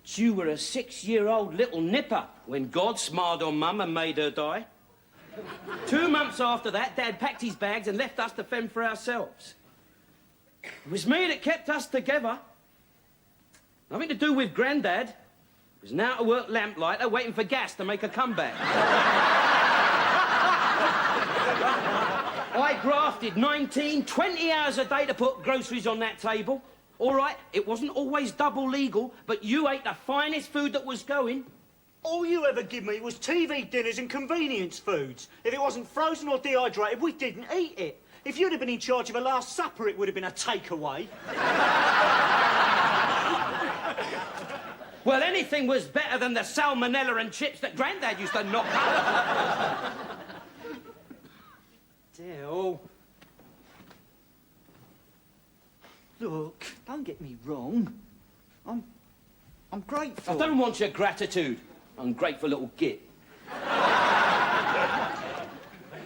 But you were a 6-year-old little nipper when God smiled on Mum and made her die. 2 months after that, Dad packed his bags and left us to fend for ourselves. It was me that kept us together. Nothing to do with Grandad. He was an out-of-work lamplighter waiting for gas to make a comeback. I grafted 19, 20 hours a day to put groceries on that table. All right, it wasn't always double legal, but you ate the finest food that was going. All you ever give me was TV dinners and convenience foods. If it wasn't frozen or dehydrated, we didn't eat it. If you'd have been in charge of a Last Supper, it would have been a takeaway. Well, anything was better than the salmonella and chips that Grandad used to knock up. Del. Look, don't get me wrong. I'm grateful. I don't want your gratitude, ungrateful little git.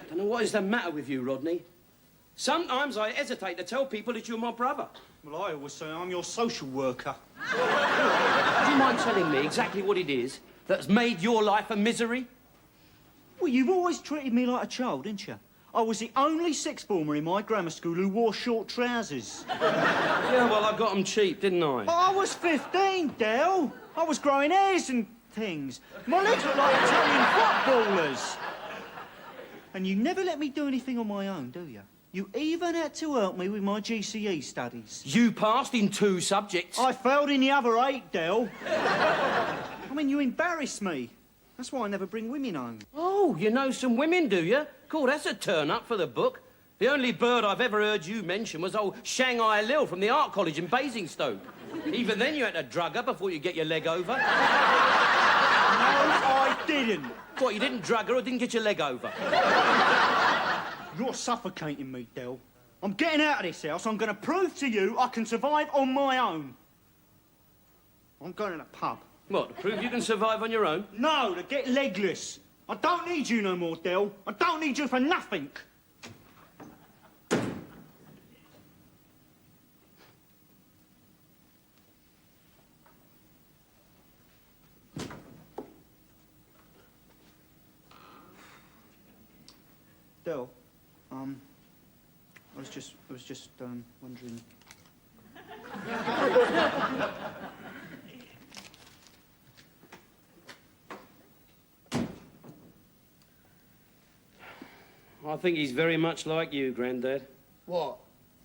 Don't know what is the matter with you, Rodney. Sometimes I hesitate to tell people that you're my brother. Well, I always say I'm your social worker. Do you mind telling me exactly what it is that's made your life a misery? Well, you've always treated me like a child, didn't you? I was the only sixth former in my grammar school who wore short trousers. Yeah, well, I got them cheap, didn't I? I was 15, Del. I was growing hairs and things. My legs looked like Italian footballers. And you never let me do anything on my own, do you? You even had to help me with my GCE studies. You passed in 2 subjects. I failed in the other 8, Del. I mean, you embarrass me. That's why I never bring women home. Oh, you know some women, do you? Cool, that's a turn-up for the book. The only bird I've ever heard you mention was old Shanghai Lil from the art college in Basingstoke. Even then you had to drug her before you get your leg over. No, I didn't. What, you didn't drug her or didn't get your leg over? You're suffocating me, Del. I'm getting out of this house. I'm going to prove to you I can survive on my own. I'm going to the pub. What, to prove you can survive on your own? No, to get legless. I don't need you no more, Del. I don't need you for nothing. Del, I was just wondering. I think he's very much like you, Grandad. What?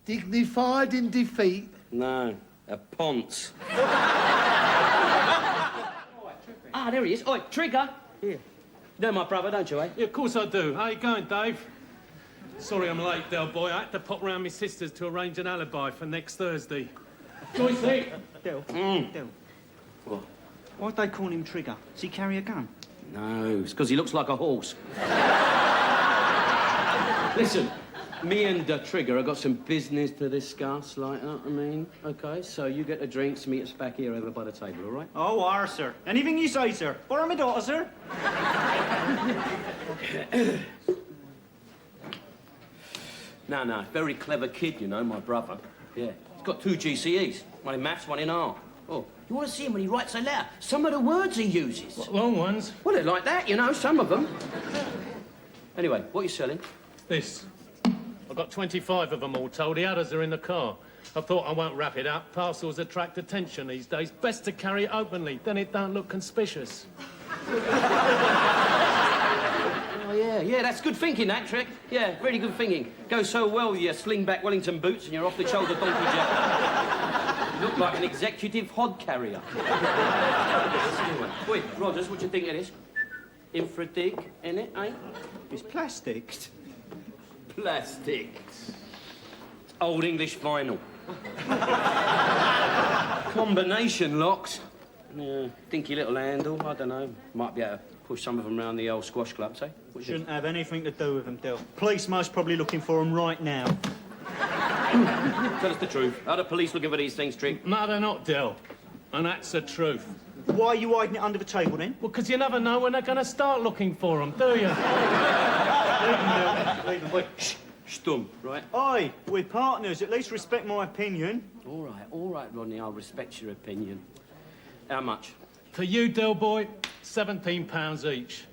Dignified in defeat? No, a ponce. There he is. Oi, Trigger. Here. You know my brother, don't you, eh? Yeah, of course I do. How you going, Dave? Sorry I'm late, Del boy. I had to pop round my sister's to arrange an alibi for next Thursday. Joyce, here. Del. Del. What? Why'd they call him Trigger? Does he carry a gun? No, it's because he looks like a horse. Listen, me and Trigger have got some business to discuss, like that, I mean. OK, so you get the drinks, meet us back here over by the table, all right? Oh, are, sir. Anything you say, sir. Borrow my daughter, sir. No, very clever kid, you know, my brother. Yeah, he's got 2 GCEs, one in maths, one in art. Oh, you want to see him when he writes a letter? Some of the words he uses. What, long ones? Well, they're like that, you know, some of them. Anyway, what are you selling? This. I've got 25 of them all told. The others are in the car. I thought I won't wrap it up. Parcels attract attention these days. Best to carry it openly, then it don't look conspicuous. Oh, yeah, that's good thinking, that trick. Yeah, really good thinking. Goes so well with your sling-back Wellington boots and your off-the-shoulder donkey jacket. You look like an executive hod carrier. Wait, Rogers, what do you think of this? Infradig, innit, eh? It's plastic. Plastic. It's old English vinyl. Combination locks. Yeah, dinky little handle, I don't know. Might be able to push some of them around the old squash clubs, eh? Shouldn't have anything to do with them, Del. Police most probably looking for them right now. Tell us the truth. Are the police looking for these things, Trig? No, they're not, Del. And that's the truth. Why are you hiding it under the table, then? Well, because you never know when they're going to start looking for them, do you? Leave them, Del. Leave them. Wait, shh, stum, right? Oi, we're partners. At least respect my opinion. All right, Rodney, I'll respect your opinion. How much? For you, Del boy, £17 each.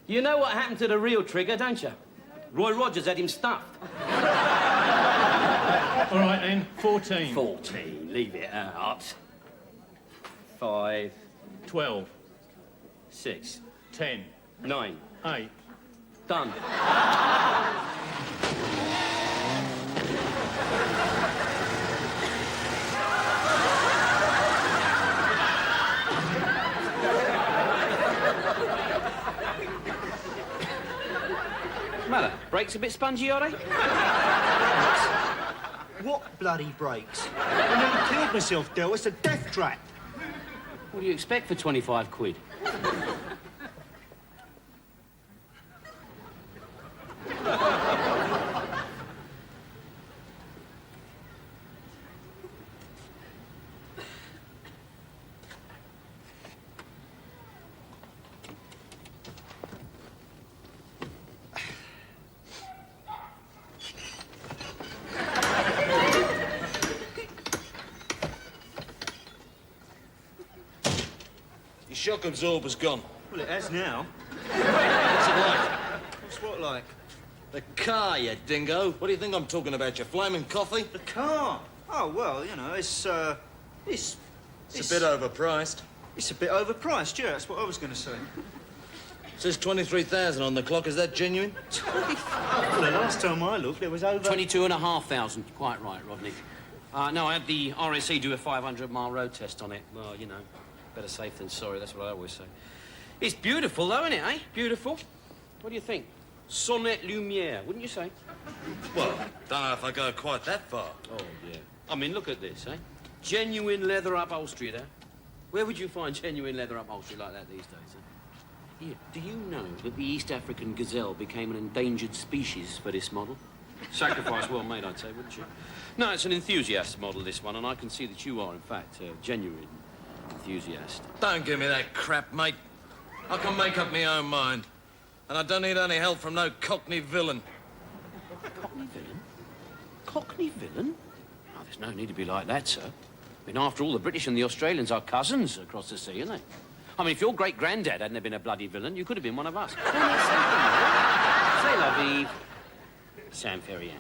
You know what happened to the real trigger, don't you? Roy Rogers had him stuffed. All right, then, 14. 14, leave it out. 5, 12. 6, 10. 9. 8. Done. What's the matter? Brakes a bit spongy, are they? What bloody brakes? I nearly killed myself, Del. It's a death trap. What do you expect for 25 quid? Your shock absorber's gone. Well, it has now. What's it like? What's what like? The car, you dingo. What do you think I'm talking about, your flaming coffee? The car. Oh, well, you know, it's a bit overpriced. It's a bit overpriced, yeah, that's what I was going to say. Says 23,000 on the clock. Is that genuine? 25? Well, the last time I looked, there was over... 22,500. Quite right, Rodney. No, I had the RSE do a 500-mile road test on it. Well, you know, better safe than sorry, that's what I always say. It's beautiful, though, isn't it, eh? Beautiful. What do you think? Sonnet Lumière, wouldn't you say? Well, don't know if I go quite that far. Oh, yeah. I mean, look at this, eh? Genuine leather upholstery there. Where would you find genuine leather upholstery like that these days, eh? Here, do you know that the East African gazelle became an endangered species for this model? Sacrifice well made, I'd say, wouldn't you? No, it's an enthusiast model, this one, and I can see that you are, in fact, a genuine enthusiast. Don't give me that crap, mate. I can make up my own mind. And I don't need any help from no Cockney villain. Cockney villain? Cockney villain? Oh, there's no need to be like that, sir. I mean, after all, the British and the Australians are cousins across the sea, aren't they? I mean, if your great-granddad hadn't have been a bloody villain, you could have been one of us. C'est la vie. Sam Ferrier.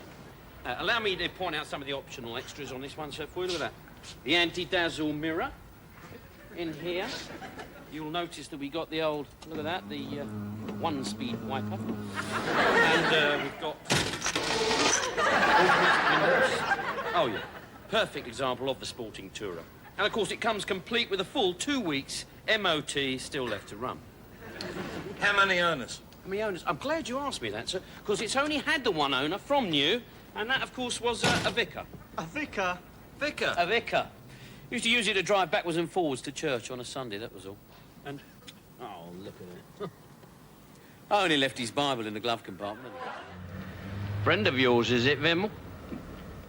Allow me to point out some of the optional extras on this one, sir, for you. Look at that. The anti-dazzle mirror in here. You'll notice that we got the old, look at that, the one-speed wiper. And we've got... Oh, yeah. Perfect example of the sporting tourer. And, of course, it comes complete with a full 2 weeks MOT still left to run. How many owners? How many owners? I'm glad you asked me that, sir, because it's only had the one owner from new, and that, of course, was a vicar. A vicar? Vicar? A vicar. Used to use it to drive backwards and forwards to church on a Sunday, that was all. And, oh, look at it. I only left his Bible in the glove compartment. Friend of yours, is it, Vimmel?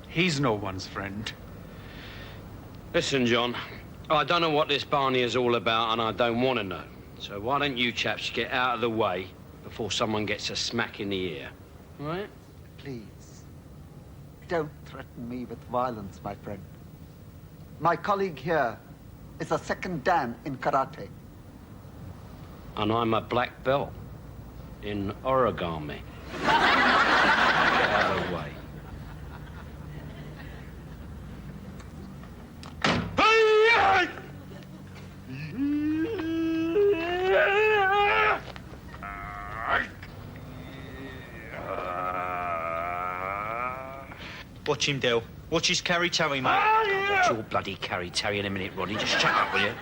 He's no one's friend. Listen, John, I don't know what this Barney is all about, and I don't want to know. So why don't you chaps get out of the way before someone gets a smack in the ear, all right? Please, don't threaten me with violence, my friend. My colleague here is a second dan in karate. And I'm a black belt in origami. Get out of the way. Watch him, Del. Watch his carry-tarry, mate. Watch your bloody carry-tarry in a minute, Rodney. Just shut up, will you?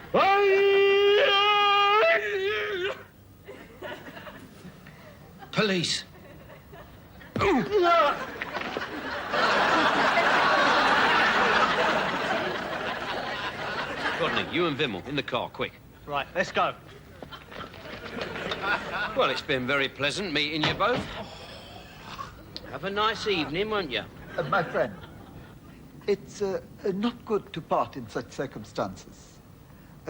Police. Rodney, you and Vimmel, in the car, quick. Right, let's go. Well, it's been very pleasant meeting you both. Have a nice evening, won't you? My friend, it's not good to part in such circumstances.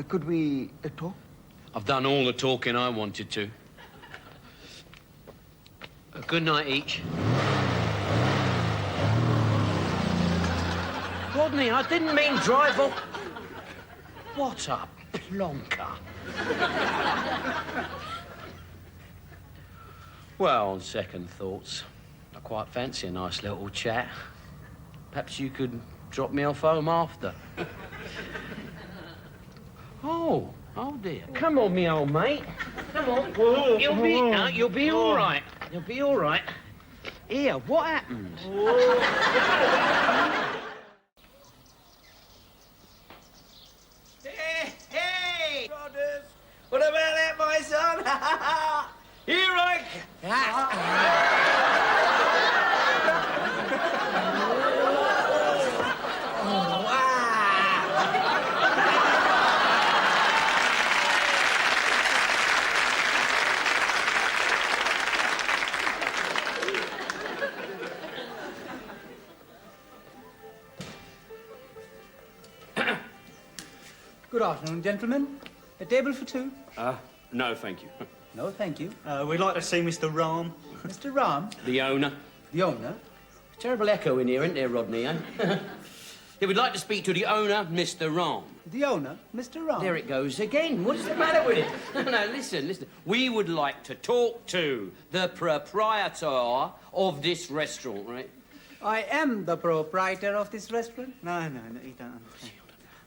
Could we talk? I've done all the talking I wanted to. Good night each. Rodney, I didn't mean drive off. What a plonker. Well, on second thoughts, I quite fancy a nice little chat. Perhaps you could drop me off home after. Oh dear. Come on, me old mate. Come on. You'll be all right. You'll be all right. Here, what happened? Hey! Brothers, what about that, my son? Here I Good afternoon, gentlemen. A table for two? No, thank you. No, thank you. We'd like to see Mr. Ram. Mr. Ram, The owner. the owner. Terrible echo in here, isn't there, Rodney, eh? Yeah, we'd like to speak to the owner, Mr. Ram. The owner, Mr. Ram. There it goes again. What's the matter with it? No, listen. We would like to talk to the proprietor of this restaurant, right? I am the proprietor of this restaurant. No, you don't understand.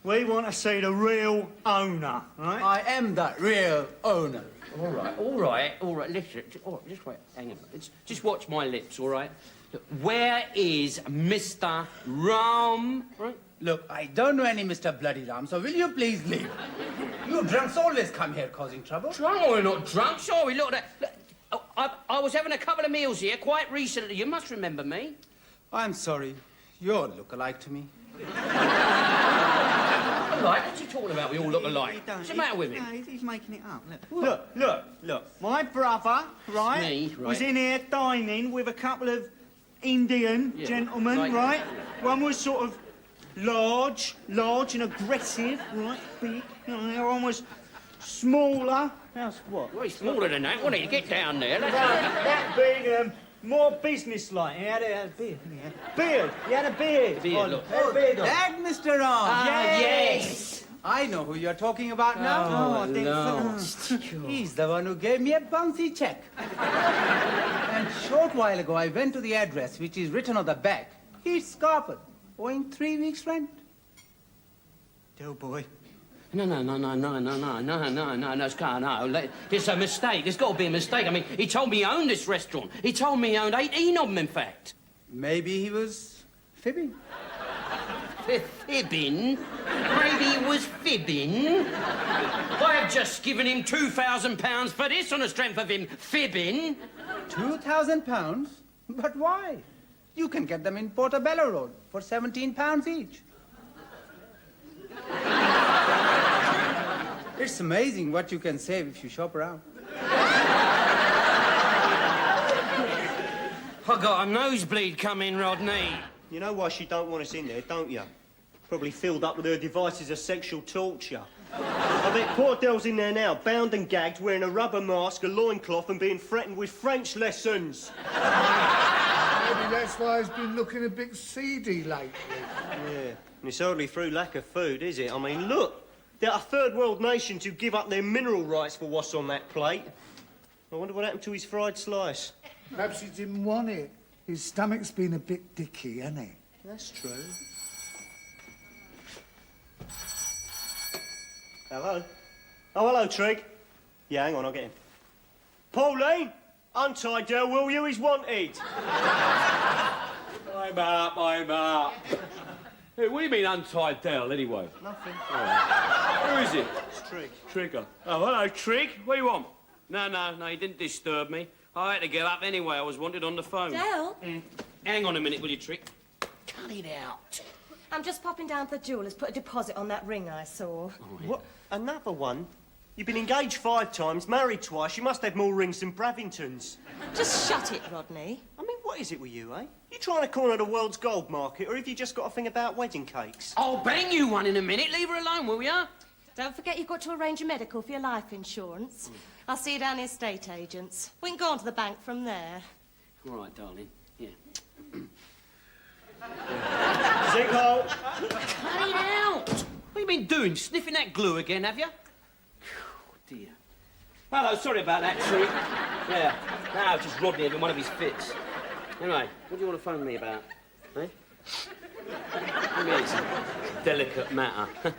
We want to see the real owner, right? I am the real owner. All right. Listen, just wait. Hang on. Just watch my lips, all right? Look, where is Mr. Ram? Right? Look, I don't know any Mr. Bloody Ram, so will you please leave? You drunks always come here causing trouble. Drunk or not drunk? Sorry, look at that. Look, I was having a couple of meals here quite recently. You must remember me. I'm sorry. You're look-alike to me. All right, what's he talking about? We all look alike. What's the matter with him? No, he's making it up. Look. My brother, right, Me, right. was in here dining with a couple of Indian gentlemen, right? One was sort of large and aggressive, right, big. You know, the other one was smaller. How's what? Well, he's smaller than that, wasn't he? Get down there. That big, more business-like. He had a beard. He had a beard. Beard, look. Oh, that Mr. Ram. Yes. I know who you're talking about now. I didn't He's the one who gave me a bouncy check. And short while ago, I went to the address, which is written on the back. He's scarpered, owing 3 weeks' rent. Del boy. No, it's a mistake. There's got to be a mistake. I mean, he told me he owned this restaurant. He told me he owned 18 of them, in fact. Maybe he was fibbing. Fibbing? Maybe he was fibbing? I have just given him £2,000 for this on the strength of him fibbing. £2,000? But why? You can get them in Portobello Road for £17 each. It's amazing what you can save if you shop around. I got a nosebleed coming, Rodney. You know why she don't want us in there, don't you? Probably filled up with her devices of sexual torture. I bet poor Del's in there now, bound and gagged, wearing a rubber mask, a loincloth, and being threatened with French lessons. Maybe that's why he's been looking a bit seedy lately. Yeah, and it's hardly through lack of food, is it? I mean, look, there are third world nations who give up their mineral rights for what's on that plate. I wonder what happened to his fried slice. Perhaps he didn't want it. His stomach's been a bit dicky, hasn't it? That's true. Hello? Oh, hello, Trig. Yeah, hang on, I'll get him. Pauline, untie Del, will you? He's wanted. I'm up. Hey, what do you mean untied Del, anyway? Nothing. Who is it? It's Trig. Trigger. Oh, hello, Trig. What do you want? No, he didn't disturb me. I had to get up anyway. I was wanted on the phone. Del? Hang on a minute, will you, Trick? Cut it out. I'm just popping down to the jeweller's, put a deposit on that ring I saw. What? Another one? You've been engaged 5 times, married twice. You must have more rings than Bravingtons. Just shut it, Rodney. I mean, what is it with you, eh? You trying to corner the world's gold market, or have you just got a thing about wedding cakes? I'll bang you one in a minute. Leave her alone, will ya? Don't forget you've got to arrange a medical for your life insurance. I'll see you down the estate agents. We can go on to the bank from there. All right, darling. Yeah. Zinghole! Cut it out! What do you you been doing? Sniffing that glue again, have you? Oh, dear. Hello, sorry about that, Tree. Yeah, no, just Rodney having one of his fits. Anyway, what do you want to phone me about? Eh? Maybe it's a delicate matter. Eh?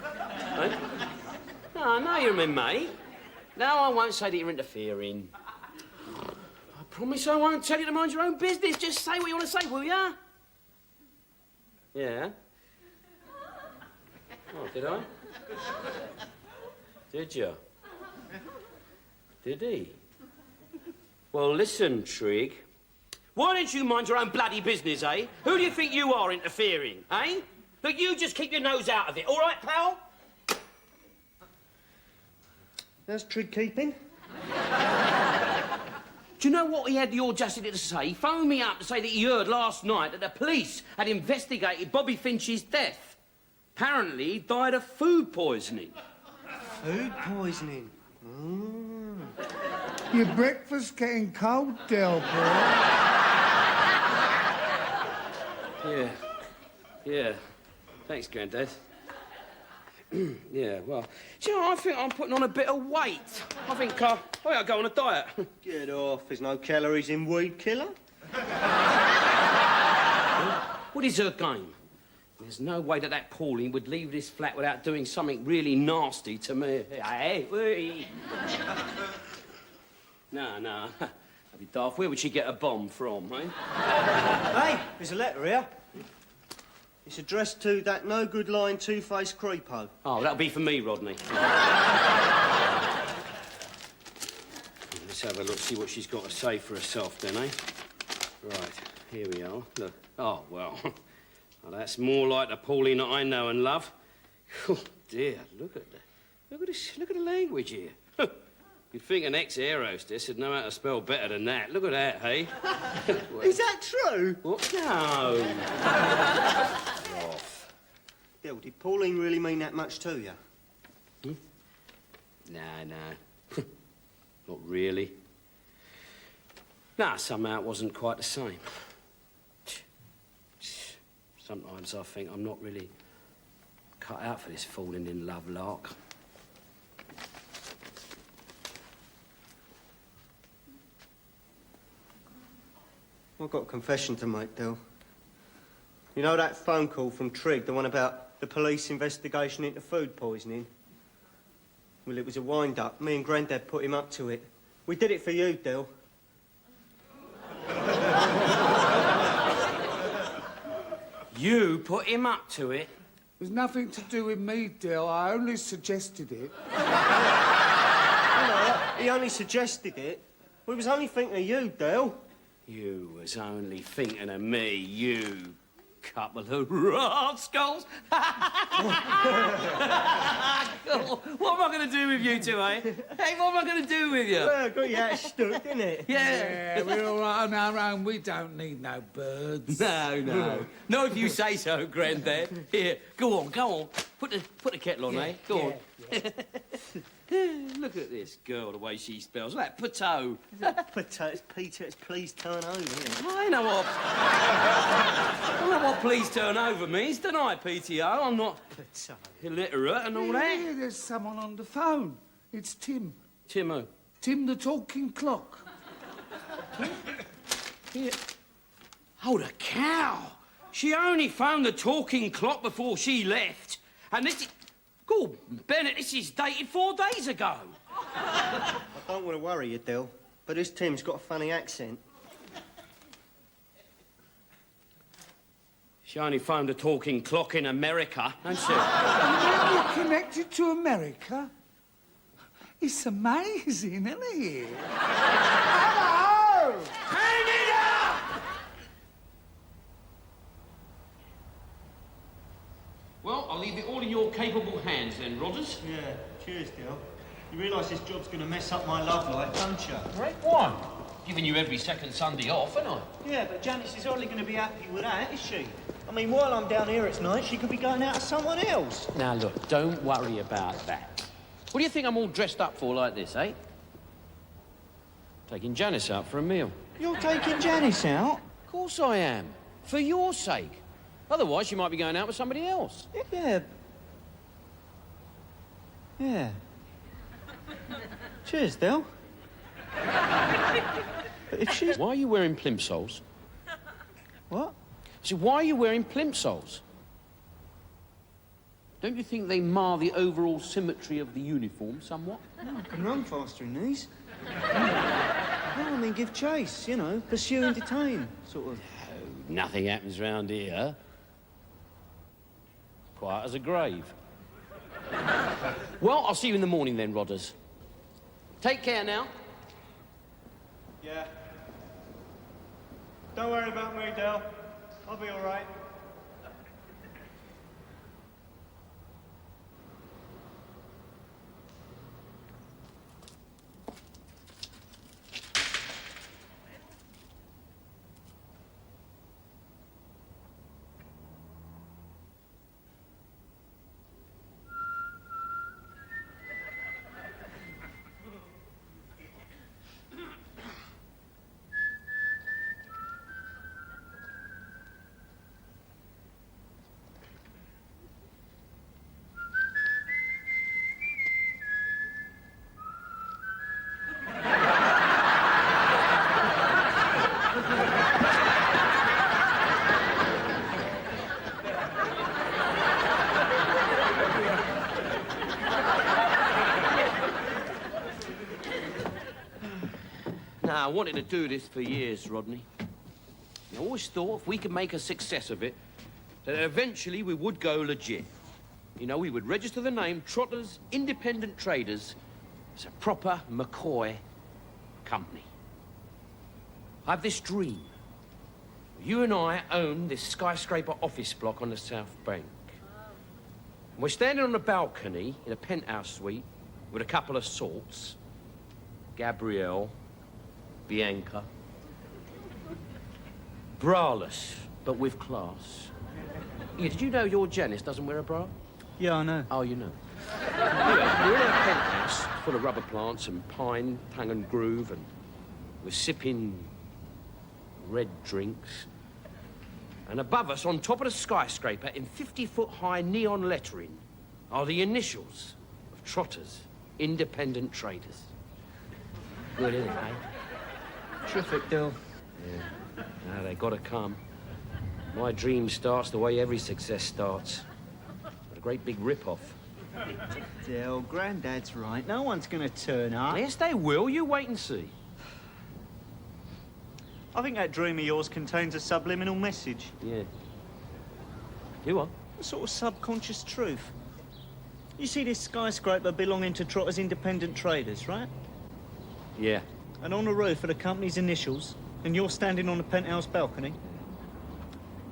No, I know you're my mate. No, I won't say that you're interfering. I promise I won't tell you to mind your own business. Just say what you want to say, will ya? Yeah? Oh, did I? Did you? Did he? Well, listen, Trig. Why don't you mind your own bloody business, eh? Who do you think you are interfering, eh? Look, you just keep your nose out of it, all right, pal? How's Trig keeping? Do you know what he had the audacity to say? He phoned me up to say that he heard last night that the police had investigated Bobby Finch's death. Apparently, he died of food poisoning. Food poisoning? Your breakfast getting cold, Del, boy. Yeah. Thanks, Grandad. Yeah, well, do you know, I think I'm putting on a bit of weight. I think I'll go on a diet. Get off. There's no calories in weed killer. What is her game? There's no way that Pauline would leave this flat without doing something really nasty to me. Hey. No. That'd be daft. Where would she get a bomb from, eh? Hey, there's a letter here. It's addressed to that no-good lying two-faced creepo. Oh, that'll be for me, Rodney. Let's have a look, see what she's got to say for herself, then, eh? Right, here we are. Look. Oh, well. Well, that's more like the Pauline that I know and love. Oh, dear, look at the language here. You'd think an ex-air hostess would know how to spell better than that. Look at that, hey? Is that true? What? No. Off. Del, did Pauline really mean that much to you? No. Not really. Nah, somehow it wasn't quite the same. Sometimes I think I'm not really cut out for this falling in love lark. I've got a confession to make, Del. You know that phone call from Trig, the one about the police investigation into food poisoning? Well, it was a wind-up. Me and Grandad put him up to it. We did it for you, Del. You put him up to it? It was nothing to do with me, Del. I only suggested it. He only suggested it. We was only thinking of you, Del. You was only thinking of me, you couple of rascals. What am I going to do with you two, eh? Hey, what am I going to do with you? Well, got you out stuck, didn't it? Yeah, we're all right on our own. We don't need no birds. No. Not if you say so, Grandad. Here, go on. Put the kettle on, eh? Go on. Look at this girl, the way she spells. That potato. Potatoes, Peter, it's please turn over. I know what please turn over means, don't I, PTO? I'm not illiterate and all that. Yeah, there's someone on the phone. It's Tim. Tim who? Tim the talking clock. Here. Oh, the cow. She only phoned the talking clock before she left. And this is... God, Bennett, this is dated 4 days ago. I don't want to worry you, Del, but this Tim's got a funny accent. She only phoned a talking clock in America, hasn't she? You're connected to America? It's amazing, isn't it? Hello! Hang it up! Well, I'll leave it all in your capable hands then, Rodders. Yeah, cheers, Del. You realise this job's going to mess up my love life, don't you? Great one. Giving you every second Sunday off, ain't I? Yeah, but Janice is hardly going to be happy with that, is she? I mean, while I'm down here at night, she could be going out with someone else. Now, look, don't worry about that. What do you think I'm all dressed up for like this, eh? Taking Janice out for a meal. You're taking Janice out? Of course I am. For your sake. Otherwise, she might be going out with somebody else. Yeah. Yeah. Cheers, Del. But if she's... Why are you wearing plimsolls? What? So why are you wearing plimsolls? Don't you think they mar the overall symmetry of the uniform somewhat? No, I can run faster in these. No, I mean, give chase, you know, pursue and detain, sort of. No, nothing happens round here. Quiet as a grave. Well, I'll see you in the morning then, Rodders. Take care now. Yeah. Don't worry about me, Del. I'll be all right. I wanted to do this for years, Rodney. I always thought if we could make a success of it, that eventually we would go legit. You know, we would register the name Trotters Independent Traders as a proper McCoy company. I have this dream. You and I own this skyscraper office block on the South Bank. And we're standing on a balcony in a penthouse suite with a couple of sorts. Gabrielle, Bianca. Braless, but with class. Yeah, did you know your Janice doesn't wear a bra? Yeah, I know. Oh, you know. Anyway, we're in a penthouse full of rubber plants and pine, tongue and groove, and we're sipping red drinks. And above us, on top of the skyscraper, in 50-foot-high neon lettering, are the initials of Trotters Independent Traders. Good, isn't it, eh? Terrific, Del. Yeah. Now, they gotta come. My dream starts the way every success starts. With a great big rip-off. Del, Grandad's right. No one's gonna turn up. Yes, they will. You wait and see. I think that dream of yours contains a subliminal message. Yeah. You what? A sort of subconscious truth. You see this skyscraper belonging to Trotters Independent Traders, right? Yeah. And on the roof are the company's initials, and you're standing on the penthouse balcony.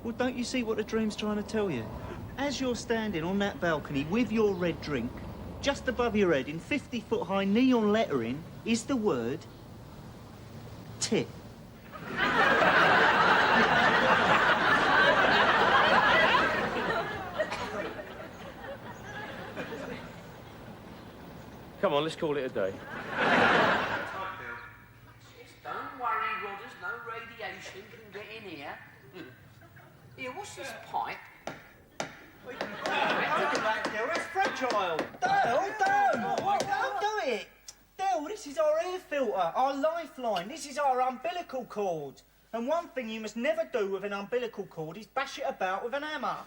Well, don't you see what the dream's trying to tell you? As you're standing on that balcony with your red drink, just above your head in 50-foot-high neon lettering is the word tit. Come on, let's call it a day. Don't worry, Rodders, no radiation can get in here. Here, what's this pipe? Look at that, Del, it's fragile. Don't do it. Del, this is our air filter, our lifeline. This is our umbilical cord. And one thing you must never do with an umbilical cord is bash it about with an hammer.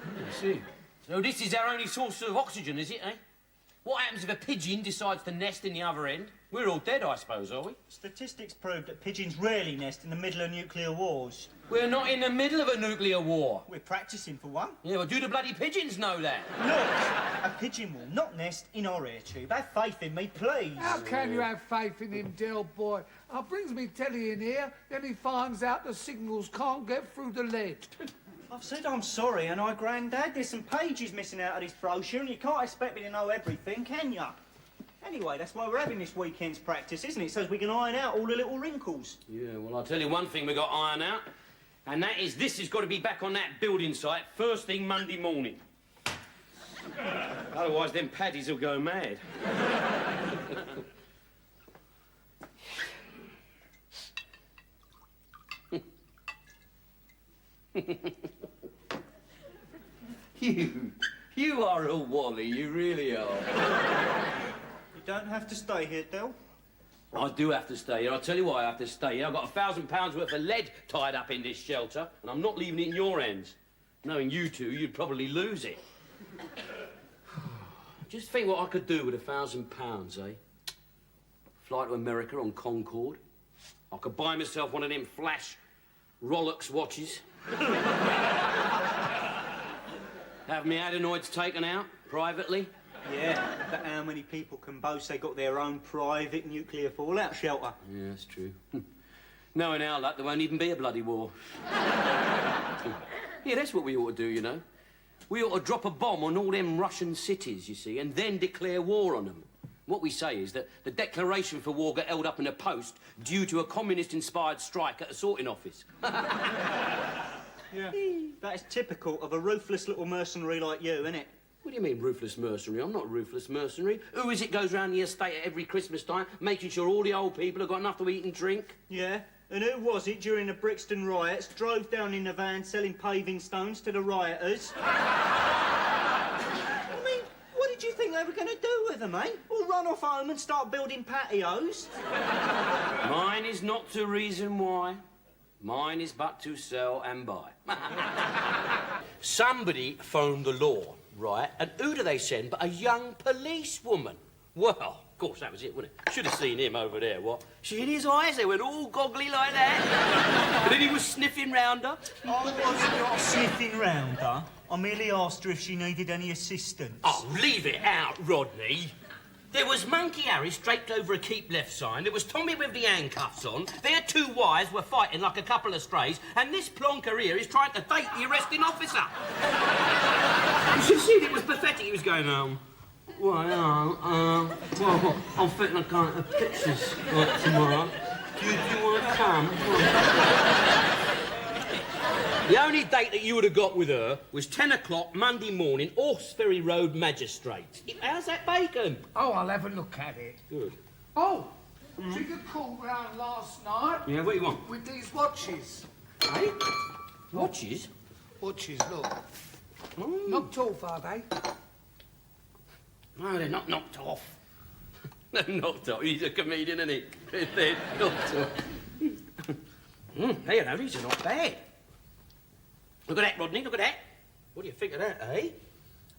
I see. So this is our only source of oxygen, is it, eh? What happens if a pigeon decides to nest in the other end? We're all dead, I suppose, are we? Statistics prove that pigeons rarely nest in the middle of nuclear wars. We're not in the middle of a nuclear war. We're practising for one. Yeah, well, do the bloody pigeons know that? Look, a pigeon will not nest in our air tube. Have faith in me, please. How can you have faith in him, Del boy? Brings me telly in here, then he finds out the signals can't get through the lead. I've said I'm sorry, and Grandad. There's some pages missing out of this brochure, and you can't expect me to know everything, can you? Anyway, that's why we're having this weekend's practice, isn't it? So we can iron out all the little wrinkles. Yeah, well, I'll tell you one thing we got to iron out, and that is this has got to be back on that building site first thing Monday morning. Otherwise, them paddies will go mad. You are a wally, you really are. You don't have to stay here, Del. I do have to stay here. I'll tell you why I have to stay here. I've got £1,000 worth of lead tied up in this shelter, and I'm not leaving it in your hands. Knowing you two, you'd probably lose it. Just think what I could do with £1,000, eh? Fly to America on Concorde. I could buy myself one of them flash Rolex watches. Have me adenoids taken out privately. Yeah, but how many people can boast they got their own private nuclear fallout shelter? Yeah, that's true. Knowing our luck, there won't even be a bloody war. Yeah, that's what we ought to do, you know. We ought to drop a bomb on all them Russian cities, you see, and then declare war on them. What we say is that the declaration for war got held up in a post due to a communist-inspired strike at a sorting office. Yeah, that is typical of a ruthless little mercenary like you, isn't it? What do you mean, ruthless mercenary? I'm not a ruthless mercenary. Who is it goes round the estate at every Christmas time, making sure all the old people have got enough to eat and drink? Yeah, and who was it during the Brixton riots, drove down in a van selling paving stones to the rioters? I mean, what did you think they were going to do with them, eh? Or run off home and start building patios? Mine is not to reason why. Mine is but to sell and buy. Somebody phoned the law, right? And who do they send but a young policewoman? Well, of course, that was it, wasn't it? Should have seen him over there, what? See in his eyes, they went all goggly like that. And then he was sniffing round her. I was not sniffing round her. I merely asked her if she needed any assistance. Oh, leave it out, Rodney. There was Monkey Harry draped over a keep left sign. There was Tommy with the handcuffs on. Their two wives were fighting like a couple of strays. And this plonker here is trying to date the arresting officer. You should see, it was pathetic. He was going, well, I'm fitting a kind of pictures tomorrow. Do you want to come? The only date that you would have got with her was 10 o'clock Monday morning, Horseferry Road, Magistrates. How's that bacon? Oh, I'll have a look at it. Good. Oh, took a call round last night. Yeah, what do you want? With these watches. Eh? Watches? Watches, look. Knocked off, are they? No, they're not knocked off. They're knocked off. He's a comedian, isn't he? They're knocked off. Hey, you know, these are not bad. Look at that, Rodney, look at that. What do you think of that, eh?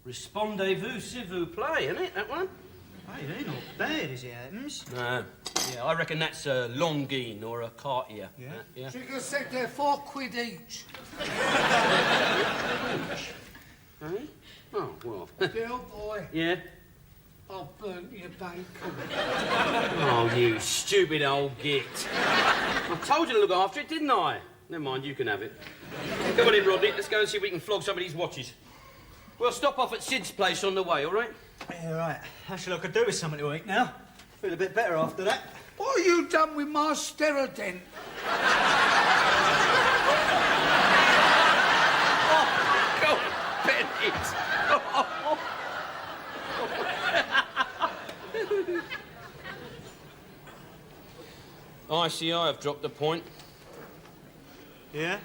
Respondez-vous, s'il vous plaît, isn't it, that one? Hey, they're not bad, as it happens. No. Yeah, I reckon that's a Longines or a Cartier. Yeah? Yeah. Trigger said they're £4 each. Eh? Oh, well. Dear boy, Yeah? I've burnt your bacon. Oh, you stupid old git. I told you to look after it, didn't I? Never mind, you can have it. Come on in, Rodney. Let's go and see if we can flog some of these watches. We'll stop off at Sid's place on the way, all right? Yeah, right. Actually, I could do with something to eat now. Feel a bit better after that. What have you done with my Steradent? Oh, go on, Bennett. ICI have dropped a point. Yeah?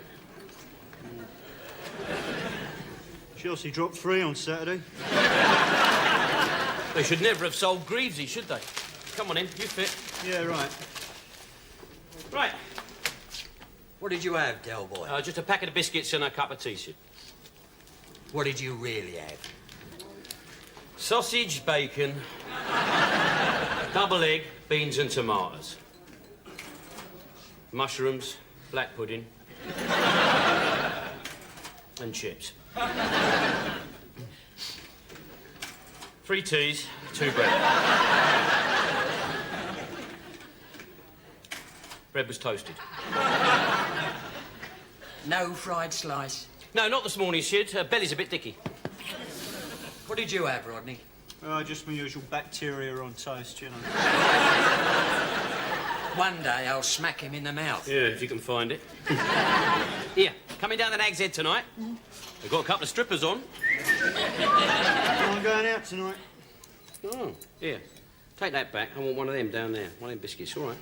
Chelsea dropped 3 on Saturday. They should never have sold Greavesy, should they? Come on in, you fit. Yeah, right. Right. What did you have, Del boy? Just a packet of biscuits and a cup of tea, Sid. What did you really have? Sausage, bacon, double egg, beans and tomatoes. Mushrooms, black pudding, and chips. 3 teas, 2 bread. Bread was toasted. No fried slice? No, not this morning, Sid. Belly's a bit dicky. What did you have, Rodney? Just my usual bacteria on toast, you know. One day I'll smack him in the mouth. Yeah, if you can find it. Here, coming down the Nag's Head tonight. We've got a couple of strippers on. I'm going out tonight. Oh, here. Take that back. I want one of them down there. One of them biscuits, all right.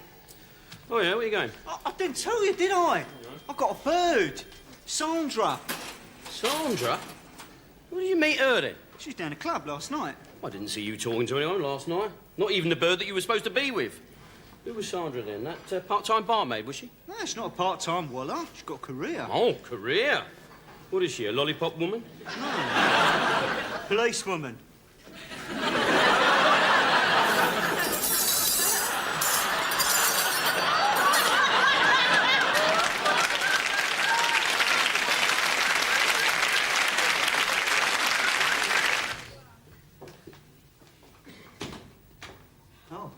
Oh, yeah, where are you going? I didn't tell you, did I? I've got a bird. Sandra. Sandra? Where did you meet her, then? She was down the club last night. I didn't see you talking to anyone last night. Not even the bird that you were supposed to be with. Who was Sandra then? That part-time barmaid, was she? No, she's not a part-time walla. She's got a career. Oh, career. What is she, a lollipop woman? No. Policewoman. Oh.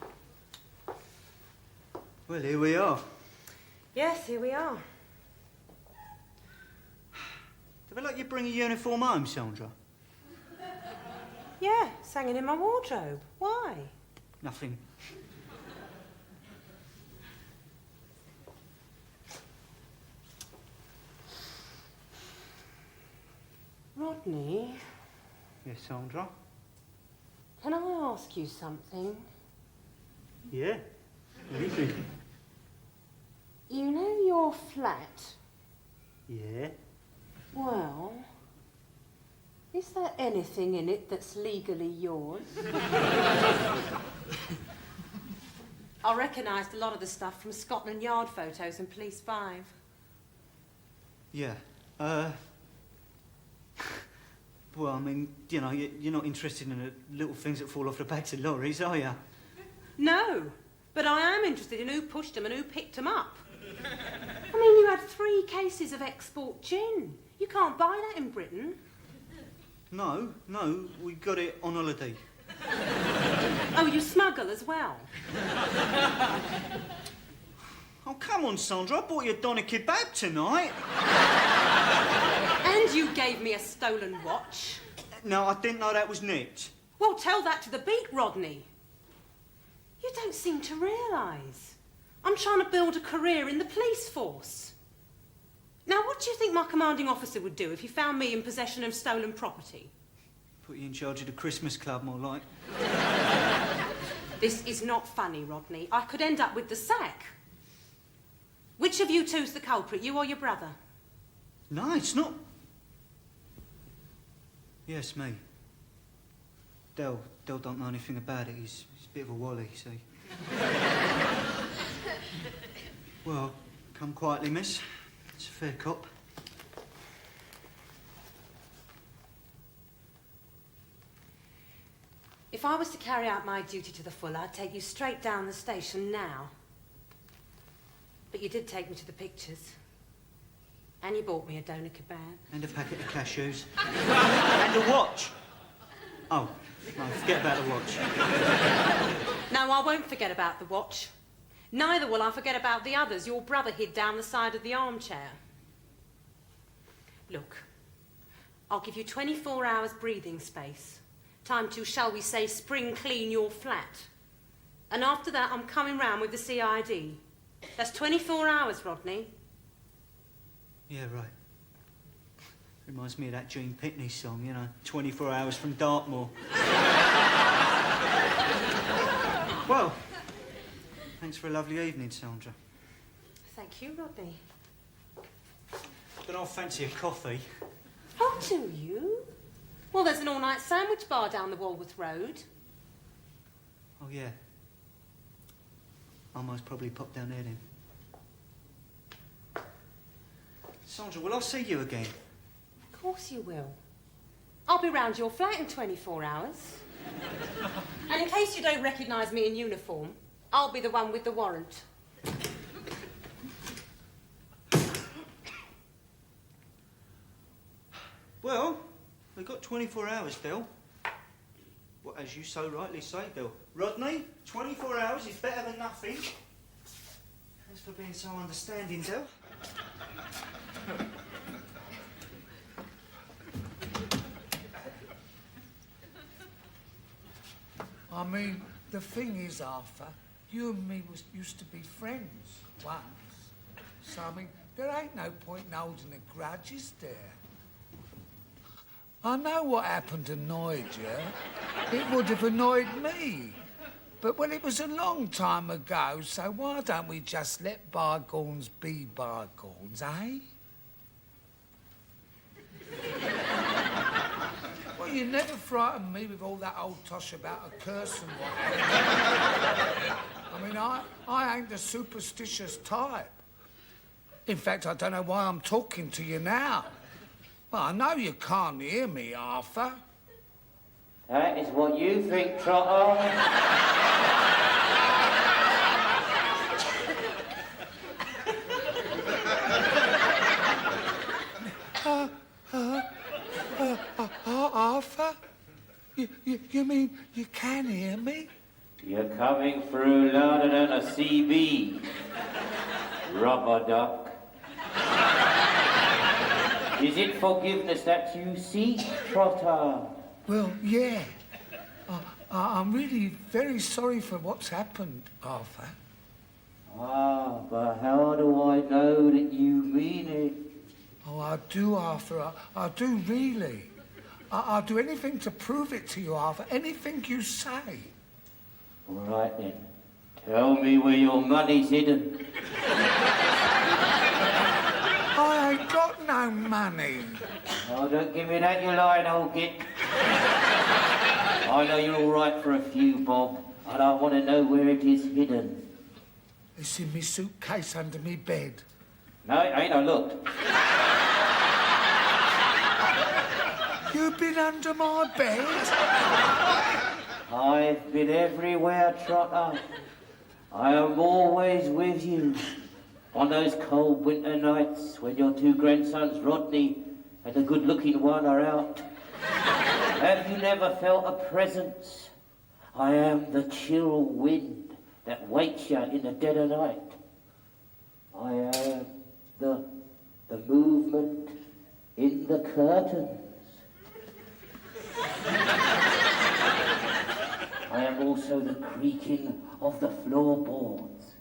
Well, here we are. Yes, here we are. Do they let you bring a uniform home, Sandra? Yeah, it's hanging in my wardrobe. Why? Nothing. Rodney, Yes, Sandra? can I ask you something? Yeah. What do you think? You know your flat? Yeah. Well, is there anything in it that's legally yours? I recognised a lot of the stuff from Scotland Yard photos and Police 5. Yeah. Well, I mean, you know, you're not interested in the little things that fall off the backs of lorries, are you? No, but I am interested in who pushed them and who picked them up. I mean, you had 3 cases of export gin. You can't buy that in Britain. No, we got it on holiday. Oh, you smuggle as well? Oh, come on, Sandra, I bought you a doner kebab tonight. And you gave me a stolen watch. No, I didn't know that was nicked. Well, tell that to the beat, Rodney. You don't seem to realise. I'm trying to build a career in the police force. Now, what do you think my commanding officer would do if he found me in possession of stolen property? Put you in charge of the Christmas club, more like. This is not funny, Rodney. I could end up with the sack. Which of you two's the culprit, you or your brother? No, it's not. Yes, me. Del don't know anything about it. He's a bit of a wally, see. Well, come quietly, miss. It's a fair cop. If I was to carry out my duty to the full, I'd take you straight down the station now. But you did take me to the pictures. And you bought me a doner kebab. And a packet of cashews. And a watch. Oh, no, forget about the watch. No, I won't forget about the watch. Neither will I forget about the others your brother hid down the side of the armchair. Look, I'll give you 24 hours breathing space. Time to, shall we say, spring clean your flat. And after that, I'm coming round with the CID. That's 24 hours, Rodney. Yeah, right. Reminds me of that Gene Pitney song, you know, 24 hours from Dartmoor. Well, thanks for a lovely evening, Sandra. Thank you, Rodney. Don't I fancy a coffee? Oh, do you? Well, there's an all-night sandwich bar down the Walworth Road. Oh, yeah. I might probably pop down there then. Sandra, will I see you again? Of course you will. I'll be round your flat in 24 hours. And in case you don't recognise me in uniform, I'll be the one with the warrant. Well, we've got 24 hours, Del. Well, as you so rightly say, Del. Rodney, 24 hours is better than nothing. Thanks for being so understanding, Del. I mean, the thing is, Arthur, you and me used to be friends once. So, I mean, there ain't no point in holding a grudge, is there? I know what happened annoyed you. It would have annoyed me. But, well, it was a long time ago, so why don't we just let bygones be bygones, eh? What are you never frightened me with all that old tosh about a curse and what. I mean, I ain't the superstitious type. In fact, I don't know why I'm talking to you now. Well, I know you can't hear me, Arthur. That is what you think, Trotter. Arthur? You mean you can hear me? You're coming through louder than a CB. Rubber duck. Is it forgiveness that you seek, Trotter? Well, yeah. I'm really very sorry for what's happened, Arthur. Ah, but how do I know that you mean it? Oh, I do, Arthur. I do really. I'll do anything to prove it to you, Arthur. Anything you say. All right, then. Tell me where your money's hidden. I ain't got no money. Oh, don't give me that, you lying old git. I know you're all right for a few bob, and I want to know where it is hidden. It's in me suitcase under me bed. No, it ain't. I looked. You've been under my bed? I've been everywhere, Trotter. I am always with you. On those cold winter nights when your two grandsons, Rodney and the good-looking one, are out. Have you never felt a presence? I am the chill wind that wakes you in the dead of night. I am the movement in the curtains. I am also the creaking of the floorboards.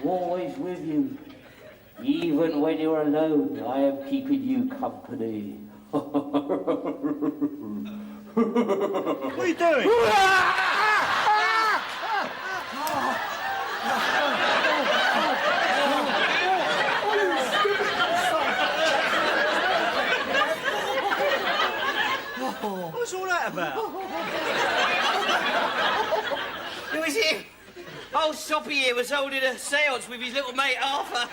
Always with you. Even when you're alone, I am keeping you company. What are you doing? What's all that about? Who is it? Old Soppy here was holding a séance with his little mate Arthur.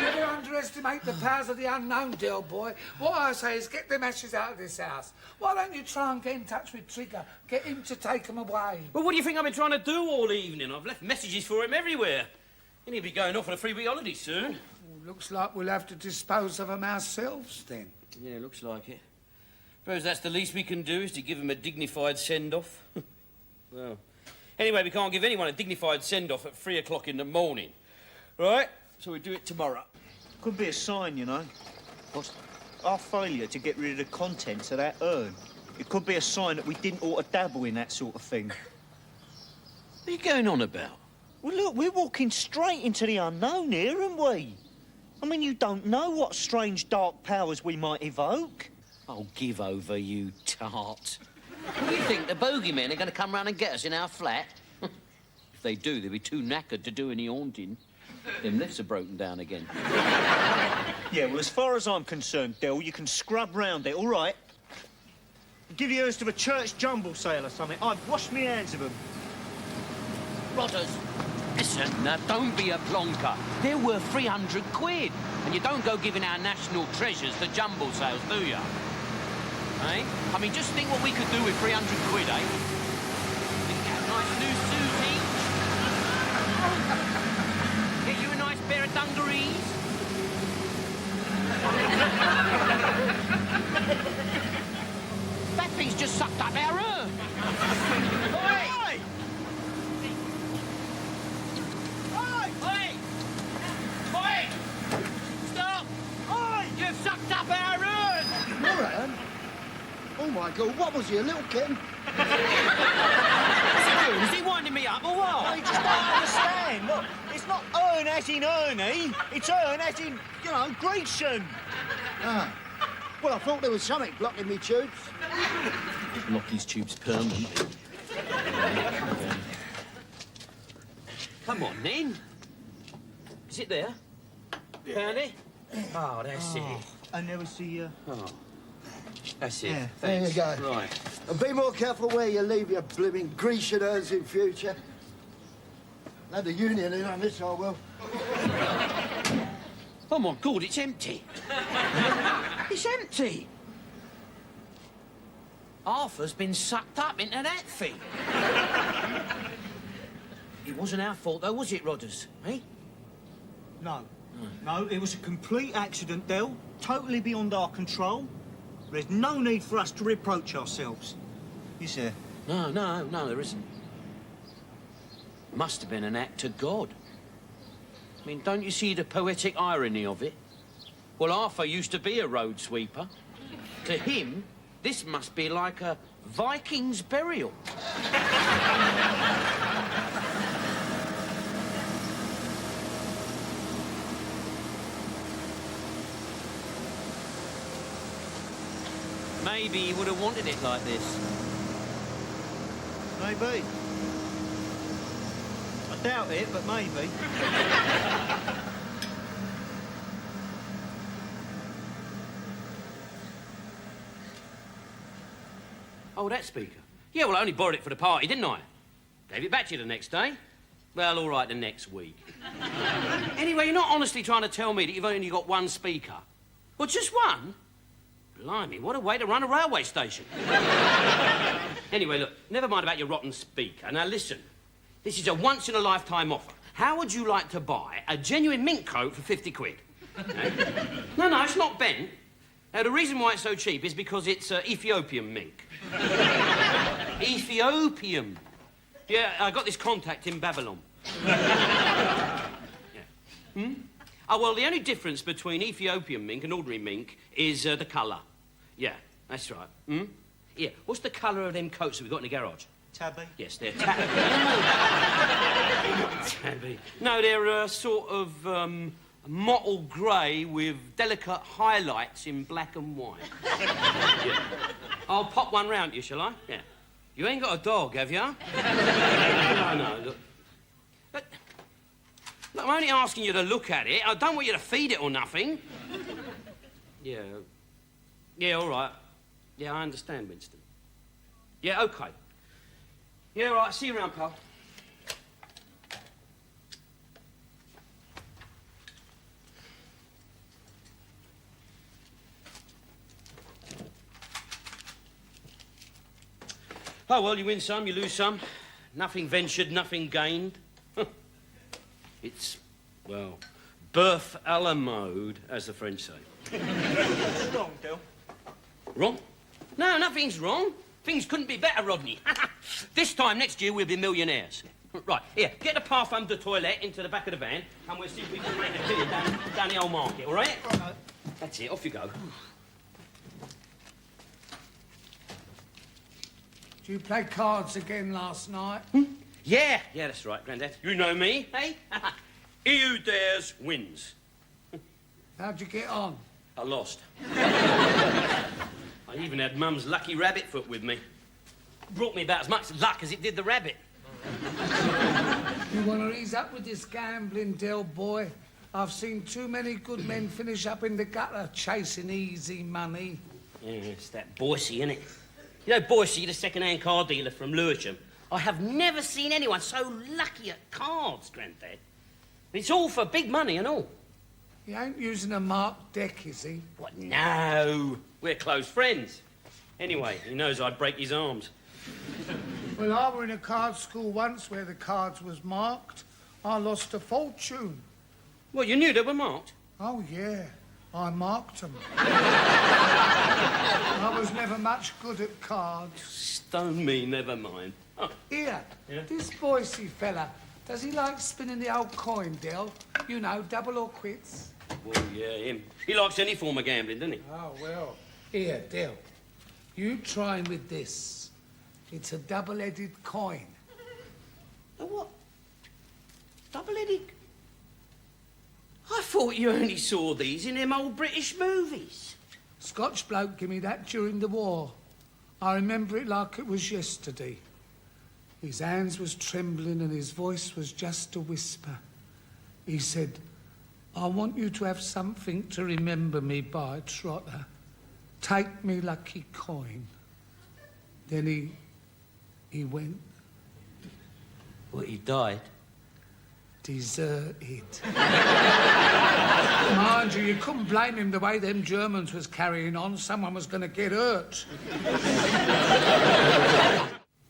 Never underestimate the powers of the unknown, dear boy. What I say is get them ashes out of this house. Why don't you try and get in touch with Trigger? Get him to take them away. Well, what do you think I've been trying to do all evening? I've left messages for him everywhere. And he'll be going off on a 3-week holiday soon. Well, looks like we'll have to dispose of them ourselves, then. Yeah, looks like it. Suppose that's the least we can do, is to give him a dignified send-off. Well, anyway, we can't give anyone a dignified send-off at 3 o'clock in the morning. Right? So we do it tomorrow. Could be a sign, you know. What's our failure to get rid of the contents of that urn. It could be a sign that we didn't ought to dabble in that sort of thing. What are you going on about? Well, look, we're walking straight into the unknown here, aren't we? I mean, you don't know what strange dark powers we might evoke. Oh, give over, you tart. What do you think, the bogeymen are going to come round and get us in our flat? If they do, they'll be too knackered to do any haunting. Them lifts are broken down again. Yeah, well, as far as I'm concerned, Del, you can scrub round it, all right? Give yours to a church jumble sale or something. I've washed my hands of them. Rotters, listen, now don't be a plonker. They're worth 300 quid. And you don't go giving our national treasures to jumble sales, do you? Eh? I mean, just think what we could do with 300 quid, eh? We can get a nice new suit each. Get you a nice pair of dungarees. That thing's just sucked up our urn. Oi! Oi! Oi! Stop! Oi! You've sucked up our urn! Your urn? Oh, my God, what was he, a little kitten? What's he doing? Is he winding me up or what? No, you just don't understand. Look, it's not urn as in Ernie. It's urn as in, you know, Grecian. Ah. Well, I thought there was something blocking me tubes. Lock his tubes permanent. Come on, then. Is it there? Found it? Oh, that's it. I never see you. Oh. That's it. Yeah. Thanks. There you go. Right. And be more careful where you leave your blooming Grecian urns in future. Let the union in on this, I will. Oh, my God, it's empty. It's empty. Arthur's been sucked up into that thing. It wasn't our fault, though, was it, Rodders? Eh? No. No, it was a complete accident, Del. Totally beyond our control. There's no need for us to reproach ourselves. Is there? No, there isn't. Must have been an act of God. I mean, don't you see the poetic irony of it? Well, Arthur used to be a road sweeper. To him, this must be like a Viking's burial. Maybe he would have wanted it like this. Maybe. I doubt it, but maybe. Oh, that speaker? Yeah, well, I only borrowed it for the party, didn't I? Gave it back to you the next day. Well, all right, the next week. Anyway, you're not honestly trying to tell me that you've only got one speaker? Well, just one? Blimey, what a way to run a railway station. Anyway, look, never mind about your rotten speaker. Now, listen. This is a once-in-a-lifetime offer. How would you like to buy a genuine mink coat for 50 quid? No, it's not bent. Now, the reason why it's so cheap is because it's Ethiopian mink. Ethiopian. Yeah, I got this contact in Babylon. Yeah. Oh, well, the only difference between Ethiopian mink and ordinary mink is the colour. Yeah, that's right. Yeah, what's the colour of them coats that we've got in the garage? Tabby? Yes, they're tabby. Tabby. No, they're sort of mottled grey with delicate highlights in black and white. Yeah. I'll pop one round you, shall I? Yeah. You ain't got a dog, have you? No, look. Look, I'm only asking you to look at it. I don't want you to feed it or nothing. Yeah. Yeah, all right. Yeah, I understand, Winston. Yeah, OK. Yeah, all right. See you around, pal. Oh, well, you win some, you lose some. Nothing ventured, nothing gained. It's, well, birth a la mode, as the French say. What's wrong, Del? Wrong? No, nothing's wrong. Things couldn't be better, Rodney. This time next year, we'll be millionaires. Right, here, get the parfum de toilette into the back of the van, and we'll see if we can make a killing down the old market, all right? Right. That's it, off you go. Did you play cards again last night? Yeah, that's right, Grandad. You know me, hey? He who dares wins. How'd you get on? I lost. I even had Mum's lucky rabbit foot with me. Brought me about as much luck as it did the rabbit. You want to ease up with this gambling, Del boy? I've seen too many good men finish up in the gutter chasing easy money. Yeah, it's that Boise, innit? You know Boise, the second-hand car dealer from Lewisham? I have never seen anyone so lucky at cards, Grandad. It's all for big money and all. He ain't using a marked deck, is he? What? No. We're close friends. Anyway, he knows I'd break his arms. Well, I were in a card school once where the cards was marked. I lost a fortune. Well, you knew they were marked? Oh, yeah. I marked them. I was never much good at cards. Stone me, never mind. Oh. Here, Yeah? this Boise fella, does he like spinning the old coin, Del? You know, double or quits. Well, yeah, him. He likes any form of gambling, doesn't he? Oh, well. Here, Del, you try him with this. It's a double-headed coin. A what? Double-headed? I thought you only saw these in them old British movies. Scotch bloke gave me that during the war. I remember it like it was yesterday. His hands was trembling and his voice was just a whisper. He said, I want you to have something to remember me by, Trotter. Take me lucky coin. Then he went. What, he died? Deserted. Mind you, you couldn't blame him the way them Germans was carrying on. Someone was going to get hurt.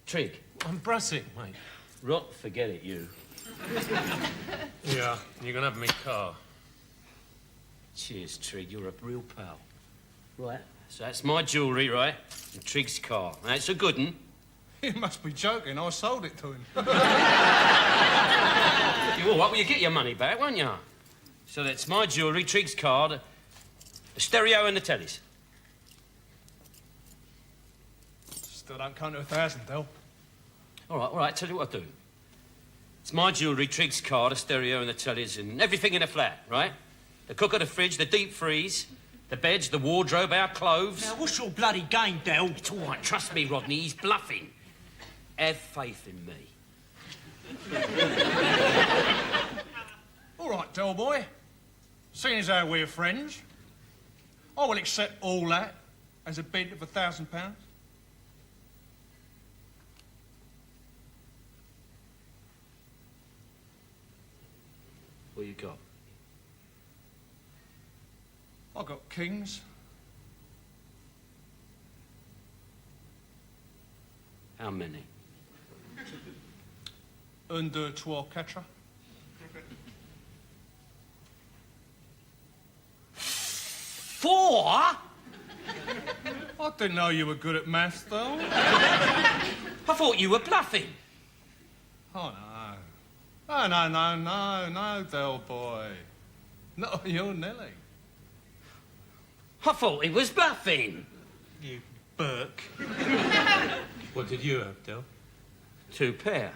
Trig. I'm Brassic, mate. Rot, forget it, you. Yeah, you're gonna have me car. Cheers, Trig, you're a real pal. Right, so that's my jewellery, right? And Trig's car. That's a good one. You must be joking. I sold it to him. You all right? Well, you get your money back, won't you? So that's my jewellery, Trig's card, the stereo and the tellies. Still don't come to 1,000, Del. All right, tell you what I'll do. It's my jewellery, Trig's card, a stereo and the tellies and everything in the flat, right? The cooker, the fridge, the deep freeze, the beds, the wardrobe, our clothes. Now, what's your bloody game, Del? It's all right, trust me, Rodney, he's bluffing. Have faith in me. All right, Del boy. Seeing as how we're friends, I will accept all that as a bid of £1,000. What you got? I got kings. How many? 1, 2, 3, 4. 4? I didn't know you were good at maths, though. I thought you were bluffing. Oh, no. Oh, no, Del boy. No, you're Nelly. I thought he was bluffing. You Burke. What did you have, Del? 2 pair.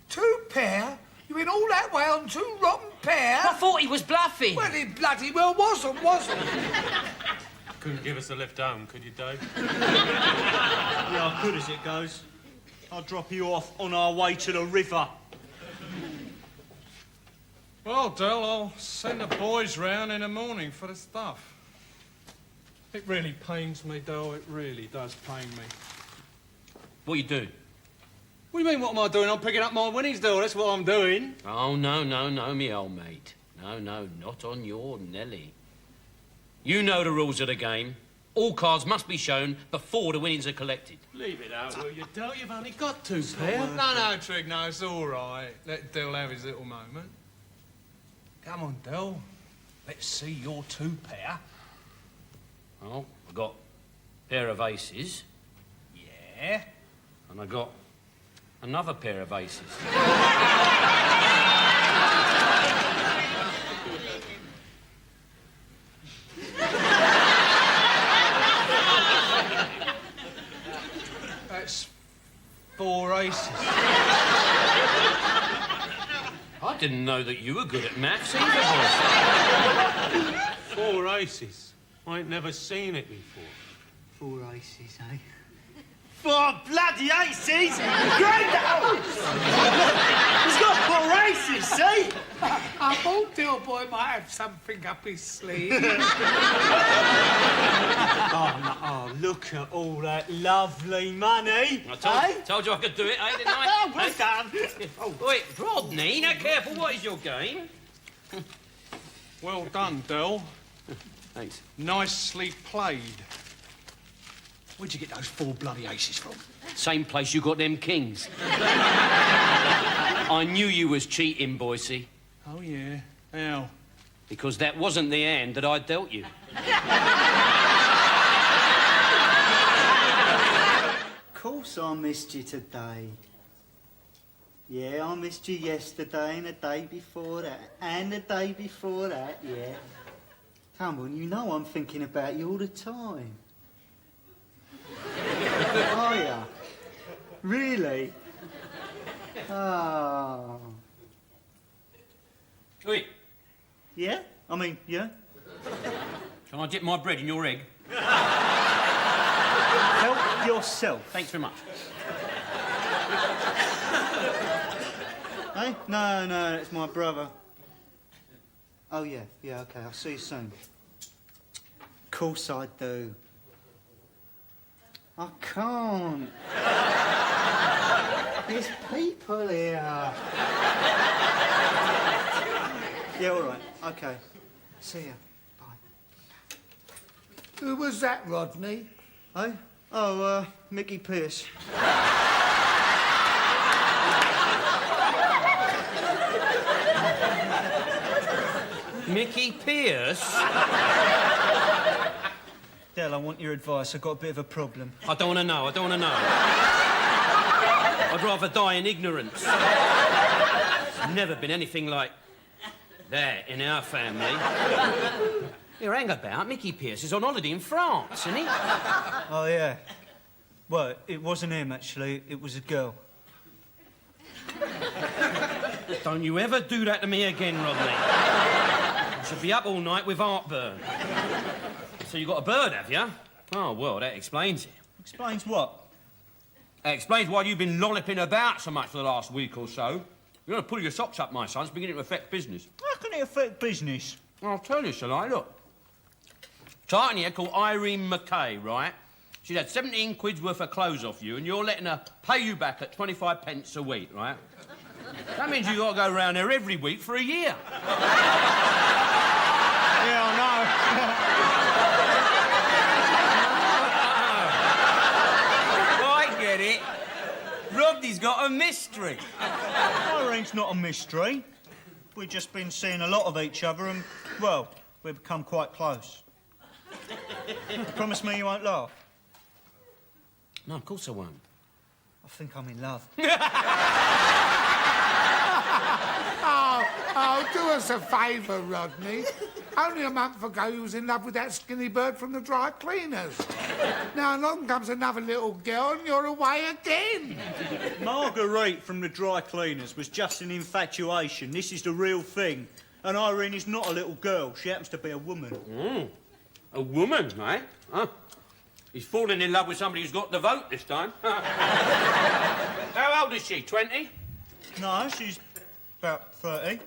2 pair? You went all that way on 2 rotten pair? I thought he was bluffing. Well, he bloody well wasn't he? Couldn't give us a lift home, could you, Dave? Yeah, I could as it goes. I'll drop you off on our way to the river. Well, Del, I'll send the boys round in the morning for the stuff. It really pains me, Del. It really does pain me. What you do? What do you mean, what am I doing? I'm picking up my winnings, Del. That's what I'm doing. Oh, no, me old mate. No, not on your Nelly. You know the rules of the game. All cards must be shown before the winnings are collected. Leave it out, will you, Del? You've only got 2 pair. No, Trig, no, it's all right. Let Del have his little moment. Come on, Del. Let's see your 2 pair. Oh, I got a pair of aces. Yeah? And I got another pair of aces. That's 4 aces. I didn't know that you were good at maths either, 4 aces. I ain't never seen it before. 4 aces, eh? 4 bloody aces! Grandad! He's got 4 aces, see? I thought Del boy might have something up his sleeve. Oh, look at all that lovely money. I told you I could do it, eh, didn't I? Oh, well done. Oh, wait, Rodney, now careful, what is your game? Well done, Del. Thanks. Nicely played. Where'd you get those 4 bloody aces from? Same place you got them kings. I knew you was cheating, Boycey. Oh, yeah. How? Because that wasn't the hand that I dealt you. Of course I missed you today. Yeah, I missed you yesterday and the day before that and the day before that, yeah. Come on, you know I'm thinking about you all the time. Are ya? Really? Oh. Wait. Yeah? I mean, yeah? Can I dip my bread in your egg? Help yourself. Thanks very much. Hey? No, it's my brother. Oh, yeah, OK, I'll see you soon. Of course I do. I can't. There's people here. Yeah, all right, OK. See ya. Who was that, Rodney? Hey? Oh, Mickey Pierce. Mickey Pierce? Del, I want your advice. I've got a bit of a problem. I don't want to know. I'd rather die in ignorance. There's never been anything like that in our family. Here, hang about. Mickey Pierce is on holiday in France, isn't he? Oh, yeah. Well, it wasn't him, actually. It was a girl. Don't you ever do that to me again, Rodney. I should be up all night with heartburn. So you got a bird, have you? Oh, well, that explains it. Explains what? That explains why you've been lolloping about so much for the last week or so. You're going to pull your socks up, my son. It's beginning to affect business. How can it affect business? I'll tell you, shall I? Look. Titan here called Irene McKay, right? She's had 17 quid's worth of clothes off you, and you're letting her pay you back at 25 pence a week, right? That means you've got to go round there every week for a year. Yeah, I know. I get it. Rodney's got a mystery. Irene's not a mystery. We've just been seeing a lot of each other and, well, we've become quite close. Promise me you won't laugh? No, of course I won't. I think I'm in love. Oh, do us a favour, Rodney. Only a month ago you was in love with that skinny bird from the dry cleaners. Now along comes another little girl and you're away again. Marguerite from the dry cleaners was just an infatuation. This is the real thing. And Irene is not a little girl. She happens to be a woman. A woman, eh? Huh? He's fallen in love with somebody who's got the vote this time. How old is she, 20? No, she's about 30.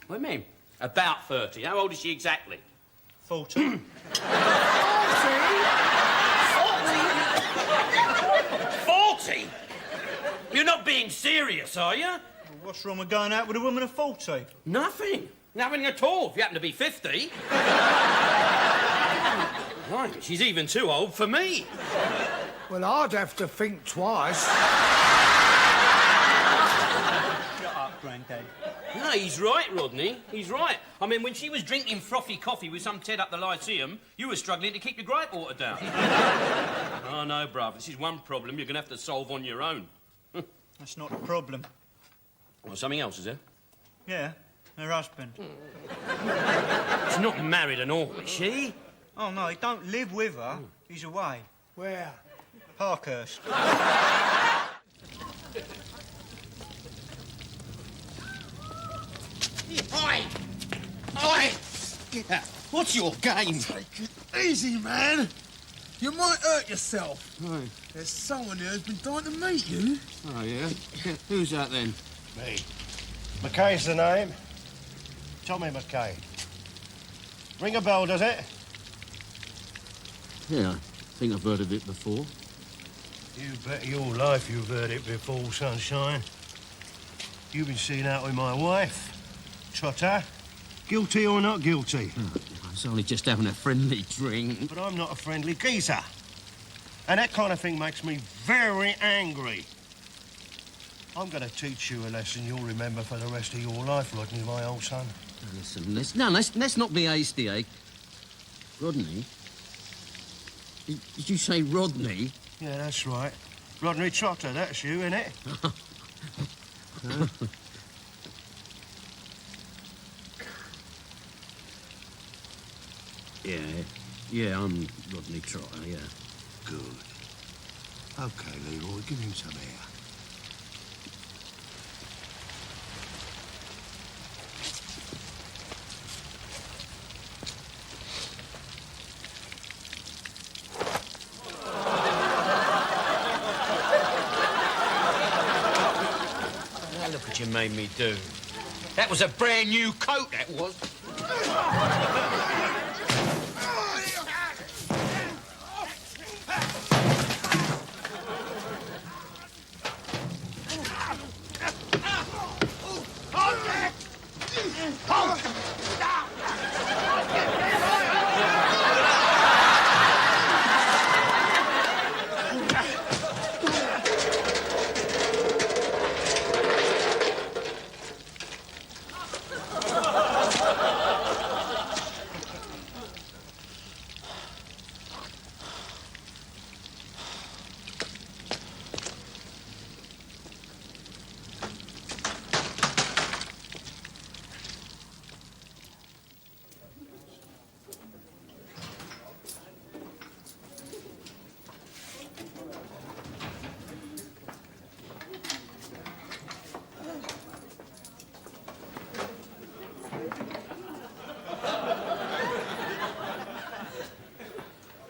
What do you mean? About 30. How old is she exactly? 40. 40? You're not being serious, are you? Well, what's wrong with going out with a woman of 40? Nothing. Nothing at all, if you happen to be 50. Right, she's even too old for me. Well, I'd have to think twice. Shut up, Grandad. No, he's right, Rodney. He's right. I mean, when she was drinking frothy coffee with some Ted up the Lyceum, you were struggling to keep your gripe water down. Oh, no, bruv. This is one problem you're going to have to solve on your own. That's not a problem. Well, something else, is there? Yeah, her husband. She's not married and all, is she? Oh, no, he don't live with her. He's away. Where? Parkhurst. Oi! Oi! What's your game? Take it easy, man. You might hurt yourself. Oh, There's someone here who's been dying to meet you. oh yeah? Who's that then? Me. McKay's the name. Tommy McKay. Ring a bell, does it? Yeah, I think I've heard of it before. You bet your life you've heard it before, sunshine. You've been seen out with my wife, Trotter. Guilty or not guilty? Oh, I was only just having a friendly drink. But I'm not a friendly geezer. And that kind of thing makes me very angry. I'm going to teach you a lesson you'll remember for the rest of your life, Rodney, my old son. Now, listen, let's not be hasty, eh? Rodney? Did you say Rodney? Yeah, that's right. Rodney Trotter, that's you, innit? Huh? Yeah, I'm Rodney Trotter, yeah. Good. OK, Leroy, give him some air. made me do. That was a brand new coat, that was.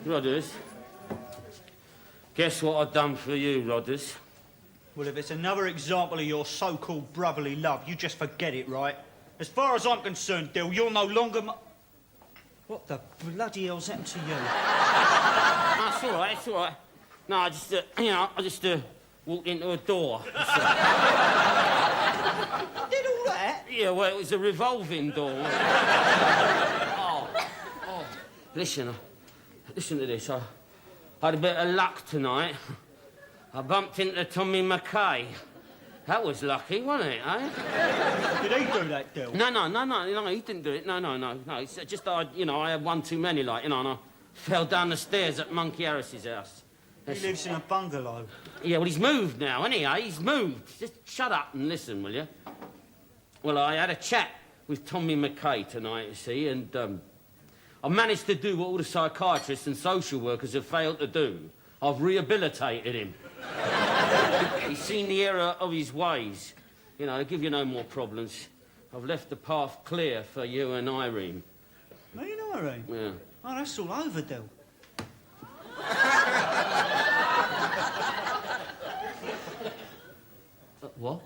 Rodders, guess what I've done for you, Rodders? Well, if it's another example of your so-called brotherly love, you just forget it, right? As far as I'm concerned, Dill, you're no longer What the bloody hell's happened to you? That's all right, it's all right. No, I just, walked into a door. Did all that? Yeah, well, it was a revolving door. Listen to this. I had a bit of luck tonight. I bumped into Tommy McKay. That was lucky, wasn't it, eh? Did he do that, Dill? No, he didn't do it. No. It's just I had one too many, and I fell down the stairs at Monkey Harris's house. He lives in a bungalow. Yeah, well, he's moved now, hasn't he, eh? He's moved. Just shut up and listen, will you? Well, I had a chat with Tommy McKay tonight, you see, and I managed to do what all the psychiatrists and social workers have failed to do. I've rehabilitated him. He's seen the error of his ways. To give you no more problems. I've left the path clear for you and Irene. Me and Irene? Yeah. Oh, that's all over, Dill. What?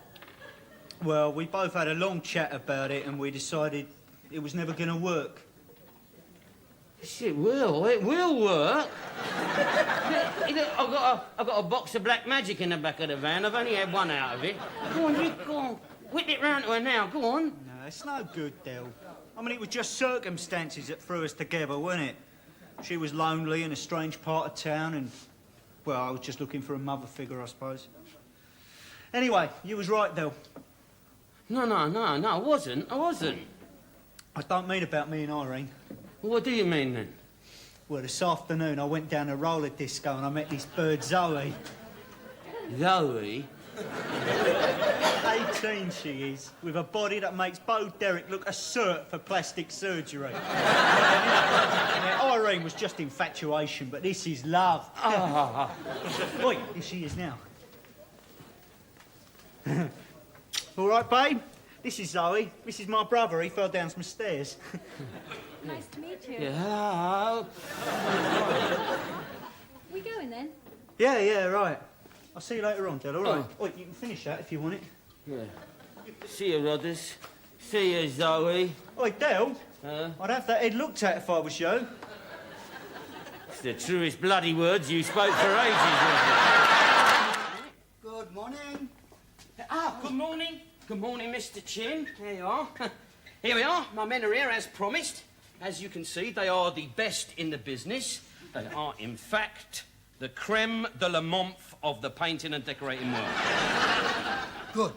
Well, we both had a long chat about it and we decided it was never going to work. Yes, it will work. I've got a box of black magic in the back of the van. I've only had one out of it. Go on. Whip it round to her now, go on. No, it's no good, Del. I mean, it was just circumstances that threw us together, wasn't it? She was lonely in a strange part of town and, well, I was just looking for a mother figure, I suppose. Anyway, you was right, Del. No, I wasn't. I don't mean about me and Irene. Well, what do you mean, then? Well, this afternoon I went down a roller disco and I met this bird, Zoe. Zoe? 18 she is, with a body that makes Bo Derek look a cert for plastic surgery. Now, Irene was just infatuation, but this is love. Oi, here she is now. All right, babe? This is Zoe. This is my brother. He fell down some stairs. Nice to meet you. Yeah. We going then? Yeah, right. I'll see you later on, Del, all right? Oh. Oi, you can finish that if you want it. Yeah. See you, Rodders. See you, Zoe. Oi, Del. I'd have that head looked at if I was you. It's the truest bloody words you spoke for ages. Good morning. Good morning. Good morning, Mr. Chin. There you are. Here we are. My men are here, as promised. As you can see, they are the best in the business. They are, in fact, the creme de la menthe of the painting and decorating world. Good.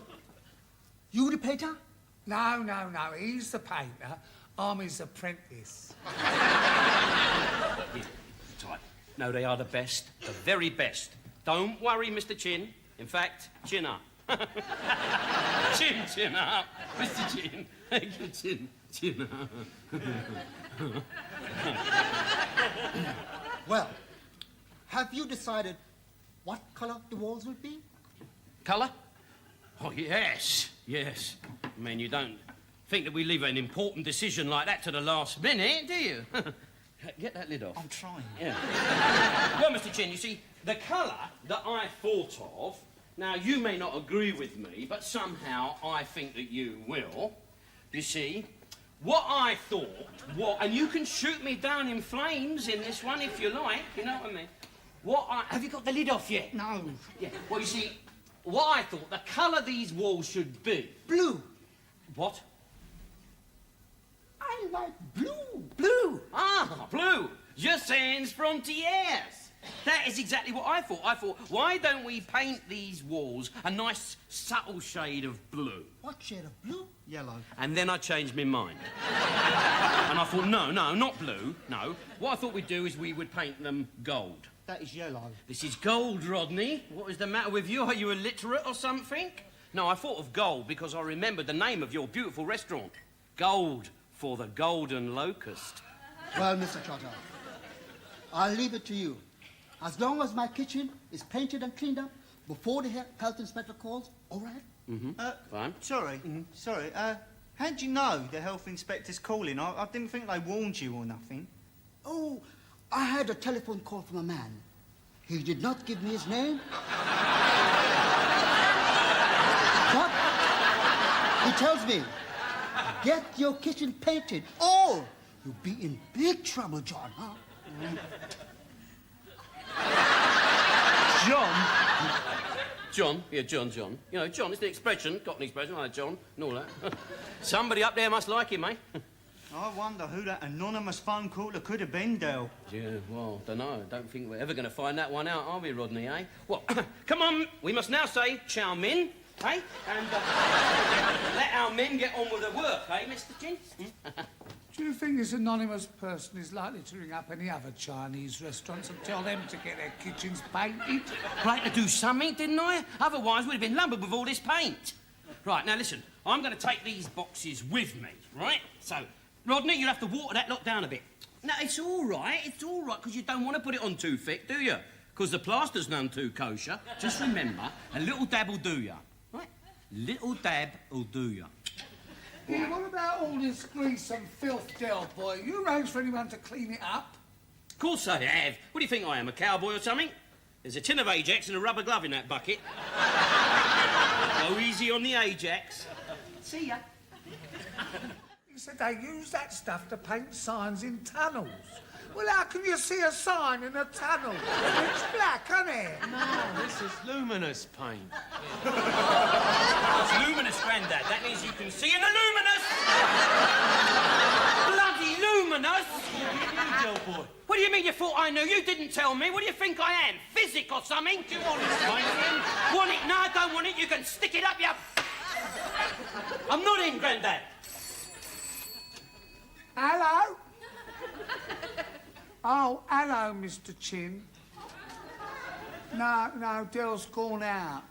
You the painter? No. He's the painter. I'm his apprentice. Yeah, that's right. No, they are the best. The very best. Don't worry, Mr. Chin. In fact, chin up. Chin up. Mr. Chin. Chin up. Well, have you decided what colour the walls will be? Colour? Oh, yes. I mean, you don't think that we leave an important decision like that to the last minute, do you? Get that lid off. I'm trying. Yeah. Well, Mr. Chin, you see, the colour that I thought of Now, you may not agree with me, but somehow I think that you will. You see, what I thought, and you can shoot me down in flames in this one if you like, you know what I mean? Have you got the lid off yet? No. Yeah, well, you see, what I thought, the colour these walls should be. Blue. What? I like blue. Blue. Ah, blue. Je sans frontières. That is exactly what I thought. I thought, why don't we paint these walls a nice, subtle shade of blue? What shade of blue? Yellow. And then I changed my mind. And I thought, no, not blue, no. What I thought we'd do is we would paint them gold. That is yellow. This is gold, Rodney. What is the matter with you? Are you illiterate or something? No, I thought of gold because I remembered the name of your beautiful restaurant. Gold for the Golden Locust. Well, Mr. Trotter, I'll leave it to you. As long as my kitchen is painted and cleaned up before the health inspector calls, all right? Mm-hmm. Fine. Sorry. How'd you know the health inspector's calling? I didn't think they warned you or nothing. Oh, I had a telephone call from a man. He did not give me his name. But he tells me, get your kitchen painted or you'll be in big trouble, John, huh? John? Yeah, John. You know, John is the expression, got an expression like John and all that. Somebody up there must like him, eh? I wonder who that anonymous phone caller could have been, Del. Yeah, well, don't think we're ever going to find that one out, are we, Rodney, eh? Well, come on, we must now say chow min, eh? And let our men get on with the work, eh, Mr. Chin? Do you think this anonymous person is likely to ring up any other Chinese restaurants and tell them to get their kitchens painted? Right, to do something, didn't I? Otherwise, we'd have been lumbered with all this paint. Right, now listen, I'm going to take these boxes with me, right? So, Rodney, you'll have to water that lot down a bit. No, it's all right, because you don't want to put it on too thick, do you? Because the plaster's none too kosher. Just remember, a little dab will do ya. Right? Little dab will do ya. Yeah, what about all this grease and filth, Del boy? You arranged for anyone to clean it up? Of course I have. What do you think I am, a cowboy or something? There's a tin of Ajax and a rubber glove in that bucket. Go easy on the Ajax. See ya. You said they use that stuff to paint signs in tunnels. Well, how can you see a sign in a tunnel? It's black, isn't it? No, this is luminous paint. It's luminous, Grandad. That means you can see in the luminous! Bloody luminous! Del boy. What do you mean you thought I knew? You didn't tell me. What do you think I am? Physic or something? Do you want it, Pauline? Want it? No, I don't want it. You can stick it up, you... I'm not in, Grandad. Hello? Oh, hello, Mr. Chin. No, Del's gone out.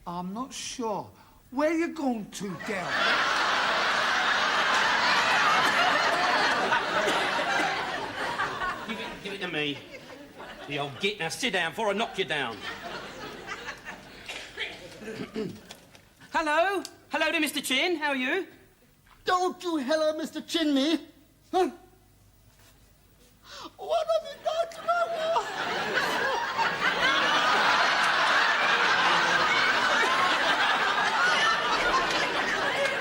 I'm not sure. Where you gone to, Del? Give it to me. The old git. Now sit down before I knock you down. Hello? Hello there, Mr. Chin. How are you? Don't you hello, Mr. Chin me. Huh? What have you done to my wall?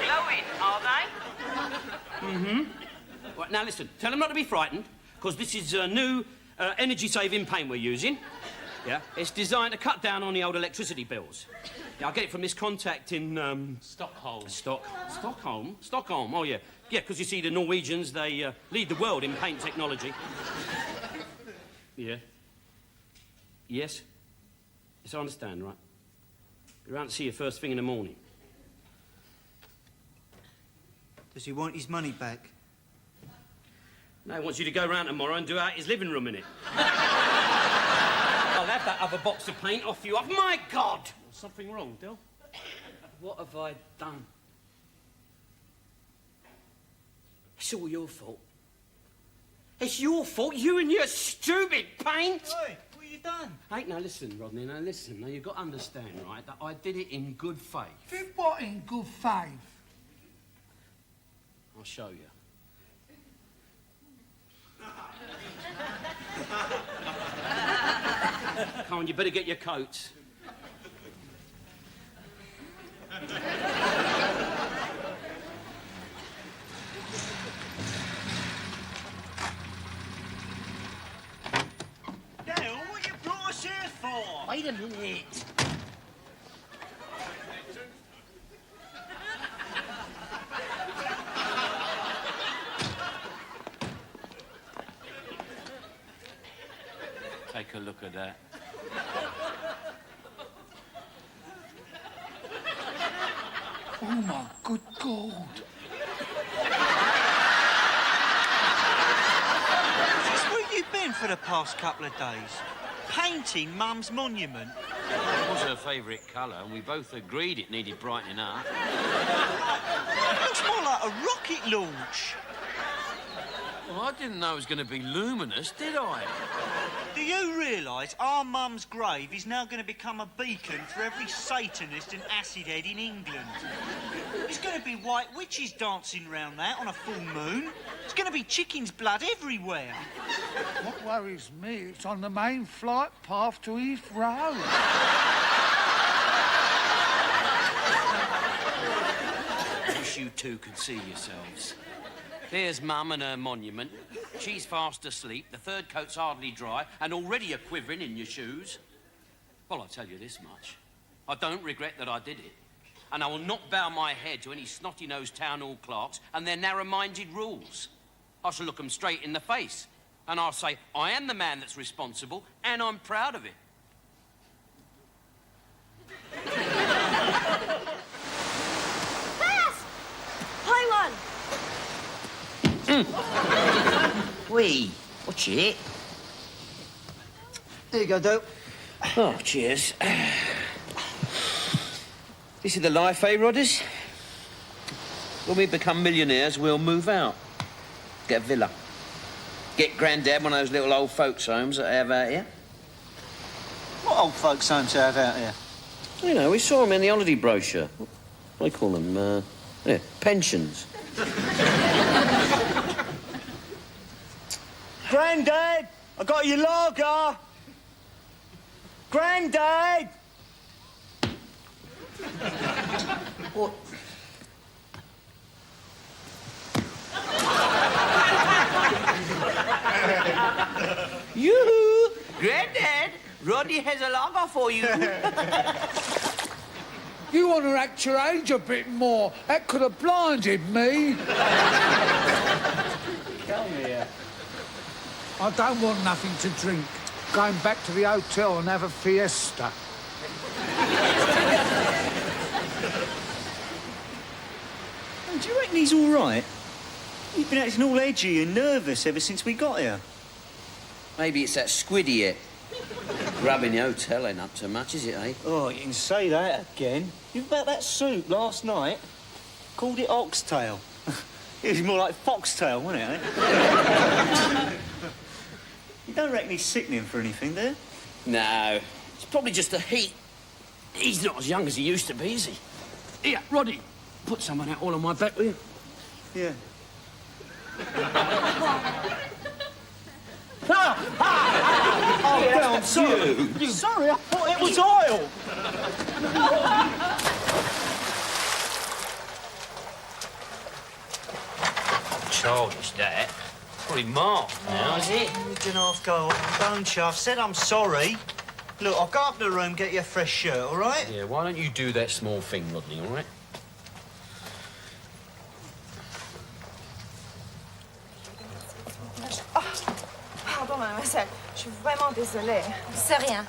Glowing, are they? Mm-hmm. Right, now listen, tell them not to be frightened, because this is a new energy-saving paint we're using. Yeah, it's designed to cut down on the old electricity bills. Yeah, I get it from this contact in, Stockholm. Stockholm? Stockholm, oh, yeah. Yeah, because you see, the Norwegians, they lead the world in paint technology. Yeah. Yes? Yes, I understand, right. Be around to see you first thing in the morning. Does he want his money back? No, he wants you to go round tomorrow and do out his living room in it. I'll have that other box of paint off you. My God! Something wrong, Del? What have I done? It's all your fault. It's your fault, you and your stupid paint! Oi, what have you done? Hey, now listen, Rodney, now listen. Now, you've got to understand, right, that I did it in good faith. Did what in good faith? I'll show you. Come on, you better get your coats. Dale, what you brought us here for? Wait a minute. Take a look at that. Oh, my good God. Just where you been for the past couple of days? Painting Mum's monument? It was her favourite colour, and we both agreed it needed brightening up. Looks more like a rocket launch. Well, I didn't know it was going to be luminous, did I? Do you realise our mum's grave is now going to become a beacon for every Satanist and acid head in England? There's going to be white witches dancing round that on a full moon. There's going to be chicken's blood everywhere. What worries me, it's on the main flight path to Heathrow. I wish you two could see yourselves. There's Mum and her monument. She's fast asleep, the third coat's hardly dry, and already a quivering in your shoes. Well, I'll tell you this much. I don't regret that I did it. And I will not bow my head to any snotty-nosed town hall clerks and their narrow-minded rules. I shall look them straight in the face, and I'll say, I am the man that's responsible, and I'm proud of it. Play one! Wee, watch it. There you go, Dope. Oh, cheers. This is the life, eh, Rodders? When we become millionaires, we'll move out. Get a villa. Get Grandad one of those little old folks' homes that I have out here. What old folks' homes do you have out here? You know, we saw them in the holiday brochure. What do they call them? Yeah, pensions. Grandad, I got your lager. Grandad! What? Yoo-hoo! Grandad, Rodney has a lager for you. You want to act your age a bit more. That could have blinded me. Come here. I don't want nothing to drink. Going back to the hotel and have a fiesta. Oh, do you reckon he's all right? He's been acting all edgy and nervous ever since we got here. Maybe it's that squid he ate. Rubbing the hotel ain't up to much, is it, eh? Oh, you can say that again. You about that soup last night? Called it oxtail. It was more like foxtail, wasn't it, eh? You don't reckon he's sickening for anything, do you? No, it's probably just the heat. He's not as young as he used to be, is he? Here, Roddy, put some of that all on my back, will you? Yeah. Oh, I'm sorry. Sorry, I thought it was oil. Childish, that. Probably marked now, is it? You can half go on, don't you? I've said I'm sorry. Look, I'll go up to the room, get you a fresh shirt, all right? Yeah, why don't you do that small thing, Rodney, all right? Pardon, mademoiselle. Je suis vraiment désolée. C'est rien.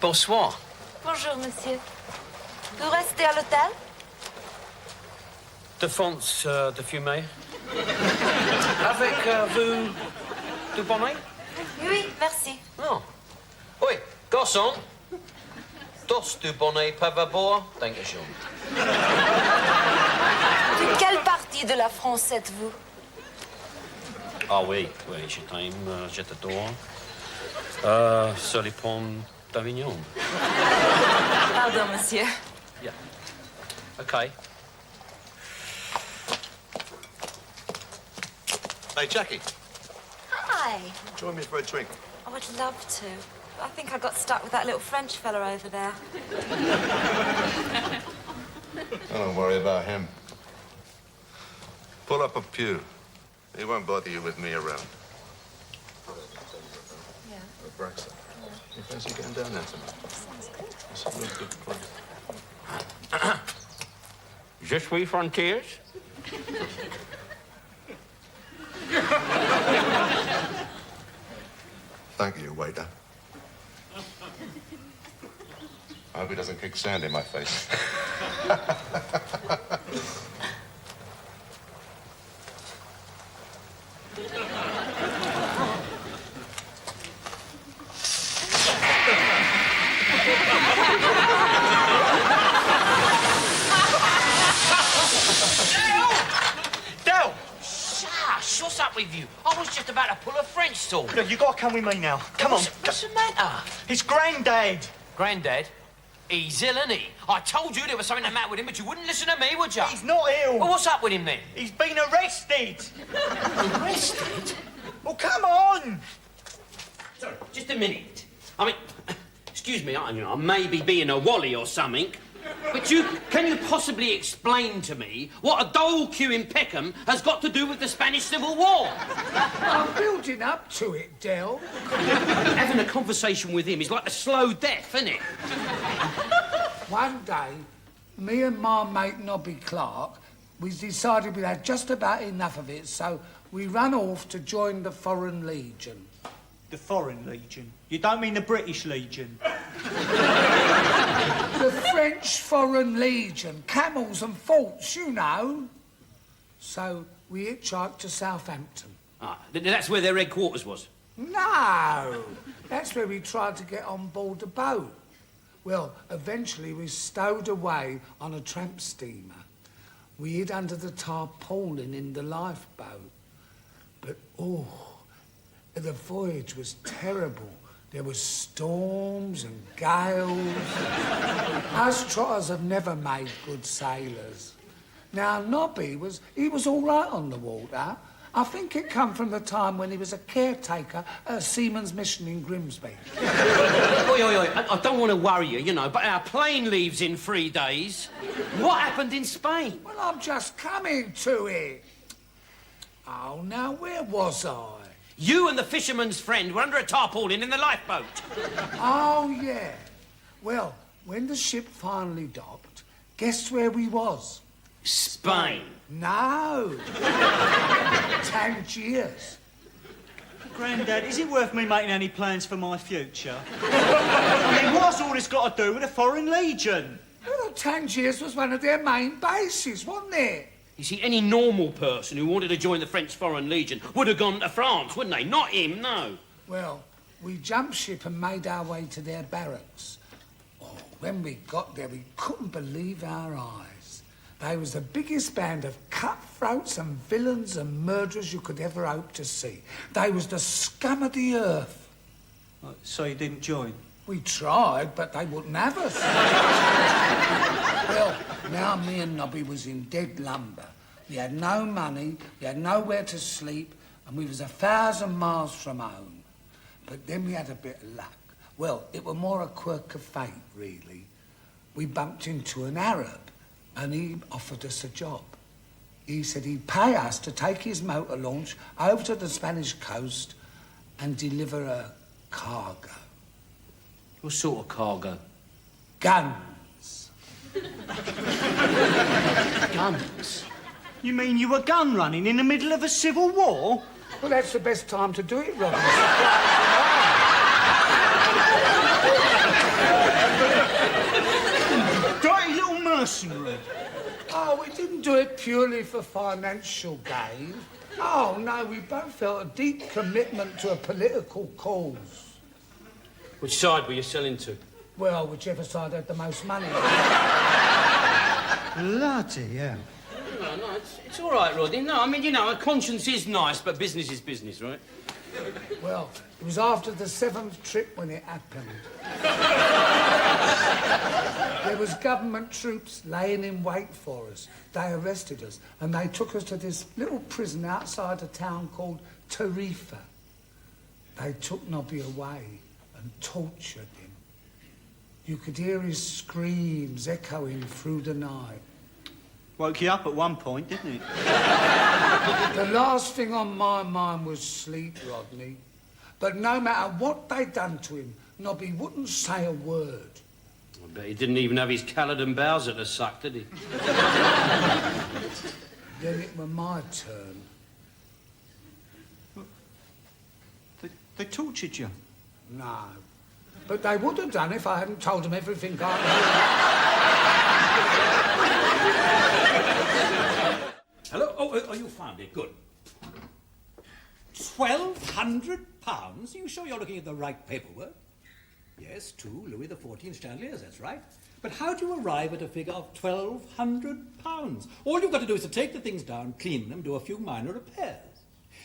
Bonsoir. Bonjour, monsieur. Vous restez à l'hôtel? De France, de fumée. Avec vous du bonnet? Oui, merci. Oh. Oui, garçon. Dos du bonnet par favor. Dankeschön. De quelle partie de la France êtes-vous? Ah oui, oui, je t'aime, je t'adore. Sur les ponts d'Avignon. Pardon, monsieur. Yeah. Okay. Hey, Jackie, Hi. join me for a drink. Oh, I'd love to. I think I got stuck with that little French fella over there. Don't worry about him. Pull up a pew. He won't bother you with me around. Yeah. Braxton. You fancy getting down there tonight? It's a real good place. Je suis frontiers? Thank you, waiter. I hope he doesn't kick sand in my face. Shush! What's up with you? I was just about to pull a French sword. Look, you gotta come with me now. Come on. What's the matter? It's Grandad. Grandad? He's ill, isn't he? I told you there was something the matter with him, but you wouldn't listen to me, would you? He's not ill. Well, what's up with him then? He's been arrested. Arrested? Well, come on. Sorry, just a minute. I mean, excuse me, I may be being a wally or something, but can you possibly explain to me what a dole queue in Peckham has got to do with the Spanish Civil War? I'm building up to it, Del. Having a conversation with him is like a slow death, isn't it? One day, me and my mate Nobby Clark, we decided we'd had just about enough of it, so we ran off to join the Foreign Legion. The Foreign Legion? You don't mean the British Legion? The French Foreign Legion, camels and forts, you know. So we hitchhiked to Southampton. Ah, that's where their headquarters was? No, that's where we tried to get on board the boat. Well, eventually we stowed away on a tramp steamer. We hid under the tarpaulin in the lifeboat. But, oh, the voyage was terrible. There were storms and gales. Us trotters have never made good sailors. Now, Nobby was all right on the water. I think it come from the time when he was a caretaker at a seaman's mission in Grimsby. Oi, I don't want to worry you, but our plane leaves in 3 days. What happened in Spain? Well, I'm just coming to it. Oh, now, where was I? You and the fisherman's friend were under a tarpaulin in the lifeboat. Oh, yeah. Well, when the ship finally docked, guess where we was? Spain. No. Tangiers. Grandad, is it worth me making any plans for my future? I mean, what's all this got to do with the Foreign Legion? Well, Tangiers was one of their main bases, wasn't it? You see, any normal person who wanted to join the French Foreign Legion would have gone to France, wouldn't they? Not him, no. Well, we jumped ship and made our way to their barracks. Oh, when we got there, we couldn't believe our eyes. They was the biggest band of cutthroats and villains and murderers you could ever hope to see. They was the scum of the earth. So you didn't join? We tried, but they wouldn't have us. Well, now me and Nobby was in dead lumber. We had no money, we had nowhere to sleep, and we was 1,000 miles from home. But then we had a bit of luck. Well, it was more a quirk of fate, really. We bumped into an Arab, and he offered us a job. He said he'd pay us to take his motor launch over to the Spanish coast and deliver a cargo. What sort of cargo? Guns. Guns? You mean you were gun running in the middle of a civil war? Well, that's the best time to do it, Rodney. Dirty little mercenary. Oh, we didn't do it purely for financial gain. Oh, no, we both felt a deep commitment to a political cause. Which side were you selling to? Well, whichever side had the most money. Bloody hell. No, it's all right, Rodney. No, I mean, a conscience is nice, but business is business, right? Well, it was after the 7th trip when it happened. There was government troops laying in wait for us. They arrested us and they took us to this little prison outside a town called Tarifa. They took Nobby away and tortured him. You could hear his screams echoing through the night. Woke you up at one point, didn't it? The last thing on my mind was sleep, Rodney. But no matter what they'd done to him, Nobby wouldn't say a word. I bet he didn't even have his Caledon Bowser to suck, did he? Then it was my turn. They tortured you? No. But they would have done if I hadn't told them everything I knew. Hello? Oh, you found it. Good. £1,200? You sure you're looking at the right paperwork? Yes, 2 Louis XIV chandeliers, that's right. But how do you arrive at a figure of £1,200? All you've got to do is to take the things down, clean them, do a few minor repairs.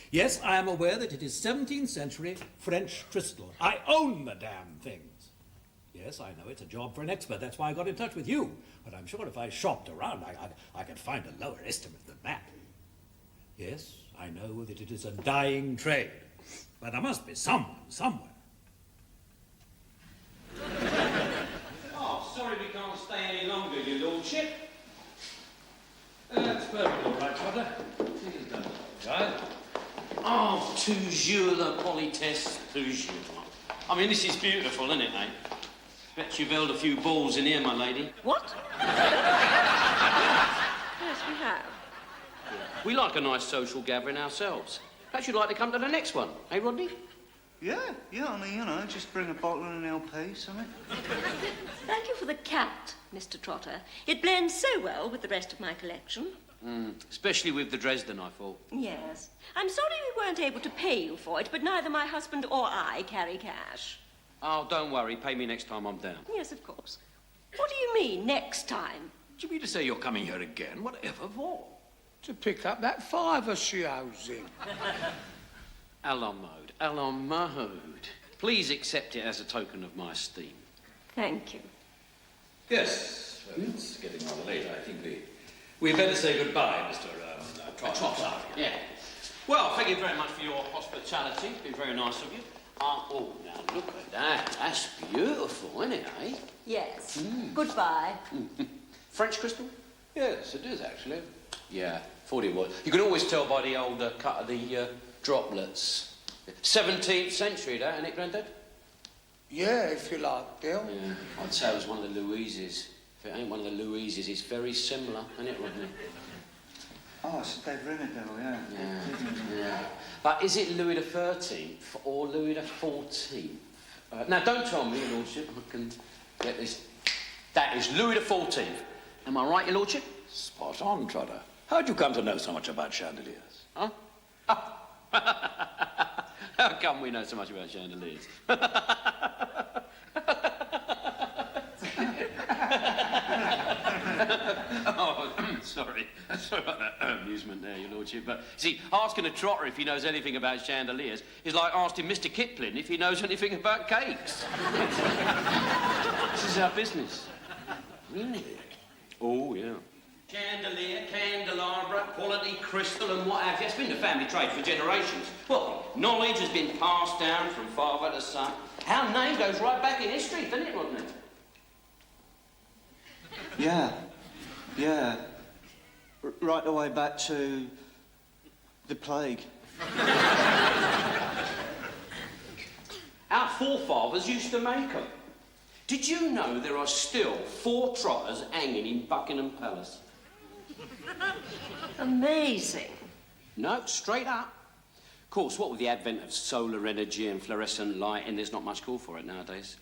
Yes, I am aware that it is 17th century French crystal. I own the damn things. Yes, I know it's a job for an expert. That's why I got in touch with you. But I'm sure if I shopped around, I could find a lower estimate than that. Yes, I know that it is a dying trade. But there must be someone, somewhere. Oh, sorry we can't stay any longer, your lordship. That's perfectly all right, Trotter. Right? Oh, toujours la politesse, toujours. I mean, this is beautiful, isn't it, eh? Bet you've held a few balls in here, my lady. What? Yes, we have. We like a nice social gathering ourselves. Perhaps you'd like to come to the next one, eh, Rodney? Yeah, I mean, you know, just bring a bottle and an LP, something. Thank you for the cat, Mr. Trotter. It blends so well with the rest of my collection. Especially with the Dresden, I thought. Yes. I'm sorry we weren't able to pay you for it, but neither my husband or I carry cash. Oh, don't worry. Pay me next time I'm down. Yes, of course. What do you mean, next time? Do you mean to say you're coming here again? Whatever for? To pick up that £5 she owes him. Allons mode. Allons mode. Please accept it as a token of my esteem. Thank you. Yes, well, it's getting rather late. I think we'd better say goodbye, Mr. Trotter. Yeah. Well, thank you very much for your hospitality. It's been very nice of you. Oh, now look at that. That's beautiful, isn't it, eh? Yes. Goodbye. French crystal? Yes, it is, actually. Yeah, thought it was. You can always tell by the old cut of the droplets. 17th century, that, isn't it, Grandad? Yeah, if you like, Bill. Yeah, I'd say it was one of the Louises. If it ain't one of the Louises, it's very similar, isn't it, Rodney? Oh, it's Dave Rimmerdale, yeah. Yeah. But is it Louis XIII or Louis XIV? Now, don't tell me, Your Lordship. I can get this. That is Louis XIV. Am I right, Your Lordship? Spot on, Trotter. How'd you come to know so much about chandeliers? Huh? How come we know so much about chandeliers? Oh, sorry. Sorry about that amusement there, Your Lordship. But, see, asking a trotter if he knows anything about chandeliers is like asking Mr. Kipling if he knows anything about cakes. This is our business. Really? Oh, yeah. Chandelier, candelabra, quality crystal and what have you. It's been the family trade for generations. Well, knowledge has been passed down from father to son. Our name goes right back in history, doesn't it, Rodney? Yeah. Right the way back to the plague. Our forefathers used to make them. Did you know there are still 4 trotters hanging in Buckingham Palace? Amazing. No, straight up. Of course, what with the advent of solar energy and fluorescent lighting, there's not much call for it nowadays.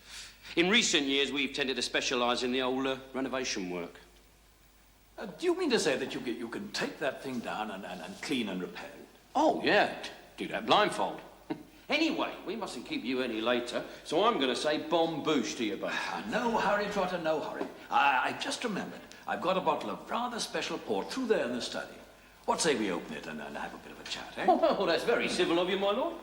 In recent years, we've tended to specialise in the old renovation work. Do you mean to say that you can take that thing down and clean and repair it? Oh, yeah. Do that blindfold. Anyway, we mustn't keep you any later, so I'm going to say bon bouche to you both. No hurry, Trotter, no hurry. I just remembered. I've got a bottle of rather special port through there in the study. What say we open it and have a bit of a chat, eh? Oh, that's very civil of you, my lord.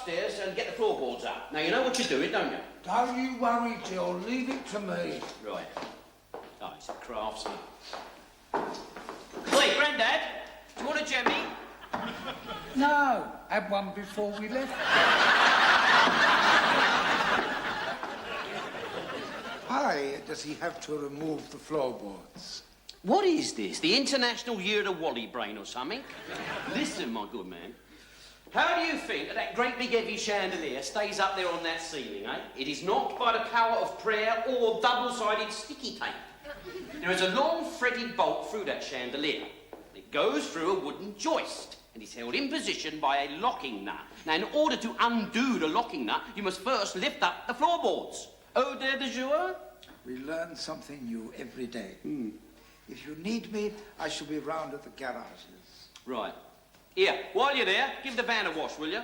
upstairs and get the floorboards up. Now, you know what you're doing, don't you? Don't you worry, Jill. Leave it to me. Right. Oh, he's a craftsman. Wait, Grandad, do you want a jemmy? No, had one before we left. Why does he have to remove the floorboards? What is this? The International Year of the Wally Brain or something? Listen, my good man. How do you think that great big heavy chandelier stays up there on that ceiling, eh? It is not by the power of prayer or double-sided sticky tape. There is a long threaded bolt through that chandelier. It goes through a wooden joist and is held in position by a locking nut. Now, in order to undo the locking nut, you must first lift up the floorboards. Au de jour? We learn something new every day. If you need me, I shall be round at the garages. Right. Here, while you're there, give the van a wash, will you?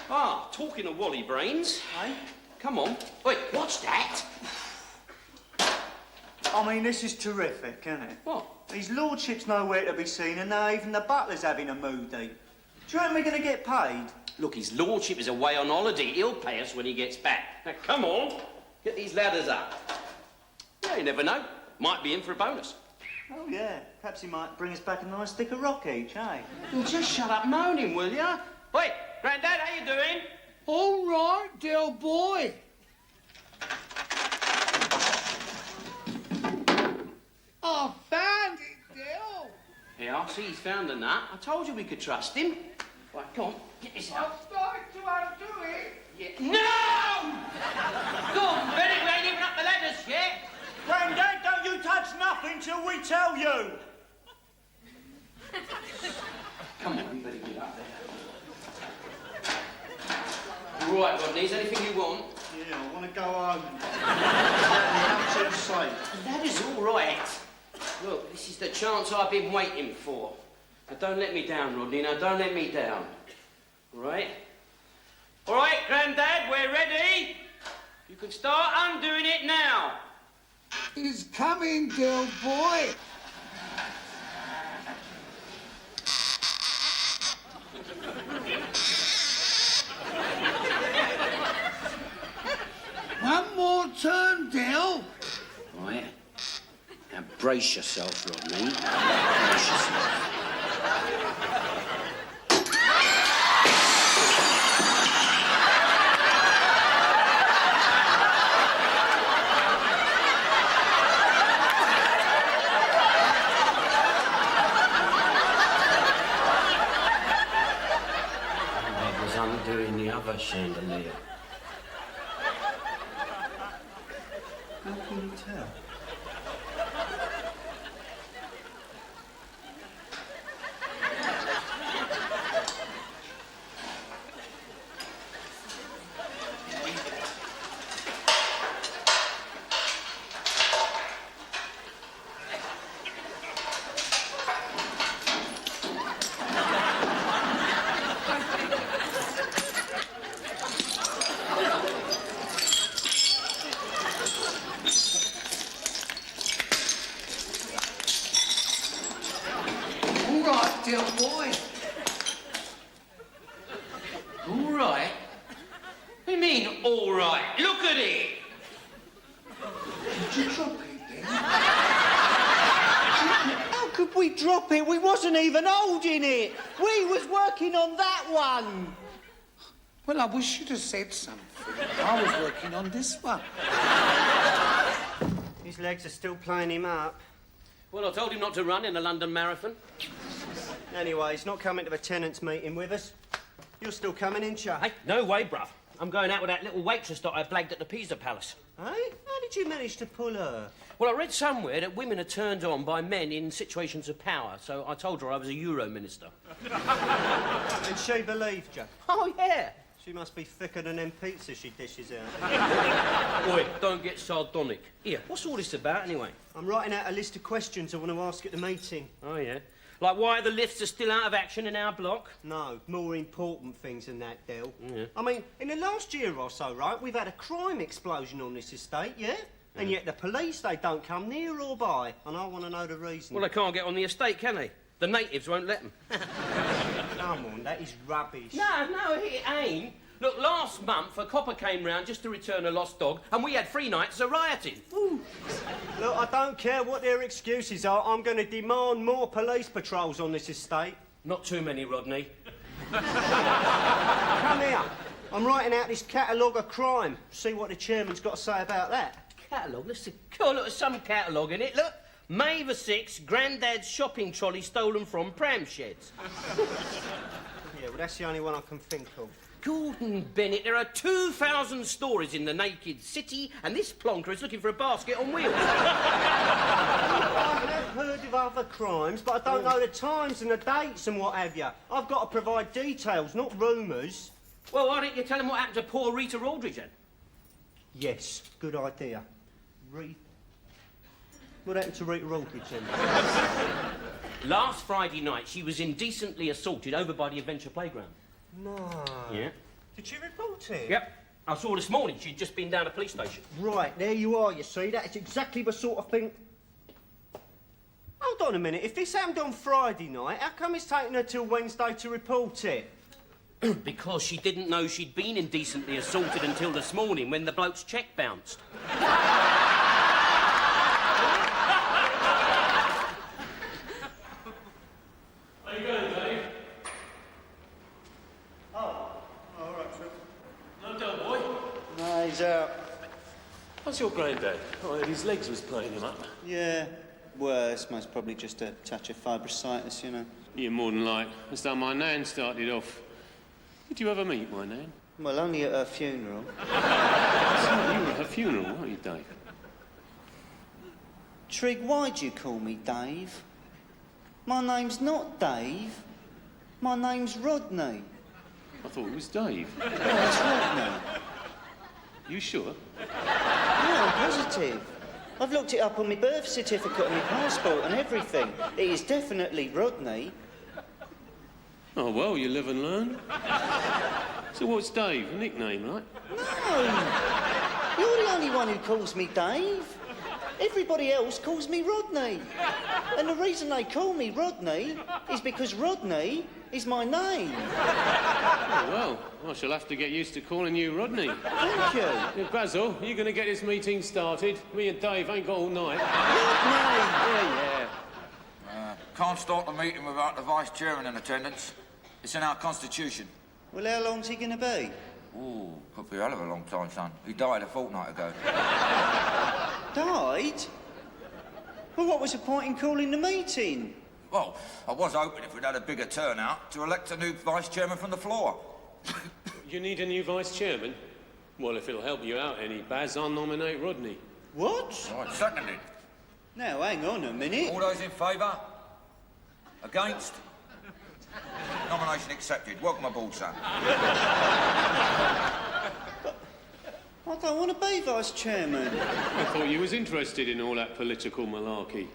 Ah, talking of Wally brains. Hey? Come on. Wait, what's that? I mean, this is terrific, isn't it? What? These lordships nowhere to be seen, and now even the butler's having a moody. Do you reckon we're going to get paid? Look, his lordship is away on holiday. He'll pay us when he gets back. Now, come on. Get these ladders up. Yeah, you never know. Might be in for a bonus. Oh, yeah. Perhaps he might bring us back a nice stick of rock each, eh? Well, just shut up moaning, will you? Wait, Grandad, how you doing? All right, dear boy. I found it, Dale. Yeah, see, he's found a nut. I told you we could trust him. Right, come on, get this out. I'm starting to undo it. Yeah. No! Go on, Benny, we ain't even up the ladders yet. Grandad, don't you touch nothing till we tell you. Come on, you better get up there. Right, Rodney, is there anything you want? Yeah, I want to go home. Let me out too safe. That is all right. Look, this is the chance I've been waiting for. Now, don't let me down, Rodney. Now, don't let me down. All right? All right, Grandad, we're ready. You can start undoing it now. He's coming, dear boy. One more turn, Dale. Right. Now, brace yourself, Rodney. Brace yourself. Undoing the other chandelier. How can you tell? Dear boy. All right? What do you mean, all right? Look at it! Did you drop it then? How could we drop it? We wasn't even holding it. We was working on that one. Well, I wish you'd have said something. I was working on this one. His legs are still playing him up. Well, I told him not to run in the London Marathon. Anyway, he's not coming to the tenants' meeting with us. You're still coming, ain't you? Hey, no way, bruv. I'm going out with that little waitress that I blagged at the Pisa Palace. Hey? How did you manage to pull her? Well, I read somewhere that women are turned on by men in situations of power, so I told her I was a Euro minister. And she believed you? Oh, yeah. She must be thicker than them pizzas she dishes out. Oi, don't get sardonic. Here, what's all this about, anyway? I'm writing out a list of questions I want to ask at the meeting. Oh, yeah? Like why the lifts are still out of action in our block? No, more important things than that, Del. Yeah. I mean, in the last year or so, right, we've had a crime explosion on this estate, yeah? And yet the police, they don't come near or by, and I want to know the reason. Well, they can't get on the estate, can they? The natives won't let them. come on, that is rubbish. No, it ain't. Look, last month a copper came round just to return a lost dog, and we had 3 nights of rioting. Ooh. Look, I don't care what their excuses are. I'm going to demand more police patrols on this estate. Not too many, Rodney. Come here. I'm writing out this catalogue of crime. See what the chairman's got to say about that. Catalogue? Listen, oh, look, there's some catalogue in it. Look, May the 6th, Grandad's shopping trolley stolen from pram sheds. Yeah, well, that's the only one I can think of. Gordon Bennett, there are 2,000 stories in the naked city, and this plonker is looking for a basket on wheels. I have heard of other crimes, but I don't know the times and the dates and what have you. I've got to provide details, not rumours. Well, why don't you tell him what happened to poor Rita Aldridge, then? Yes, good idea. What happened to Rita Aldridge, then? Last Friday night, she was indecently assaulted over by the Adventure Playground. No. Yeah. Did she report it? Yep. I saw her this morning. She'd just been down a police station. Right, there you are, you see. That's exactly the sort of thing... Hold on a minute. If this happened on Friday night, how come it's taken her till Wednesday to report it? Because she didn't know she'd been indecently assaulted until this morning when the bloke's cheque bounced. How you going, Dave? No, don't, boy. No, he's out. How's your granddad? Oh, his legs was playing him up. Yeah. Well, it's most probably just a touch of fibrositis, you know. Yeah, more than like. That's how my nan started off. Did you ever meet my nan? Well, only at her funeral. So you were at her funeral, weren't you, Dave? Trig, why'd you call me Dave? My name's not Dave. My name's Rodney. I thought it was Dave. No, it's Rodney. You sure? Yeah, I'm positive. I've looked it up on my birth certificate and my passport and everything. It is definitely Rodney. Oh, well, you live and learn. So what's Dave? A nickname, right? No! You're the only one who calls me Dave. Everybody else calls me Rodney. And the reason they call me Rodney is because Rodney is my name. Oh, well, I shall have to get used to calling you Rodney. Thank you. Yeah, Basil, you going to get this meeting started? Me and Dave ain't got all night. Rodney! Yeah. Can't start the meeting without the vice chairman in attendance. It's in our constitution. Well, how long's he going to be? Ooh, could be a hell of a long time, son. He died a fortnight ago. Died? Well, what was the point in calling the meeting? Well, I was hoping if we'd had a bigger turnout to elect a new vice chairman from the floor. You need a new vice chairman? Well, if it'll help you out any, Baz, I'll nominate Rodney. What? Right, seconded. Now, hang on a minute. All those in favour? Against? Nomination accepted. Welcome aboard, son. I don't want to be vice chairman. I thought you was interested in all that political malarkey.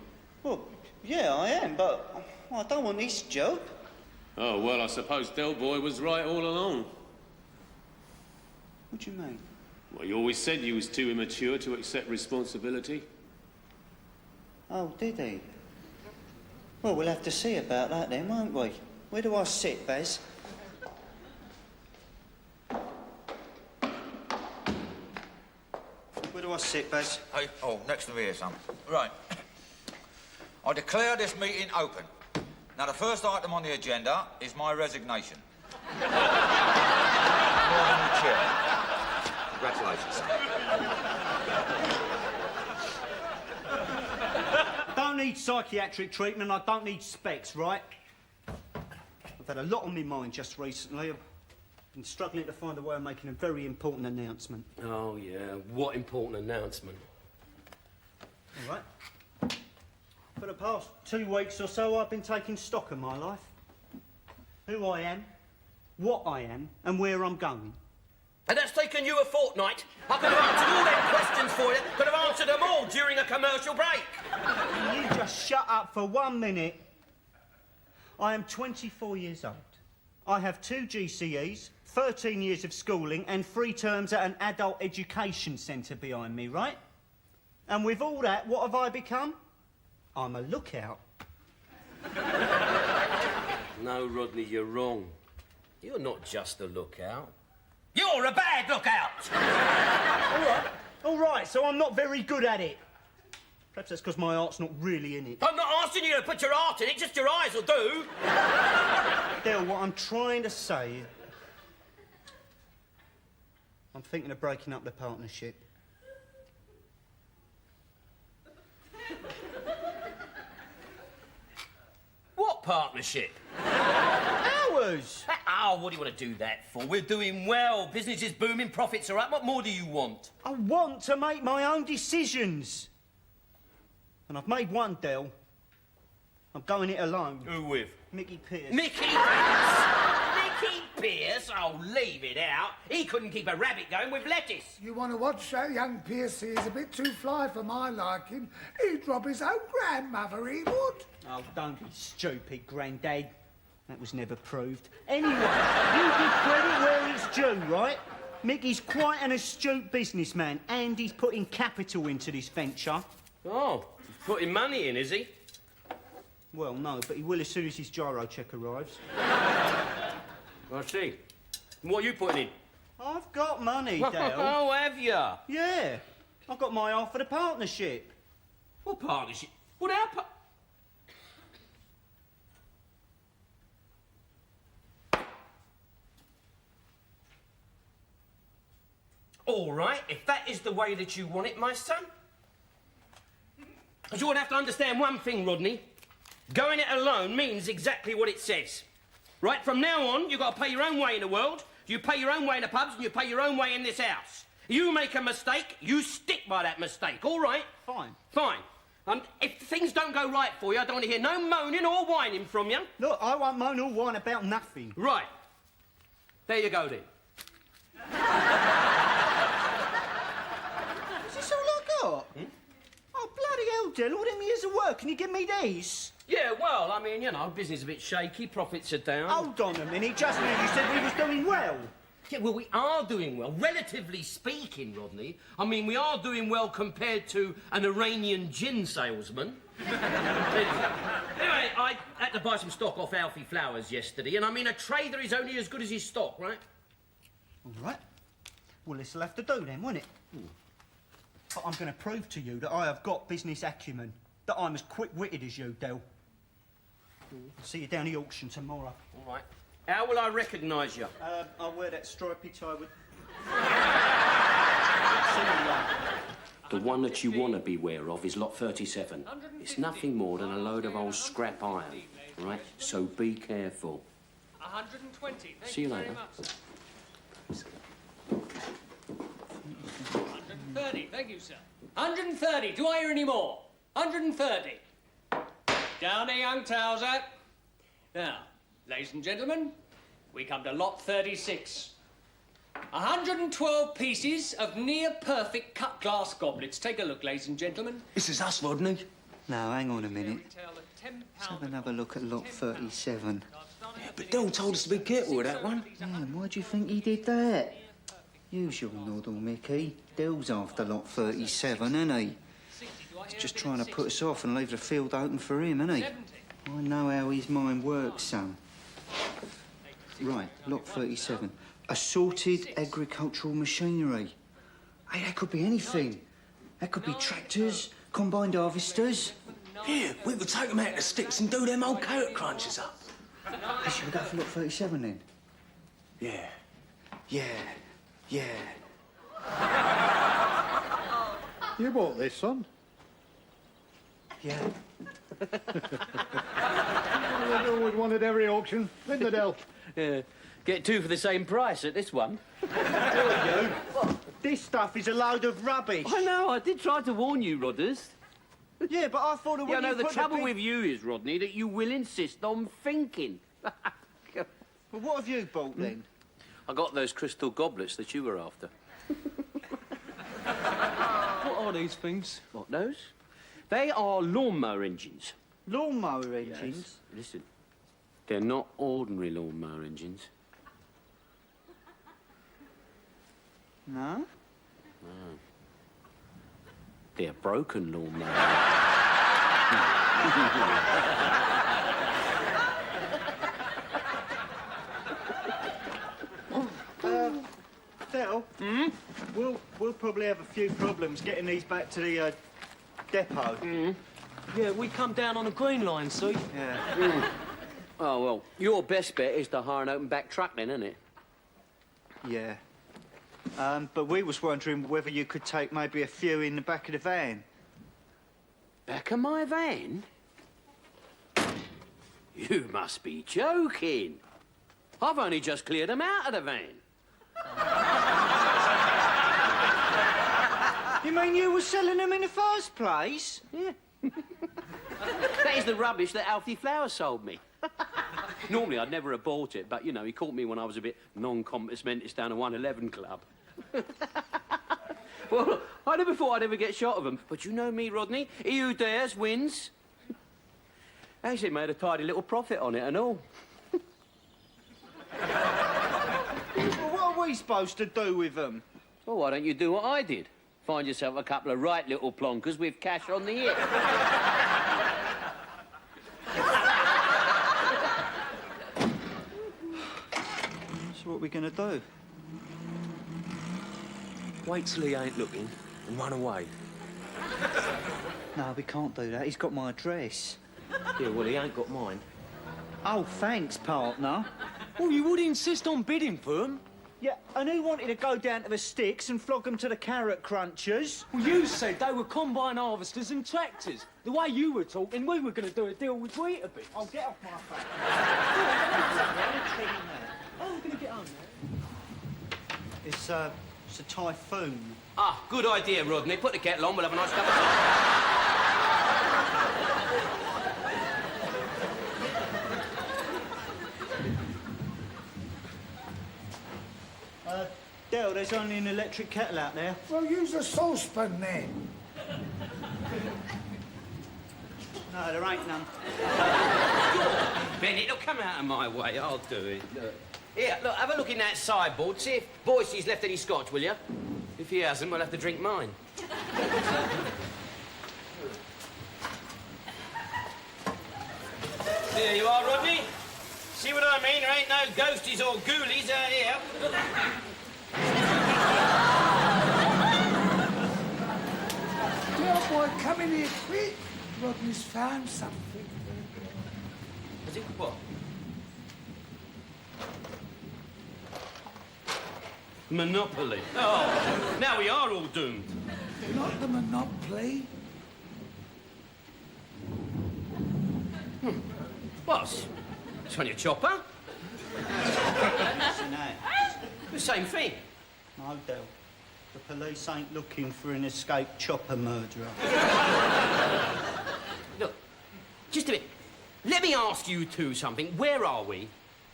Well, yeah, I am, but I don't want this job. Oh, well, I suppose Del Boy was right all along. What do you mean? Well, you always said you was too immature to accept responsibility. Oh, did he? Well, we'll have to see about that then, won't we? Where do I sit, Baz? Where do I sit, Baz? Hey, oh, next to me here, son. Right. I declare this meeting open. Now, the first item on the agenda is my resignation. You're the new chair. Congratulations, son. I don't need psychiatric treatment, I don't need specs, right? I've had a lot on my mind just recently. I've been struggling to find a way of making a very important announcement. Oh, yeah. What important announcement? All right. For the past 2 weeks or so, I've been taking stock of my life. Who I am, what I am, and where I'm going. And that's taken you a fortnight. I could have answered all them questions for you. Could have answered them all during a commercial break. Can you just shut up for 1 minute? I am 24 years old. I have 2 GCEs, 13 years of schooling, and 3 terms at an adult education centre behind me, right? And with all that, what have I become? I'm a lookout. No, Rodney, you're wrong. You're not just a lookout. You're a bad lookout! All right, so I'm not very good at it. Perhaps that's because my heart's not really in it. I'm not asking you to put your heart in it, just your eyes will do. Del, what I'm trying to say... I'm thinking of breaking up the partnership. What partnership? Ours! Oh, what do you want to do that for? We're doing well. Business is booming, profits are up. What more do you want? I want to make my own decisions. And I've made one, Del. I'm going it alone. Who with? Mickey Pierce. Mickey Pierce? Mickey Pierce? Oh, leave it out. He couldn't keep a rabbit going with lettuce. You want to watch that young Piercy? He's a bit too fly for my liking. He'd rob his own grandmother, he would. Oh, don't be stupid, Grandad. That was never proved. Anyway, you give credit where it's due, right? Mickey's quite an astute businessman, and he's putting capital into this venture. Oh, putting money in, is he? Well, no, but he will as soon as his gyro check arrives. I see. What are you putting in? I've got money, Del. Oh, have you? Yeah. I've got my half for the partnership. What partnership? What our All right, if that is the way that you want it, my son. But you would have to understand one thing, Rodney. Going it alone means exactly what it says. Right, from now on, you've got to pay your own way in the world, you pay your own way in the pubs, and you pay your own way in this house. You make a mistake, you stick by that mistake, all right? Fine. Fine. And if things don't go right for you, I don't want to hear no moaning or whining from you. Look, I won't moan or whine about nothing. Right. There you go, then. Is this all I got? Oh, bloody hell, Del, all them years of work, can you give me these? Yeah, well, I mean, you know, business is a bit shaky, profits are down. Hold on a minute, just now you said we was doing well. Yeah, well, we are doing well, relatively speaking, Rodney. I mean, we are doing well compared to an Iranian gin salesman. Anyway, I had to buy some stock off Alfie Flowers yesterday, and I mean, a trader is only as good as his stock, right? All right. Well, this'll have to do then, won't it? But I'm going to prove to you that I have got business acumen, that I'm as quick-witted as you, Del. I'll see you down the auction tomorrow. All right. How will I recognise you? I'll wear that stripy tie with... The one that you want to beware of is lot 37. It's nothing more than a load of old scrap iron, right? So be careful. 120. See you later. 130, thank you, sir. 130, do I hear any more? 130. Down a young trouser. Now, ladies and gentlemen, we come to lot 36. 112 pieces of near-perfect cut-glass goblets. Take a look, ladies and gentlemen. This is us, Rodney. Now, hang on a minute. Let's have another look at lot 37. Yeah, but Del told us to be careful with that one. Yeah, and why do you think he did that? Usual noddle, Mickey. Del's after lot 37, isn't he? He's just trying to put us off and leave the field open for him, isn't he? I know how his mind works, son. Right, lot 37. Assorted agricultural machinery. Hey, that could be anything. That could be tractors, combined harvesters. Yeah, we could take them out of the sticks and do them old carrot crunches up. Hey, should we go for lot 37 then? Yeah. Yeah. Yeah. You bought this, son? Yeah. I've always wanted every auction. Didn't they, Del? Yeah. Get two for the same price at this one. This stuff is a load of rubbish. I know, I did try to warn you, Rodders. Yeah, but I thought... Yeah, no, the trouble with you is, Rodney, that you will insist on thinking. Well, what have you bought, then? I got those crystal goblets that you were after. What are these things? What, those? They are lawnmower engines. Lawnmower engines? Yes. Listen, they're not ordinary lawnmower engines. No? No. They're broken lawnmower. probably have a few problems getting these back to the depot. Yeah, we come down on a green line, see? Yeah. Oh, well, your best bet is to hire an open back truck then, isn't it? Yeah. But we was wondering whether you could take maybe a few in the back of the van. Back of my van? You must be joking. I've only just cleared them out of the van. You mean you were selling them in the first place? Yeah. That is the rubbish that Alfie Flowers sold me. Normally, I'd never have bought it, but, you know, he caught me when I was a bit non-compos mentis down a 111 club. Well, I never thought I'd ever get shot of them. But you know me, Rodney. He who dares wins. Actually made a tidy little profit on it and all. Well, what are we supposed to do with them? Well, why don't you do what I did? Find yourself a couple of right little plonkers with cash on the hip. So what are we going to do? Wait till he ain't looking and run away. No, we can't do that. He's got my address. Yeah, well, he ain't got mine. Oh, thanks, partner. Well, you would insist on bidding for them. Yeah, and who wanted to go down to the sticks and flog them to the carrot crunchers? Well, you said they were combine harvesters and tractors. The way you were talking, we were going to do a deal with Weetabix. Oh, get off my face. Oh, we're going to get on now. It's a typhoon. Ah, good idea, Rodney. Put the kettle on, we'll have a nice cup of tea. Del, there's only an electric kettle out there. Well, use a saucepan then. No, there ain't none. Bennett, look, come out of my way. I'll do it. Look. Here, look, have a look in that sideboard. See if Boyce's left any scotch, will you? If he hasn't, we'll have to drink mine. There you are, Rodney. See what I mean? There ain't no ghosties or ghoulies out here. Dear boy, come in here quick. Rodney's found something. Is it what? Monopoly. Oh, now we are all doomed. Not the Monopoly. What? It's on your chopper? The same thing. No, Del. The police ain't looking for an escaped chopper murderer. Look, just a bit. Let me ask you two something. Where are we?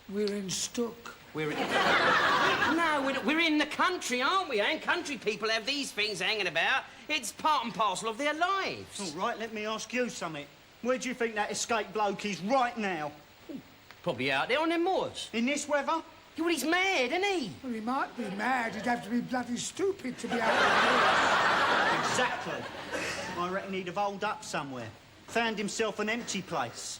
We're in Stook. We're in... No, we're in the country, aren't we? And country people have these things hanging about. It's part and parcel of their lives. All right, let me ask you something. Where do you think that escaped bloke is right now? Probably out there on them moors. In this weather? Yeah, well, he's mad, isn't he? Well, he might be mad. He'd have to be bloody stupid to be out there. Exactly. I reckon he'd have holed up somewhere. Found himself an empty place.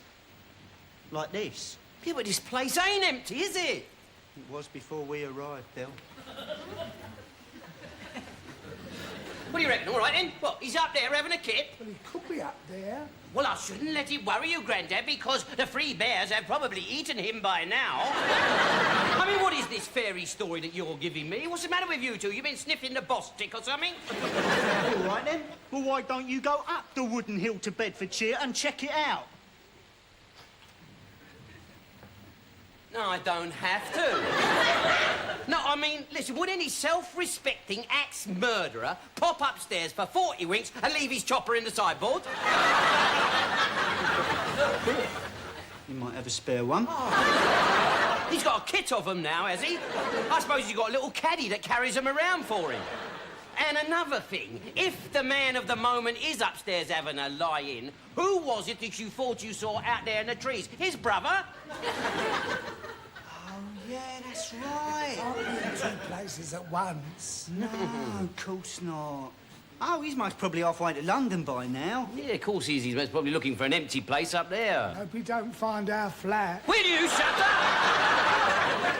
Like this. Yeah, but this place ain't empty, is it? It was before we arrived, Del. What do you reckon? All right, then? What, he's up there having a kip? Well, he could be up there. Well, I shouldn't let it worry you, Grandad, because the three bears have probably eaten him by now. I mean, what is this fairy story that you're giving me? What's the matter with you two? You been sniffing the boss tick or something? All right, then. Well, why don't you go up the wooden hill to Bedfordshire and check it out? No, I don't have to. No, I mean, listen, would any self-respecting axe-murderer pop upstairs for 40 winks and leave his chopper in the sideboard? You might have a spare one. Oh. He's got a kit of them now, has he? I suppose he's got a little caddy that carries them around for him. And another thing, if the man of the moment is upstairs having a lie-in, who was it that you thought you saw out there in the trees? His brother? Oh, yeah, that's right. Aren't we in two places at once? No, of course not. Oh, he's most probably halfway to London by now. Yeah, of course he is. He's most probably looking for an empty place up there. Hope we don't find our flat. Will you shut up?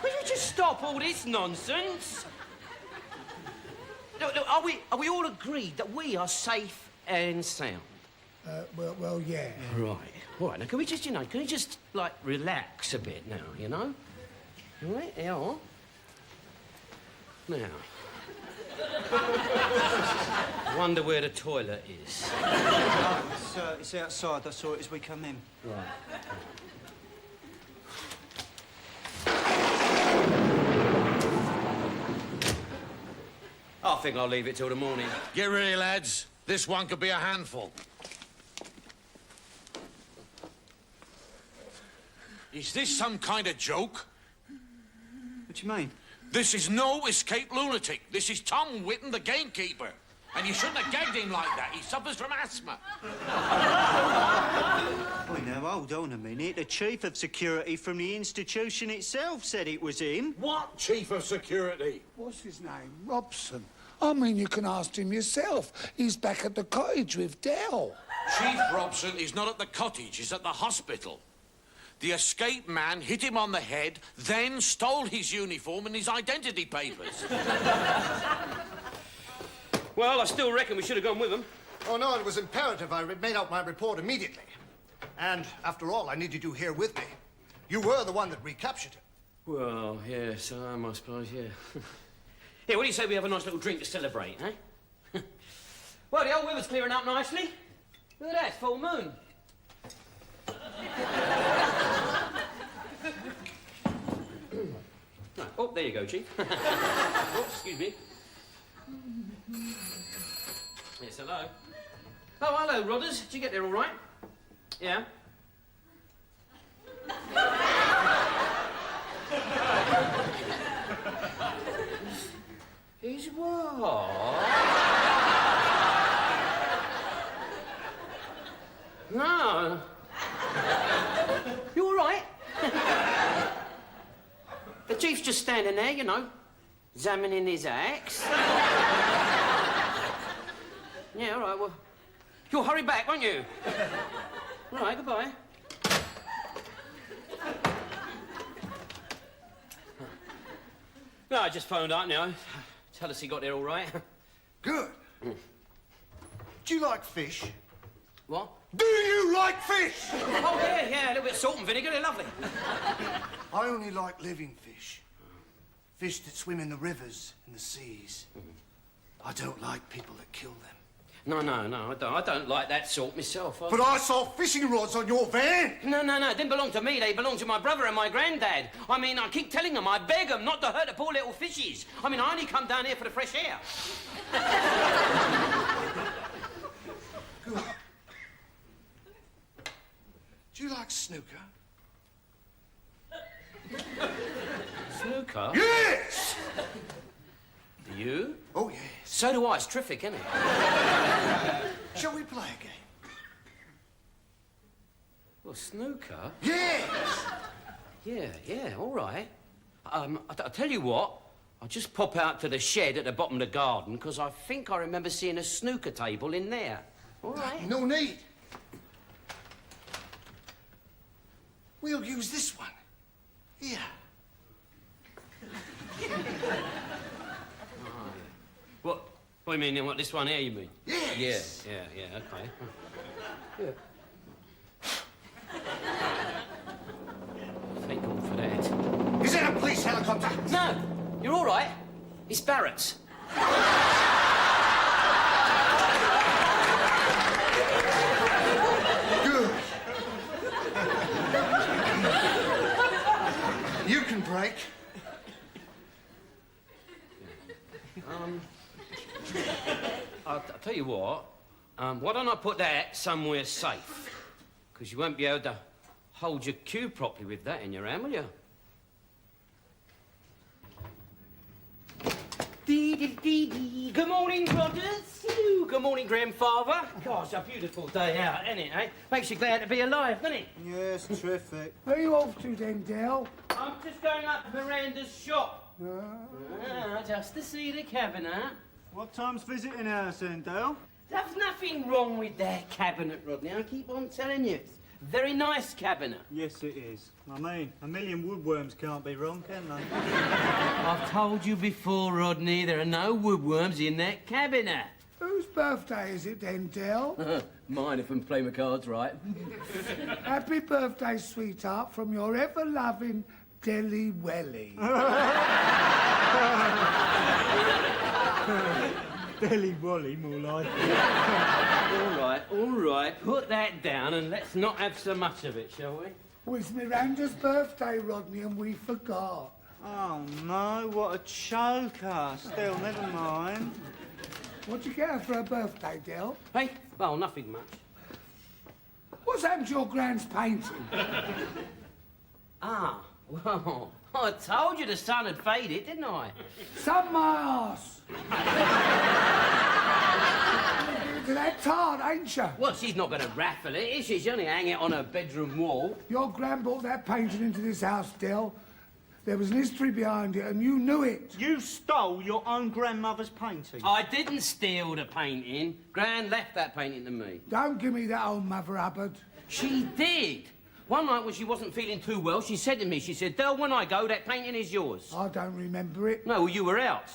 Will you just stop all this nonsense? look, are we all agreed that we are safe and sound? Well, yeah. Right. All right, now, can we just, like, relax a bit now, you know? All right, here you are. Now. I wonder where the toilet is. It's outside. I saw it as we come in. Right. I think I'll leave it till the morning. Get ready, lads. This one could be a handful. Is this some kind of joke? What do you mean? This is no escaped lunatic. This is Tom Whitten, the gamekeeper. And you shouldn't have gagged him like that. He suffers from asthma. Wait, now, hold on a minute. The chief of security from the institution itself said it was him. What chief of security? What's his name? Robson. I mean, you can ask him yourself. He's back at the cottage with Dell. Chief Robson is not at the cottage. He's at the hospital. The escaped man hit him on the head, then stole his uniform and his identity papers. Well, I still reckon we should have gone with them. Oh, no, it was imperative I made out my report immediately. And, after all, I needed you here with me. You were the one that recaptured him. Well, yes, I suppose, yeah. Here, what do you say we have a nice little drink to celebrate, eh? Well, the old river's clearing up nicely. Look at that, it's full moon. Right. Oh, there you go, Chief. Oh, excuse me. Yes, hello. Oh, hello, Rodders. Did you get there all right? Yeah? He's what? No. You all right? The chief's just standing there, you know, examining his axe. Yeah, all right, well, you'll hurry back, won't you? All right, goodbye. No, I just phoned up now. Tell us he got there all right. Good. Do you like fish? What? Do you like fish? Oh, yeah, a little bit of salt and vinegar, they're lovely. I only like living fish. Fish that swim in the rivers and the seas. I don't like people that kill them. No, I don't like that sort myself. But I saw fishing rods on your van! No, it didn't belong to me. They belong to my brother and my granddad. I mean, I keep telling them, I beg them not to hurt the poor little fishies. I mean, I only come down here for the fresh air. Good. Do you like snooker? Snooker? Yes! Do you? Oh, yes. So do I. It's terrific, isn't it? Shall we play a game? Well, snooker? Yes! Yeah, all right. I'll tell you what. I'll just pop out to the shed at the bottom of the garden, because I think I remember seeing a snooker table in there. All right. No need. We'll use this one. Here. What do you mean, what, this one here, you mean? Yes. Yeah, okay. Yeah. Thank God for that. Is that a police helicopter? No, you're all right. It's Barrett's. Good. You can break. I'll tell you what. Why don't I put that somewhere safe? Because you won't be able to hold your cue properly with that in your hand, will you? Good morning, Rodders. Good morning, Grandfather. Gosh, a beautiful day out, isn't it, eh? Makes you glad to be alive, doesn't it? Yes, terrific. Where are you off to then, Dell? I'm just going up to Miranda's shop. Just to see the cabinet. What time's visiting hours then, Dale? There's nothing wrong with that cabinet, Rodney. I keep on telling you. Very nice cabinet. Yes, it is. I mean, a million woodworms can't be wrong, can they? I've told you before, Rodney, there are no woodworms in that cabinet. Whose birthday is it then, Del? Mine, if I'm playing my cards right. Happy birthday, sweetheart, from your ever-loving Delly Welly. Delly Wally, more like. All right, put that down and let's not have so much of it, shall we? Well, it's Miranda's birthday, Rodney, and we forgot. Oh, no, what a choker. Still, never mind. What'd you get her for her birthday, Del? Hey, well, nothing much. What's happened to your Grand's painting? Ah, well, I told you the sun had faded, didn't I? Sun my arse. To that tart, ain't she? Well, she's not going to raffle it, is she? She's only hang it on her bedroom wall. Your Gran brought that painting into this house, Del. There was an history behind it, and you knew it. You stole your own grandmother's painting. I didn't steal the painting. Gran left that painting to me. Don't give me that old Mother Hubbard. She did. One night when she wasn't feeling too well, she said to me, Del, when I go, that painting is yours. I don't remember it. No, well, you were out.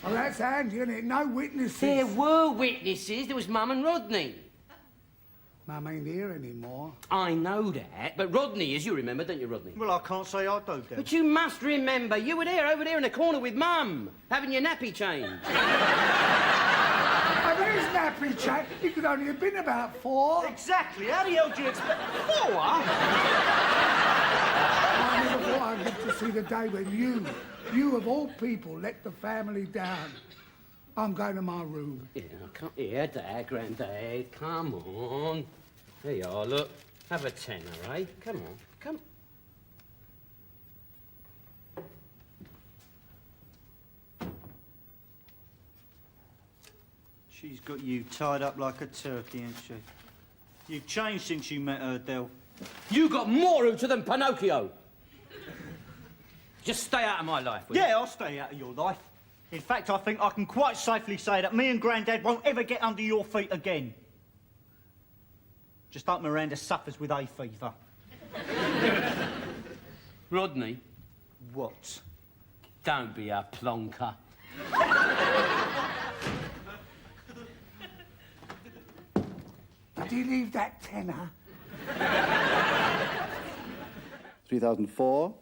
Oh, that's handy, isn't it? No witnesses. There were witnesses. There was Mum and Rodney. Mum ain't here anymore. I know that, but Rodney is, you remember, don't you, Rodney? Well, I can't say I do, Dad. But you must remember, you were there, over there in the corner with Mum, having your nappy changed. Oh, there's nappy chap. He could only have been about 4. Exactly. How the hell do you expect... 4? I never thought I'd live to see the day when you of all people, let the family down. I'm going to my room. Yeah, come here, Dad, Grandad, come on. There you are, look. Have a tenner, eh? Come on, come. She's got you tied up like a turkey, ain't she? You've changed since you met her, Del. You got more hooter than Pinocchio. Just stay out of my life, will you? Yeah, I'll stay out of your life. In fact, I think I can quite safely say that me and Grandad won't ever get under your feet again. Just hope Miranda suffers with hay fever. Rodney. What? Don't be a plonker. Did he leave that tenner? 3004.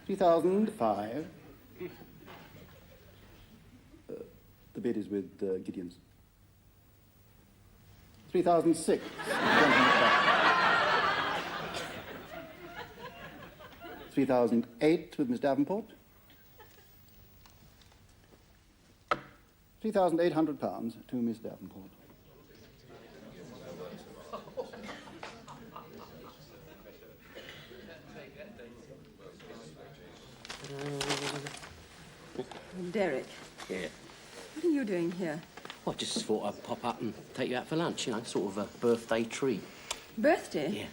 3005. The bid is with Gideon's. 3006. 3008 with Miss Davenport. £3,800 to Miss Davenport. Derek. Yeah. What are you doing here? I just thought I'd pop up and take you out for lunch, you know, sort of a birthday treat. Birthday? Yeah.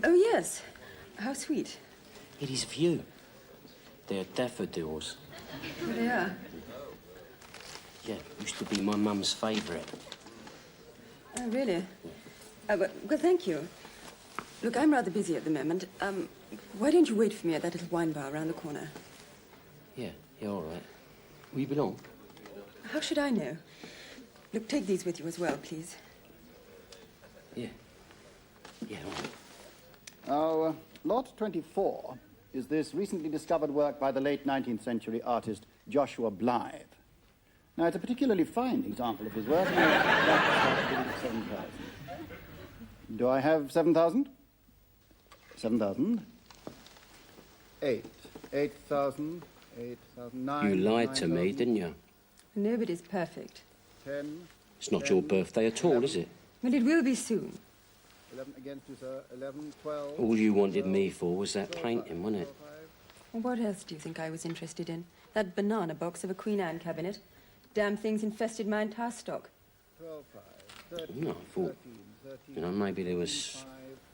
Oh, yes. How sweet. It is of you. They're daffodils. Here they are. Yeah, used to be my mum's favourite. Oh, really? Well, thank you. Look, I'm rather busy at the moment. Why don't you wait for me at that little wine bar around the corner? Yeah, all right. Will you belong? How should I know? Look, take these with you as well, please. Yeah. Yeah, all right. Now, lot 24 is this recently discovered work by the late 19th century artist Joshua Blythe. Now, it's a particularly fine example of his work. And I'd like to start bidding at 7,000. Do I have 7,000? 7,000. 8,000. 8,009. You lied to me, didn't you? Nobody's perfect. 10. It's not your birthday at all, is it? Well, it will be soon. 11 against you, sir. 11, 12. All you wanted me for was that painting, wasn't it? Well, what else do you think I was interested in? That banana box of a Queen Anne cabinet. Damn things infested my entire stock. 12, 5, 13, No, I thought, 13, you know, maybe there was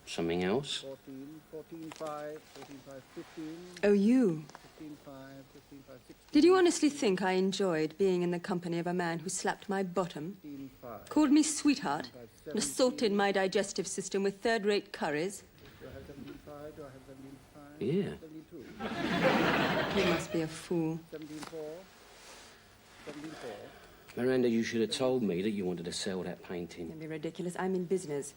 something else. 14, 14, 5, 14, 5, 15. Oh, you? 15, 5, 15, 5, 16. Did you honestly think I enjoyed being in the company of a man who slapped my bottom, 15, 5, called me sweetheart, 15, 5, and assaulted my digestive system with third-rate curries. Do I have 17.5? Do I have 17.5? Yeah. 17.2. You must be a fool. 17.4. 17.4. Miranda, you should have told me that you wanted to sell that painting. Don't be ridiculous. I'm in business.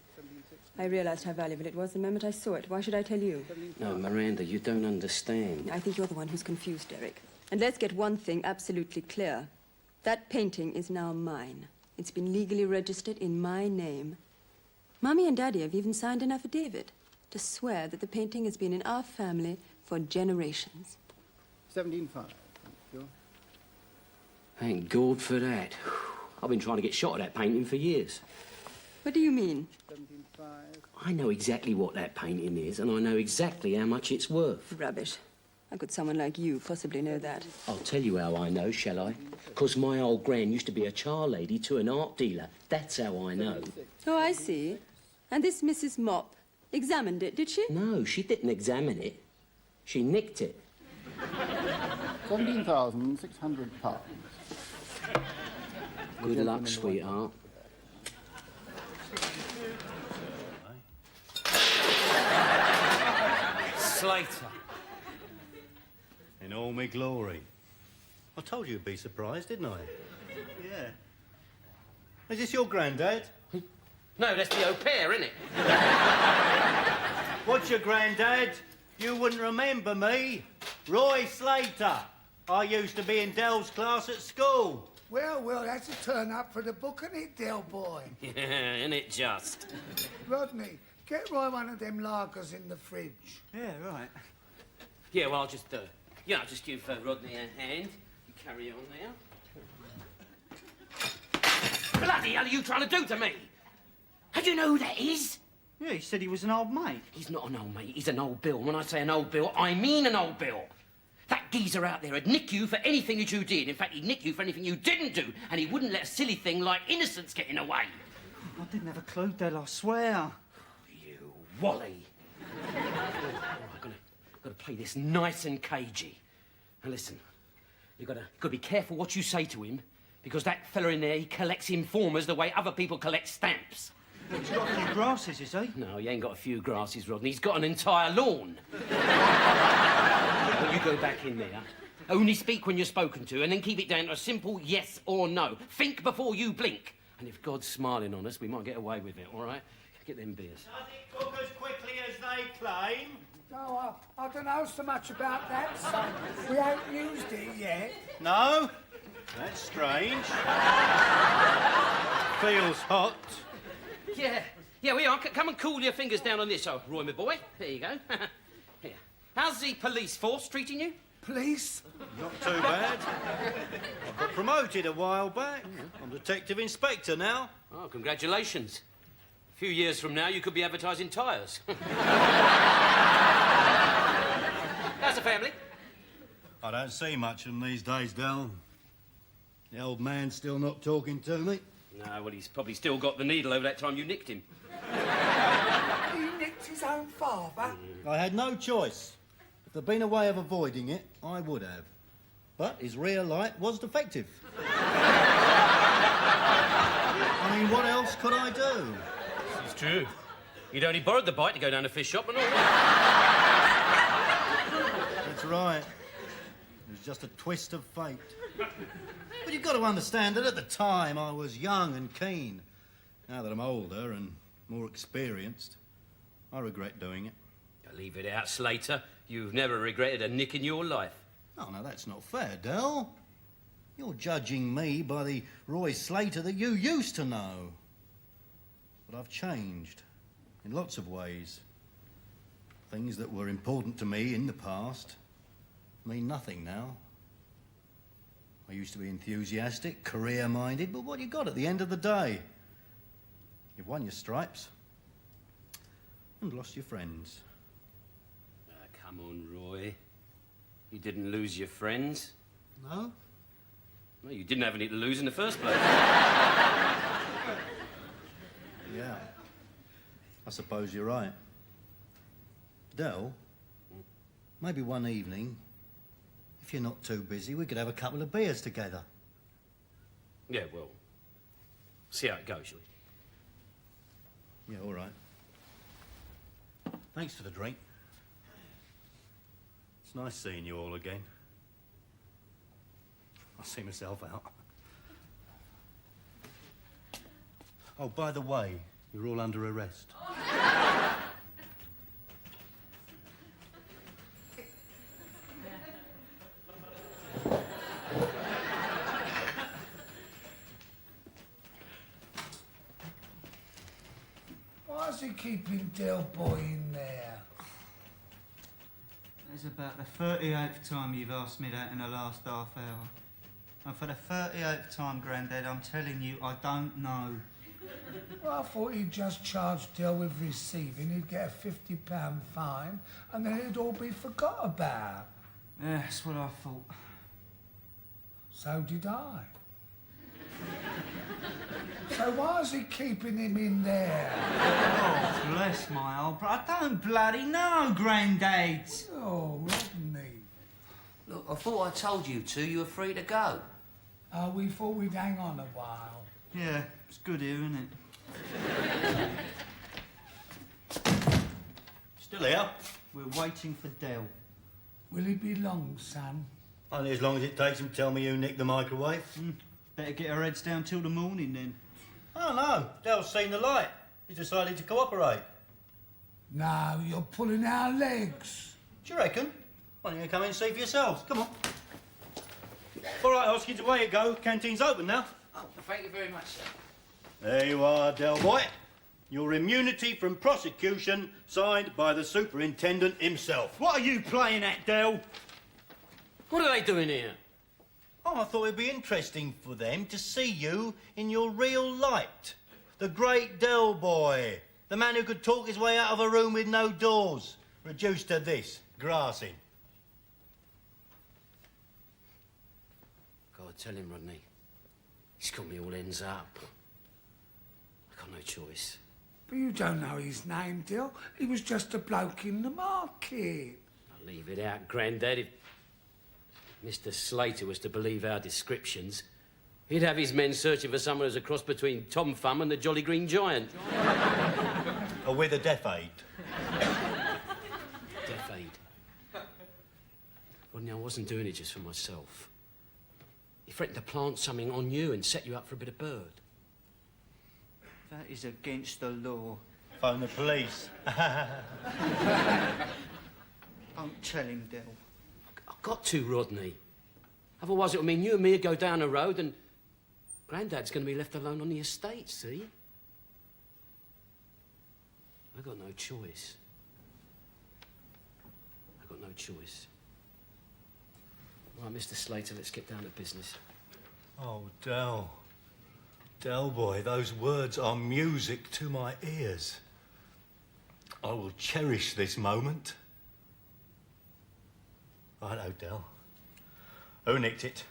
I realized how valuable it was the moment I saw it. Why should I tell you? No, Miranda, you don't understand. I think you're the one who's confused, Derek. And let's get one thing absolutely clear. That painting is now mine. It's been legally registered in my name. Mommy and Daddy have even signed an affidavit to swear that the painting has been in our family for generations. 17.5. Thank you. Thank God for that. I've been trying to get shot at that painting for years. What do you mean? 17.5. I know exactly what that painting is, and I know exactly how much it's worth. Rubbish. How could someone like you possibly know that? I'll tell you how I know, shall I? 'Cause my old gran used to be a char lady to an art dealer. That's how I know. Oh, I see. And this Mrs. Mop examined it, did she? No, she didn't examine it. She nicked it. 17,600 pounds. Good luck, sweetheart. Slater. In all my glory. I told you you'd be surprised, didn't I? Yeah. Is this your granddad? No, that's the au pair, isn't it? What's your granddad? You wouldn't remember me. Roy Slater. I used to be in Dell's class at school. Well, that's a turn up for the book, isn't it, Del boy? Yeah, isn't it just? Rodney, get Roy one of them lagers in the fridge. Yeah, right. Yeah, well, I'll just, just give Rodney a hand. You carry on there. Bloody hell are you trying to do to me? How do you know who that is? Yeah, he said he was an old mate. He's not an old mate, he's an old Bill. When I say an old Bill, I mean an old Bill. That geezer out there would nick you for anything that you did. In fact, he'd nick you for anything you didn't do, and he wouldn't let a silly thing like innocence get in the way. I didn't have a clue, Del, I swear. You Wally. I've got to play this nice and cagey. Now listen, you've got to be careful what you say to him, because that fella in there, he collects informers the way other people collect stamps. He's got a few grasses, is he? No, he ain't got a few grasses, Rodney. He's got an entire lawn. Well, you go back in there. Only speak when you're spoken to, and then keep it down to a simple yes or no. Think before you blink. And if God's smiling on us, we might get away with it, all right? Get them beers. Does it cook as quickly as they claim? No, I don't know so much about that, son. We ain't used it yet. No? That's strange. Feels hot. Yeah, we are. Come and cool your fingers down on this, Roy, my boy. There you go. Here. How's the police force treating you? Police? Not too bad. I got promoted a while back. I'm detective inspector now. Oh, congratulations. A few years from now, you could be advertising tyres. How's the family? I don't see much of them these days, Del. The old man's still not talking to me. No, well, he's probably still got the needle over that time you nicked him. He nicked his own father? I had no choice. If there'd been a way of avoiding it, I would have. But his rear light was defective. I mean, what else could I do? It's true. You'd only borrowed the bike to go down to fish shop and all. That's right. It was just a twist of fate. But you've got to understand that at the time I was young and keen. Now that I'm older and more experienced, I regret doing it. Leave it out, Slater. You've never regretted a nick in your life. Oh, no, that's not fair, Del. You're judging me by the Roy Slater that you used to know. But I've changed in lots of ways. Things that were important to me in the past mean nothing now. I used to be enthusiastic, career-minded, but what you got at the end of the day? You've won your stripes and lost your friends. Come on, Roy. You didn't lose your friends. No? No, you didn't have any to lose in the first place. Yeah. I suppose you're right. Del, maybe one evening, if you're not too busy, we could have a couple of beers together. Yeah, well, see how it goes, shall we? Yeah, all right. Thanks for the drink. It's nice seeing you all again. I'll see myself out. Oh, by the way, you're all under arrest. Why's he keeping Del Boy in there? It's about the 38th time you've asked me that in the last half hour. And for the 38th time, Grandad, I'm telling you, I don't know. Well, I thought he'd just charge Del with receiving, he'd get a £50 fine, and then it'd all be forgot about. Yeah, that's what I thought. So did I. So why is he keeping him in there? Oh, bless my old bro. I don't bloody know, Grandad. Oh, Rodney. Look, I thought I told you two you were free to go. Oh, we thought we'd hang on a while. Yeah, it's good here, isn't it? Still here? We're waiting for Del. Will he be long, son? Only as long as it takes him to tell me who nicked the microwave. Better get our heads down till the morning, then. Oh, no. Del's seen the light. He's decided to cooperate. No, you're pulling our legs. Do you reckon? Why don't you come in and see for yourselves? Come on. All right, Hoskins, away you go. Canteen's open now. Oh, thank you very much, sir. There you are, Del Boy. Your immunity from prosecution signed by the superintendent himself. What are you playing at, Del? What are they doing here? Oh, I thought it'd be interesting for them to see you in your real light. The great Del Boy. The man who could talk his way out of a room with no doors. Reduced to this, grassing. God, tell him, Rodney. He's got me all ends up. I got no choice. But you don't know his name, Del. He was just a bloke in the market. I'll leave it out, Grandad. If Mr. Slater was to believe our descriptions, he'd have his men searching for someone who's a cross between Tom Thumb and the Jolly Green Giant. Or with a deaf aid. Deaf aid. Rodney, I wasn't doing it just for myself. He threatened to plant something on you and set you up for a bit of bird. That is against the law. Phone the police. Don't tell him, Del. I've got to, Rodney. Otherwise it'll mean you and me go down the road and Grandad's going to be left alone on the estate, see? I've got no choice. I've got no choice. Right, Mr. Slater, let's get down to business. Oh, Del. Del Boy, those words are music to my ears. I will cherish this moment. Righto, Del. Who nicked it?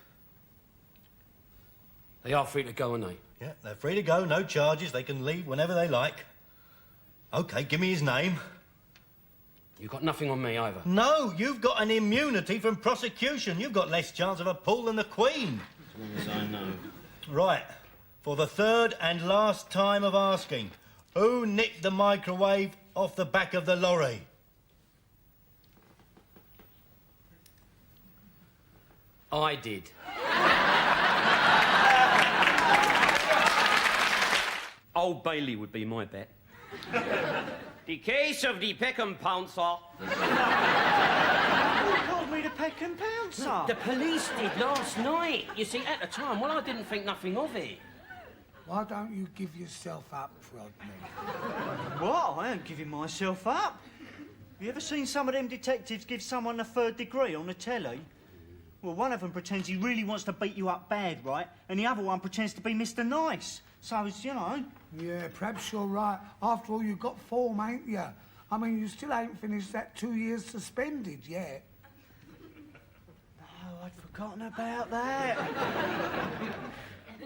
They are free to go, aren't they? Yeah, they're free to go, no charges. They can leave whenever they like. OK, give me his name. You've got nothing on me either. No, you've got an immunity from prosecution. You've got less chance of a pull than the Queen. As long as I know. Right. For the third and last time of asking, who nicked the microwave off the back of the lorry? I did. Old Bailey would be my bet. The case of the Peckham Pouncer. Who called me the Peckham Pouncer? The police did last night. You see, at the time, well, I didn't think nothing of it. Why don't you give yourself up, Rodney? What? I ain't giving myself up. You ever seen some of them detectives give someone a 3rd degree on the telly? Well, one of them pretends he really wants to beat you up bad, right? And the other one pretends to be Mr. Nice. So it's, you know... Yeah, perhaps you're right. After all, you've got form, ain't you? I mean, you still ain't finished that 2 years suspended yet. Oh, I'd forgotten about that.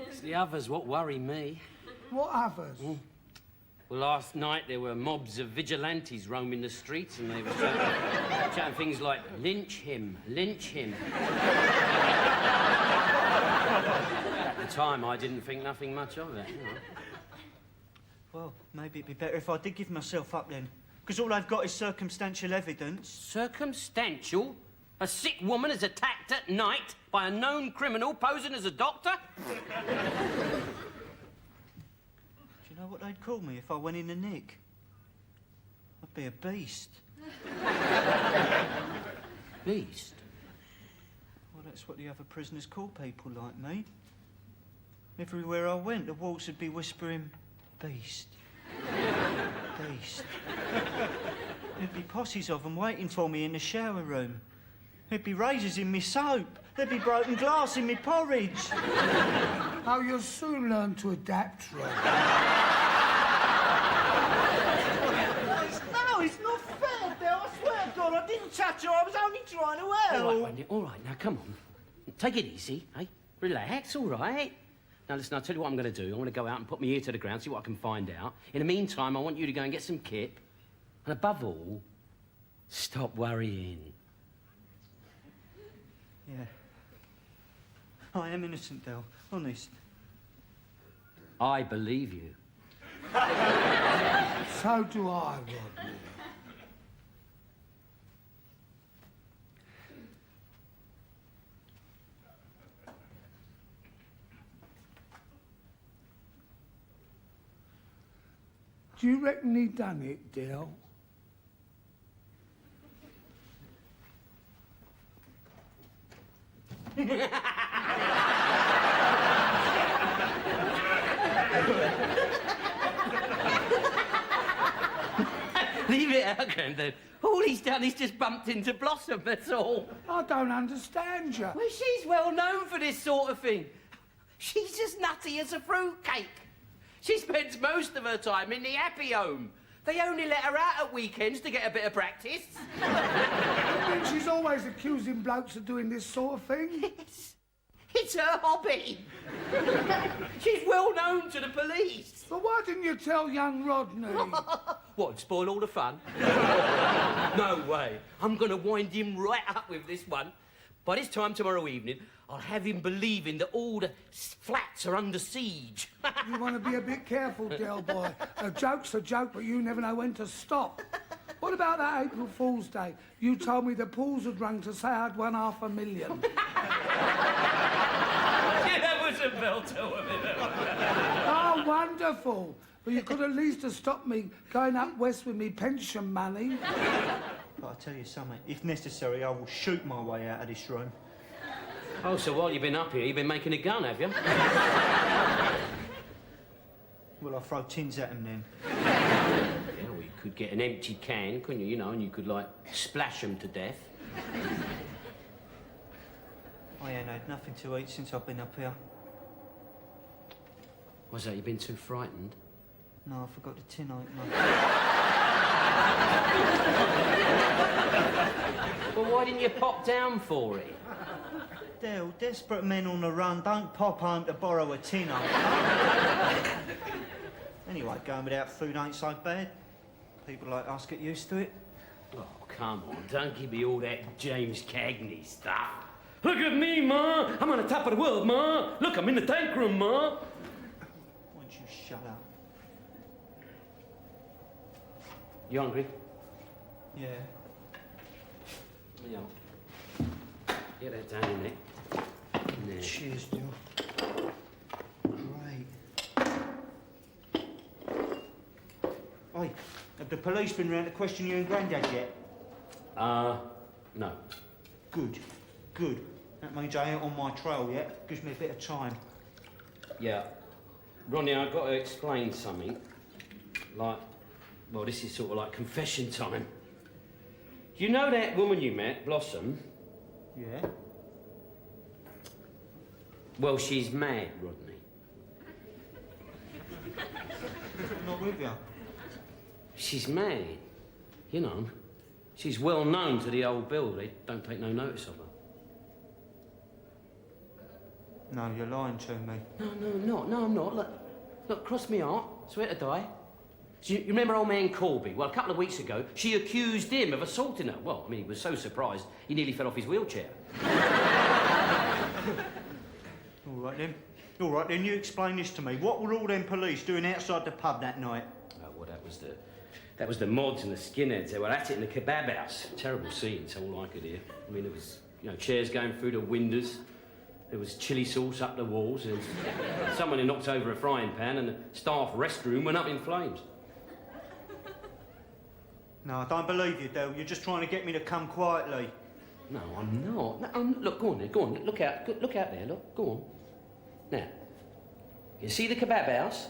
It's the others what worry me. What others? Well, last night there were mobs of vigilantes roaming the streets and they were chatting things like, lynch him, lynch him. At the time, I didn't think nothing much of it, you know. Well, maybe it'd be better if I did give myself up then. Because all I've got is circumstantial evidence. Circumstantial? A sick woman is attacked at night by a known criminal posing as a doctor? Do you know what they'd call me if I went in the nick? I'd be a beast. Beast? Well, that's what the other prisoners call people like me. Everywhere I went, the walls would be whispering, beast. Beast. There'd be posses of them waiting for me in the shower room. There'd be razors in me soap. There'd be broken glass in me porridge. Oh, you'll soon learn to adapt, Rod. No, it's not fair, Del. I swear to God, I didn't touch her. I was only trying to help. All right, Rodney, all right, now come on. Take it easy, eh? Relax, all right? Now, listen, I'll tell you what I'm going to do. I want to go out and put my ear to the ground, see what I can find out. In the meantime, I want you to go and get some kip. And above all, stop worrying. Yeah. I am innocent, Del. Honest. I believe you. So do I, Rodney. Do you reckon he done it, Del? Leave it out, Grandad. All he's done is just bumped into Blossom, that's all. I don't understand you. Well, she's well known for this sort of thing. She's as nutty as a fruitcake. She spends most of her time in the happy home. They only let her out at weekends to get a bit of practice. I mean, she's always accusing blokes of doing this sort of thing. It's her hobby. She's well known to the police. But why didn't you tell young Rodney? What, spoil all the fun? No way. I'm going to wind him right up with this one. By this time tomorrow evening, I'll have him believing that all the flats are under siege. You want to be a bit careful, Del boy. A joke's a joke, but you never know when to stop. What about that April Fool's Day? You told me the pools had rung to say I'd won $500,000. Yeah, that was a belter, wasn't it? Oh, wonderful. But you could at least have stopped me going up west with me pension money. But I'll tell you something. If necessary, I will shoot my way out of this room. Oh, so while you've been up here, you've been making a gun, have you? Well, I'll throw tins at him then. Yeah, well, you could get an empty can, couldn't you? You know, and you could, like, splash them to death. I ain't had nothing to eat since I've been up here. What's that, you been too frightened? No, I forgot the tin opener. Well, why didn't you pop down for it? Del, desperate men on the run don't pop home to borrow a tin opener. Anyway, going without food ain't so bad. People like us get used to it. Oh, come on, don't give me all that James Cagney stuff. Look at me, Ma! I'm on the top of the world, Ma! Look, I'm in the tank room, Ma! Why don't you shut up? You hungry? Yeah. Yeah. Get that down in there. There. Cheers, Del. Great. Oi, have the police been round to question you and Grandad yet? No. Good. Good. That means I ain't on my trail yet. Gives me a bit of time. Yeah. Rodney, I've got to explain something. Like, well, this is sort of like confession time. You know that woman you met, Blossom? Yeah? Well, she's mad, Rodney. Not with you. She's mad. You know, she's well known to the old bill. They don't take no notice of her. No, you're lying to me. No, I'm not. Look, cross me heart. Swear to die. So you remember old man Corby? Well, a couple of weeks ago, she accused him of assaulting her. Well, I mean, he was so surprised, he nearly fell off his wheelchair. All right, then. All right, then you explain this to me. What were all them police doing outside the pub that night? Oh, well, that was the mods and the skinheads. They were at it in the kebab house. Terrible scenes, all I could hear. I mean, there was, chairs going through the windows. There was chilli sauce up the walls. There was someone who knocked over a frying pan, and the staff restroom went up in flames. No, I don't believe you, Del. You're just trying to get me to come quietly. No, I'm not. No, look, go on there, go on. Look out there, look. Go on. Now, you see the kebab house?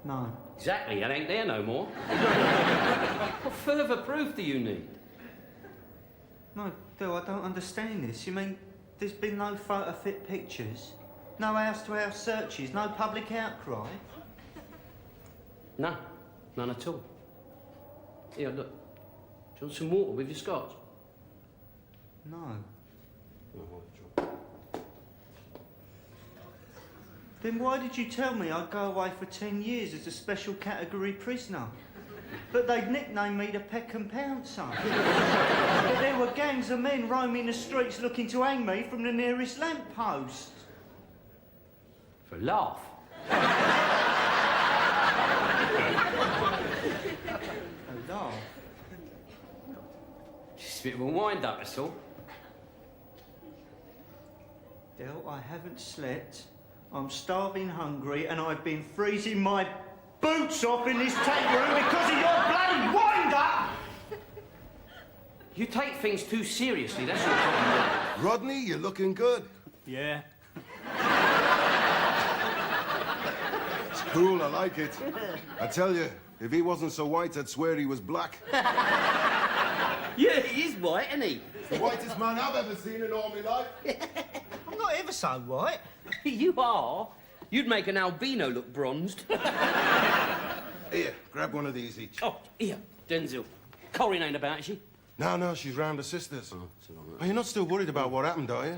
No. Exactly, it ain't there no more. What further proof do you need? No, Del, I don't understand this. You mean there's been no photo-fit pictures? No house-to-house searches? No public outcry? No, none at all. Here, look. Do you want some water with your scotch? No. Then why did you tell me I'd go away for 10 years as a special category prisoner? But they'd nicknamed me the Peck and Pouncer. But there were gangs of men roaming the streets looking to hang me from the nearest lamppost. For a laugh. A laugh? Just a bit of a wind-up, that's all. Del, I haven't slept. I'm starving hungry, and I've been freezing my boots off in this tank room because of your bloody wind-up! You take things too seriously, that's your problem. Rodney, you're looking good. Yeah. It's cool, I like it. I tell you, if he wasn't so white, I'd swear he was black. Yeah, he is white, isn't he? It's the whitest man I've ever seen in all my life. I'm not ever so white. You are. You'd make an albino look bronzed. Here, grab one of these each. Oh, here, Denzel. Corinne ain't about, is she? No, she's round her sisters. Oh, you're not still worried about what happened, are you?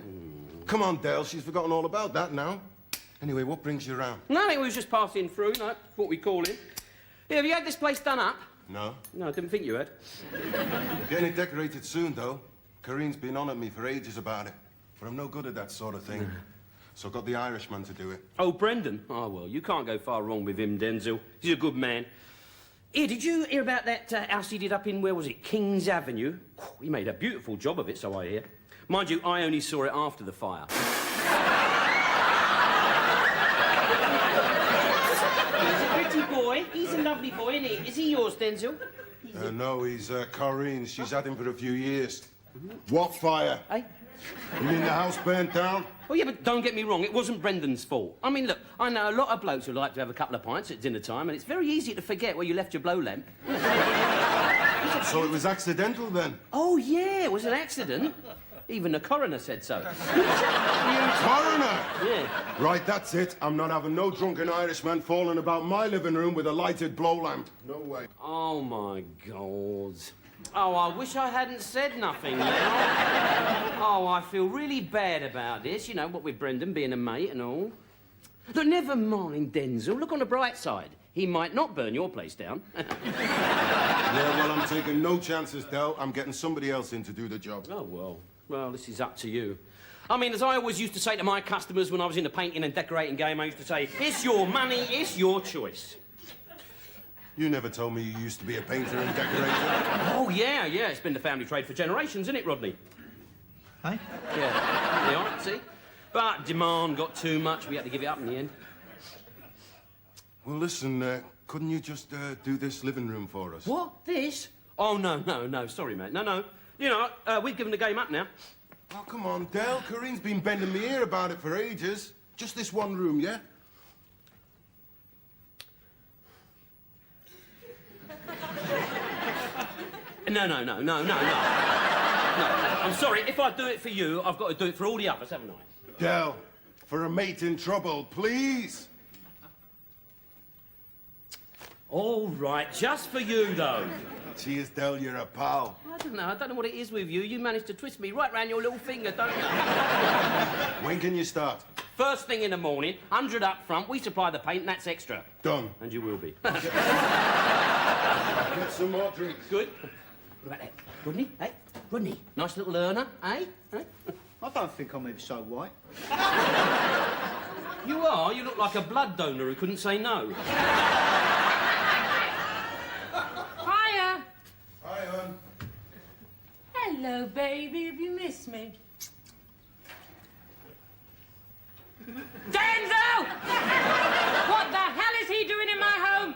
Come on, Dale, she's forgotten all about that now. Anyway, what brings you round? Nothing, we was just passing through, no, what we call it. Yeah, have you had this place done up? No. No, I didn't think you had. I'm getting it decorated soon, though. Corinne's been on at me for ages about it. But I'm no good at that sort of thing. So I got the Irishman to do it. Oh, Brendan? Oh, well, you can't go far wrong with him, Denzel. He's a good man. Here, did you hear about that house he did up in, where was it, Kings Avenue? He made a beautiful job of it, so I hear. Mind you, I only saw it after the fire. He's a pretty boy. He's a lovely boy, isn't he? Is he yours, Denzel? No, he's Corinne's. She's had him for a few years. What fire? Hey? You mean the house burnt down? Oh, yeah, but don't get me wrong, it wasn't Brendan's fault. I mean, look, I know a lot of blokes who like to have a couple of pints at dinner time, and it's very easy to forget where you left your blow lamp. So it was accidental, then? Oh, yeah, it was an accident. Even the coroner said so. Coroner? Yeah. Right, that's it. I'm not having no drunken Irishman falling about my living room with a lighted blow lamp. No way. Oh, my God. Oh, I wish I hadn't said nothing now. Oh, I feel really bad about this. You know, what with Brendan being a mate and all. Look, never mind, Denzel. Look on the bright side. He might not burn your place down. Yeah, well, I'm taking no chances, Del. I'm getting somebody else in to do the job. Oh, well, this is up to you. I mean, as I always used to say to my customers when I was in the painting and decorating game, I used to say, it's your money, it's your choice. You never told me you used to be a painter and decorator. Oh, yeah. It's been the family trade for generations, isn't it, Rodney? Hey? Yeah. You are, see? But demand got too much. We had to give it up in the end. Well, listen, couldn't you just do this living room for us? What? This? Oh, no. Sorry, mate. No. You know, we've given the game up now. Oh, come on, Del. Corinne's been bending me ear about it for ages. Just this one room, yeah? No. No. I'm sorry. If I do it for you, I've got to do it for all the others, haven't I? Del, for a mate in trouble, please. All right, just for you, though. Cheers, Del, you're a pal. I don't know what it is with you. You managed to twist me right round your little finger, don't you? When can you start? First thing in the morning, 100 up front, we supply the paint, and that's extra. Done. And you will be. Get some more drinks. Good. What about that? Rodney? Hey? Rodney? Nice little learner, eh? I don't think I'm ever so white. You are? You look like a blood donor who couldn't say no. Hiya. Hi, hon. Hello, baby. Have you missed me? Denzel! What the hell is he doing in my home?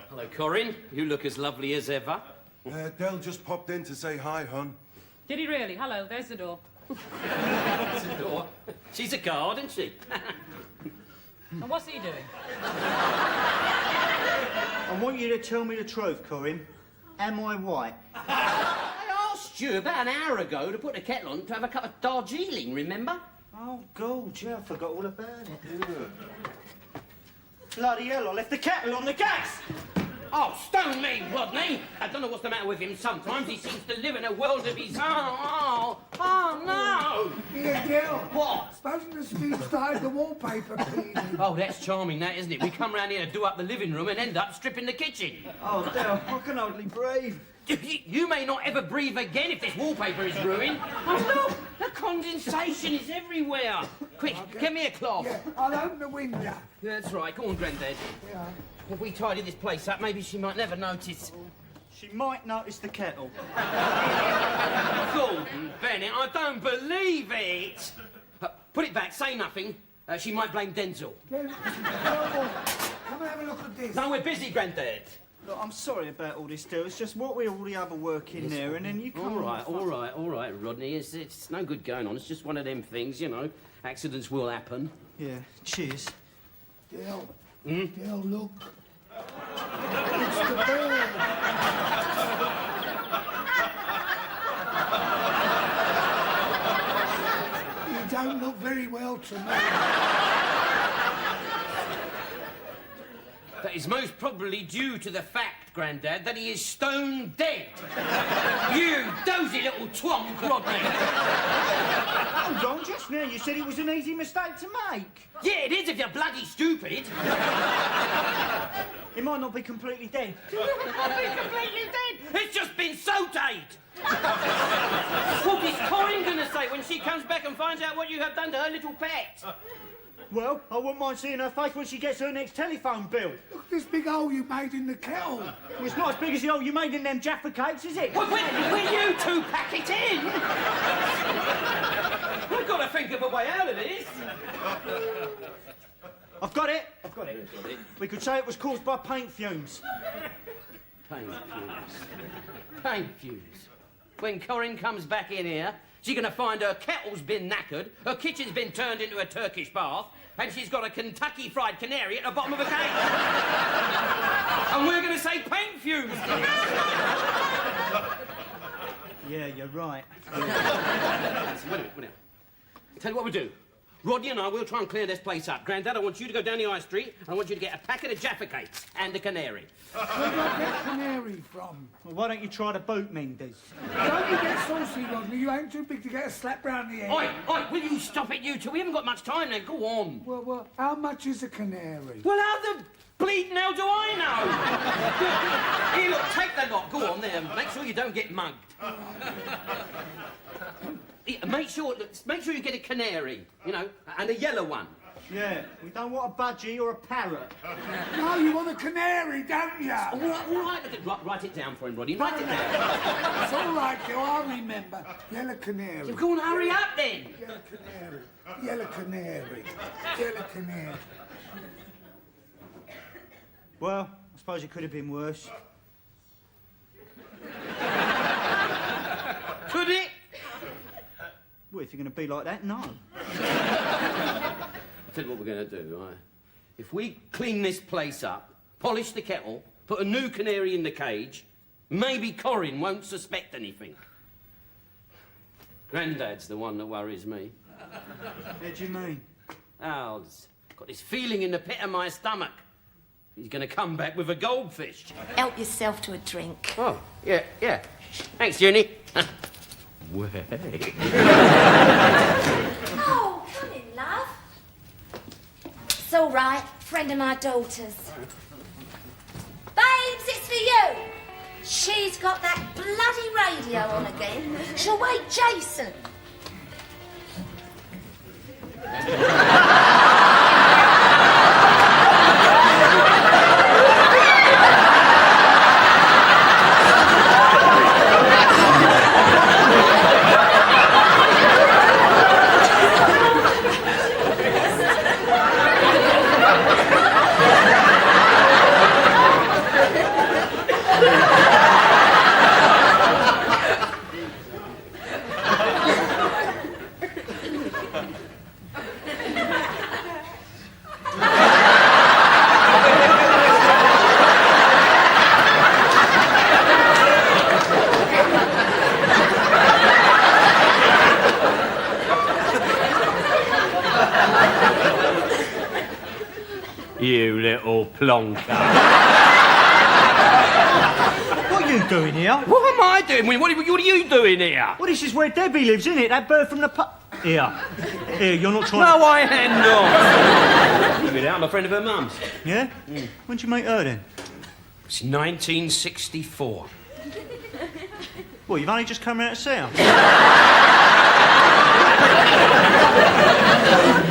Hello, Corinne. You look as lovely as ever. Del just popped in to say hi, hon. Did he really? Hello, there's the door. That's the door. She's a guard, isn't she? And what's he doing? I want you to tell me the truth, Corinne. Am I white? I asked you about an hour ago to put the kettle on to have a cup of Darjeeling, remember? Oh, God, yeah, I forgot all about it. Bloody hell, I left the kettle on the gas! Oh, stone me, Rodney! I don't know what's the matter with him sometimes. He seems to live in a world of his own. Oh, no! Here, Del. What? Supposing the Steve started the wallpaper cleaning. Oh, that's charming, that, isn't it? We come round here to do up the living room and end up stripping the kitchen. Oh, Del, I can hardly breathe. You may not ever breathe again if this wallpaper is ruined. Oh, look! The condensation is everywhere. Quick, get me a cloth. Yeah, I'll open the window. That's right. Go on, Grandad. Yeah. If we tidy this place up, maybe she might never notice. She might notice the kettle. Gordon Bennett, I don't believe it. Put it back, say nothing. She might blame Denzel. Come and have a look at this. No, we're busy, Grandad. Look, I'm sorry about all this, Del. It's just what we all the other work in there, and then you come... All right, Rodney. It's no good going on. It's just one of them things, you know. Accidents will happen. Yeah, cheers. Del, Del, look. It's the bird. You don't look very well to me. That is most probably due to the fact, Grandad, that he is stone dead. You dozy little twonk, Rodney. Hold on, just now you said it was an easy mistake to make. Yeah, it is if you're bloody stupid. It might not be completely dead. It might be completely dead. It's just been sautéed. What is Corinne going to say when she comes back and finds out what you have done to her little pet? Well, I wouldn't mind seeing her face when she gets her next telephone bill. Look at this big hole you made in the kettle. Well, it's not as big as the hole you made in them Jaffa cakes, is it? Will you two pack it in? We've got to think of a way out of this. I've got it. We could say it was caused by paint fumes. Paint fumes. Paint fumes. When Corinne comes back in here, she's going to find her kettle's been knackered, her kitchen's been turned into a Turkish bath, and she's got a Kentucky Fried Canary at the bottom of a cake. And we're going to say paint fumes. Yeah, you're right. Wait a minute. Tell you what we'll do. Rodney and I will try and clear this place up. Grandad, I want you to go down the high street, and I want you to get a packet of Jaffa cakes and a canary. Where do I get canary from? Well, why don't you try the boot menders? Don't you get saucy, Rodney. You ain't too big to get a slap round the head. Oi, will you stop it, you two? We haven't got much time now. Go on. Well, how much is a canary? Well, how the bleeding hell do I know? Here, look, take the lot. Go on there. Make sure you don't get mugged. Make sure you get a canary, you know, and a yellow one. Yeah, we don't want a budgie or a parrot. No, you want a canary, don't you? All right. Write it down for him, Rodney. Write it down. It's all right, Joe. I'll remember. Yellow canary. You go on, hurry up then. Yellow canary. Yellow canary. Yellow canary. Well, I suppose it could have been worse. Could it? Well, if you're going to be like that, no. I'll tell you what we're going to do, right? If we clean this place up, polish the kettle, put a new canary in the cage, maybe Corinne won't suspect anything. Grandad's the one that worries me. What do you mean? Oh, I've got this feeling in the pit of my stomach. He's going to come back with a goldfish. Help yourself to a drink. Oh, yeah. Thanks, Junie. Way. Oh, come in, love. It's all right. Friend of my daughter's. Babes, it's for you. She's got that bloody radio on again. She'll wake Jason. little plonker. What are you doing here? What am I doing? What are you doing here? Well, this is where Debbie lives, isn't it? That bird from the Here, you're not trying No, I am not. Give me that, I'm a friend of her mum's. Yeah? When'd you meet her, then? It's 1964. Well, you've only just come out to see her?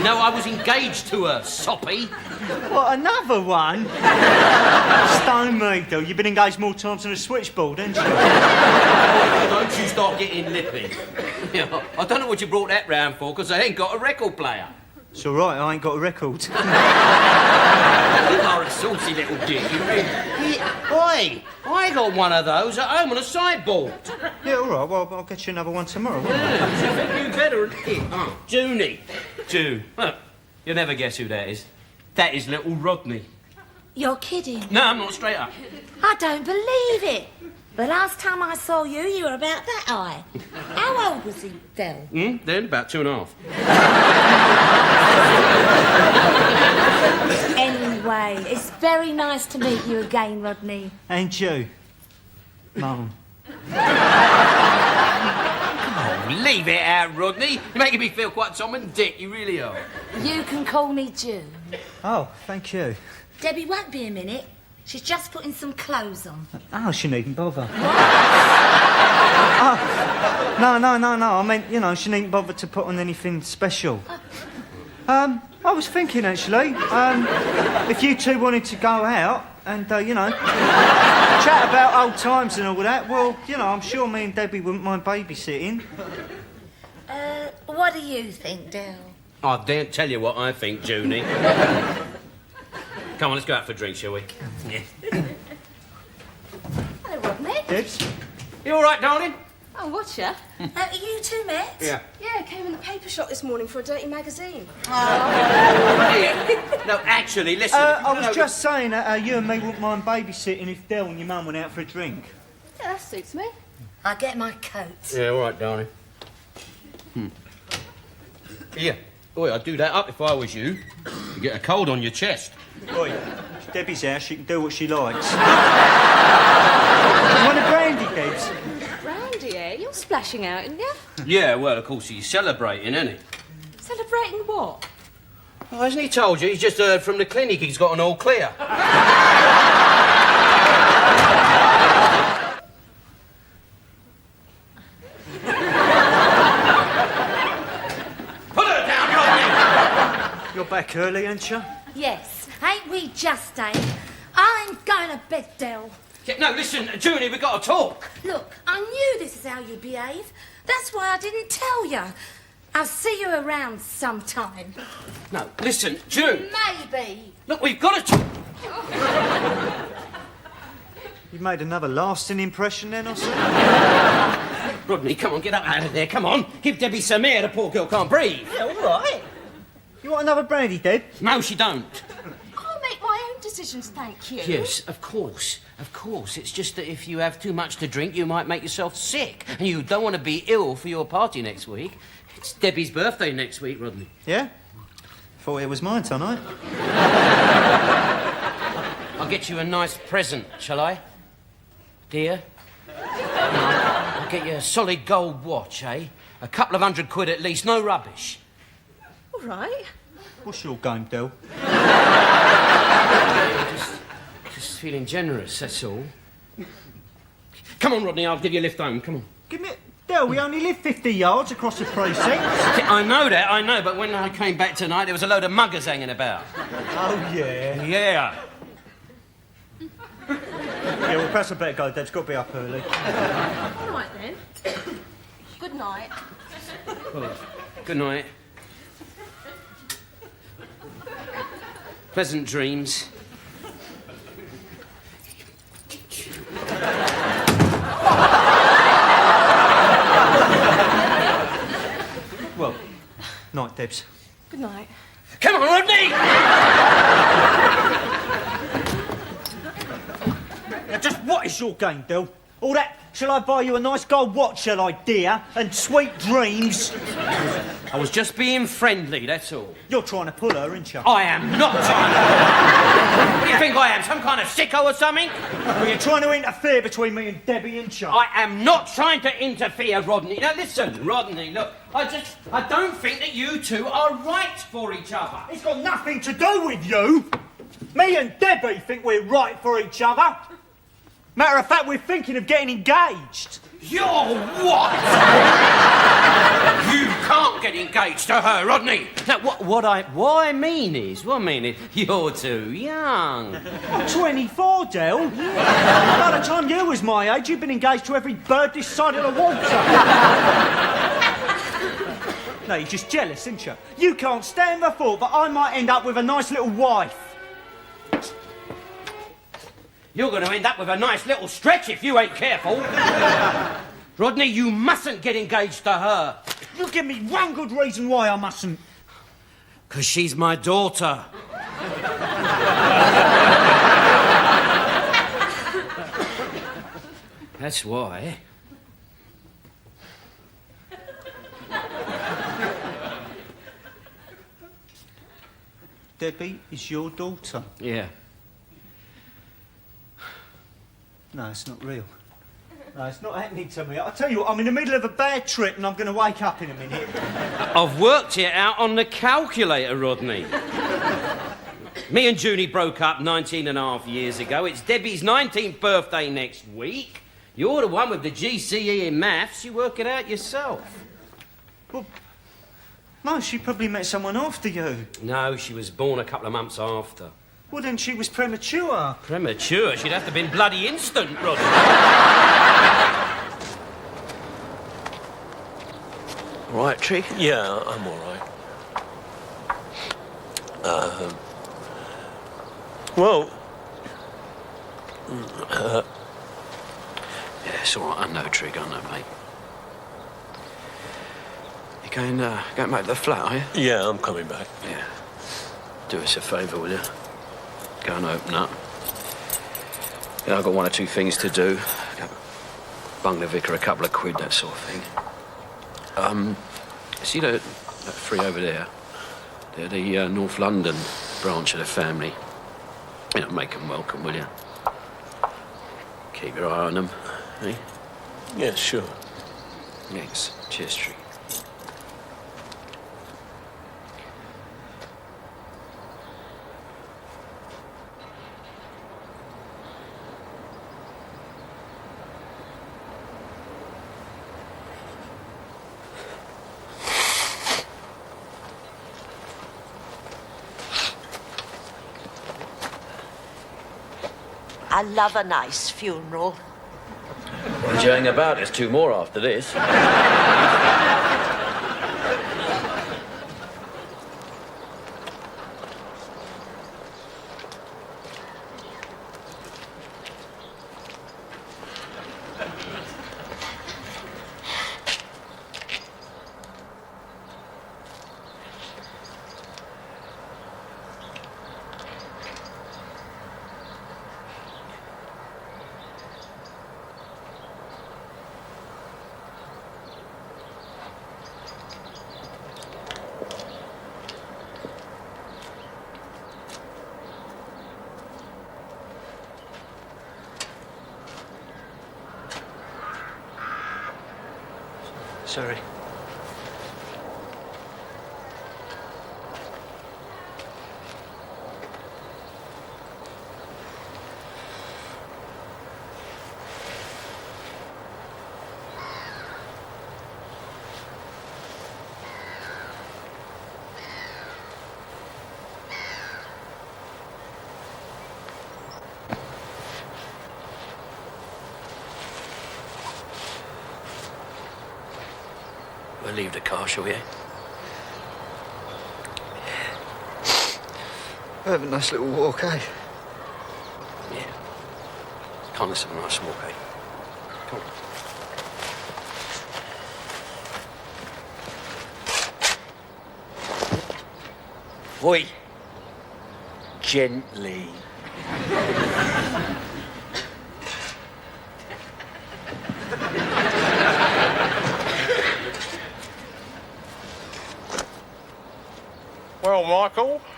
No, I was engaged to her, soppy. What, another one? Stone me, though. You've been engaged more times than a switchboard, haven't you? Don't you start getting lippy. You know, I don't know what you brought that round for, because I ain't got a record player. It's all right, I ain't got a record. You are a saucy little dick, you really. Oi, I got one of those at home on a sideboard. Yeah, all right, well, I'll get you another one tomorrow, won't I? I think you better than it. Oh, Junie. June. Look, you'll never guess who that is. That is little Rodney. You're kidding. No, I'm not, straight up. I don't believe it. The last time I saw you, you were about that high. How old was he, Del? Then about 2.5. Anyway, it's very nice to meet you again, Rodney. And you, Mum. Oh, leave it out, Rodney. You're making me feel quite Tom and Dick, you really are. You can call me June. Oh, thank you. Debbie won't be a minute. She's just putting some clothes on. Oh, she needn't bother. Oh, no. I meant, you know, she needn't bother to put on anything special. I was thinking, actually, if you two wanted to go out and, you know, chat about old times and all that, well, you know, I'm sure me and Debbie wouldn't mind babysitting. What do you think, Del? I daren't tell you what I think, Junie. Come on, let's go out for a drink, shall we? Yeah. Hello, Rodney. Debs? You all right, darling? Oh, Watcher? You two met? Yeah. Yeah, came in the paper shop this morning for a dirty magazine. No, actually, listen. I was just saying that you and me wouldn't mind babysitting if Del and your mum went out for a drink. Yeah, that suits me. I'll get my coat. Yeah, all right, darling. Yeah. Oi, I'd do that up if I was you. You get a cold on your chest. Oi, it's Debbie's house, she can do what she likes. You want a brandy, Debs? Brandy, eh? You're splashing out, aren't you? Yeah, well, of course, he's celebrating, isn't he? Celebrating what? Oh, hasn't he told you? He's just heard from the clinic he's got an all clear. Put her down, Rodney! You're back early, ain't you? Yes. Ain't we just, eh? I'm going to bed, Del. Yeah, no, listen, Junie, we've got to talk. Look, I knew this is how you behave. That's why I didn't tell you. I'll see you around sometime. No, listen, June. Maybe. Look, we've got to talk. You've made another lasting impression then, or something? Rodney, come on, get up out of there, come on. Give Debbie some air, the poor girl can't breathe. Yeah, all right. You want another brandy, Deb? No, she don't. I'll make my own decisions, thank you. Yes, of course. Of course. It's just that if you have too much to drink, you might make yourself sick. And you don't want to be ill for your party next week. It's Debbie's birthday next week, Rodney. Yeah? Thought it was mine tonight. I'll get you a nice present, shall I? Dear? I'll get you a solid gold watch, eh? A couple of £100 at least, no rubbish. All right. What's your game, Del? Just feeling generous, that's all. Come on, Rodney, I'll give you a lift home, come on. Give me... Del, we only live 50 yards across the precinct. I know that, I know, but when I came back tonight, there was a load of muggers hanging about. Oh, yeah? Yeah. Yeah, well, perhaps I better go, Deb's got to be up early. All right, then. Good night. Oh, good night. Pleasant dreams. Well, night, Debs. Good night. Come on, Rodney! Now, just what is your game, Del? All that, shall I buy you a nice gold watch, shall I, dear? And sweet dreams? I was just being friendly, that's all. You're trying to pull her, aren't you? I am not trying to... What do you think I am, some kind of sicko or something? Well, you're trying to interfere between me and Debbie, aren't you? I am not trying to interfere, Rodney. Now, listen, Rodney, look, I don't think that you two are right for each other. It's got nothing to do with you. Me and Debbie think we're right for each other. Matter of fact, we're thinking of getting engaged. You're what? You can't get engaged to her, Rodney. Now, what I mean is, you're too young. I'm 24, Del. By the time you was my age, you'd been engaged to every bird this side of the water. No, you're just jealous, aren't you? You can't stand the thought that I might end up with a nice little wife. You're going to end up with a nice little stretch if you ain't careful. Rodney, you mustn't get engaged to her. You give me one good reason why I mustn't. Because she's my daughter. That's why. Debbie is your daughter? Yeah. No, it's not real. No, it's not happening to me. I'll tell you what, I'm in the middle of a bad trip and I'm going to wake up in a minute. I've worked it out on the calculator, Rodney. Me and Junie broke up 19.5 years ago. It's Debbie's 19th birthday next week. You're the one with the GCE in maths. You work it out yourself. Well, no, she probably met someone after you. No, she was born a couple of months after. Well, then she was premature. Premature? She'd have to have been bloody instant, Rodney. All right, Tree? Yeah, I'm all right. Well... Yeah, it's all right. I know, Trig. I know, mate. You going back to the flat, are you? Yeah, I'm coming back. Yeah. Do us a favour, will you? Go and open up. Yeah, I've got one or two things to do. Bung the vicar a couple of quid, that sort of thing. See that three over there? They're the North London branch of the family. You know, make them welcome, will you? Keep your eye on them, eh? Yeah, sure. Thanks. Cheers, Tree. I love a nice funeral. Well, you hang about. There's two more after this. Sorry. We'll leave the car, shall we? We'll have a nice little walk, eh? Yeah. Can't let's have a nice walk, eh? Come on. Oi. Gently.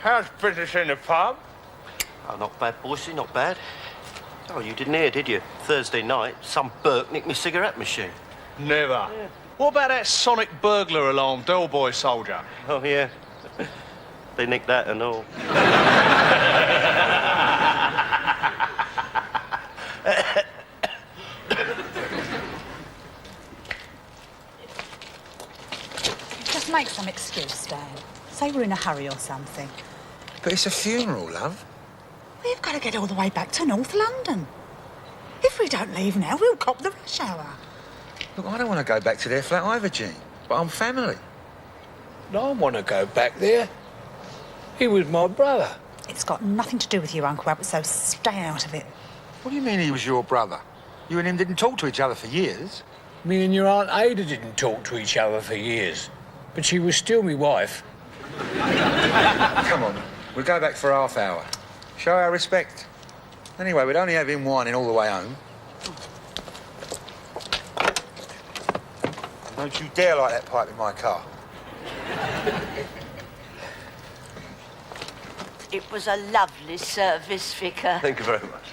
how's business in the pub? Oh, not bad, boysy, not bad. Oh, you didn't hear, did you? Thursday night, some Burke nicked my cigarette machine. Never. Yeah. What about that sonic burglar alarm, Delboy soldier? Oh, yeah. They nicked that and all. Just make some excuse, Dan. Say we're in a hurry or something. But it's a funeral, love. We've got to get all the way back to North London. If we don't leave now, we'll cop the rush hour. Look, I don't want to go back to their flat either, Jean. But I'm family. I want to go back there. He was my brother. It's got nothing to do with you, Uncle Albert, so stay out of it. What do you mean he was your brother? You and him didn't talk to each other for years. Me and your Aunt Ada didn't talk to each other for years. But she was still my wife. Come on, we'll go back for half hour. Show our respect. Anyway, we'd only have him whining all the way home. Don't you dare light that pipe in my car. It was a lovely service, Vicar. Thank you very much.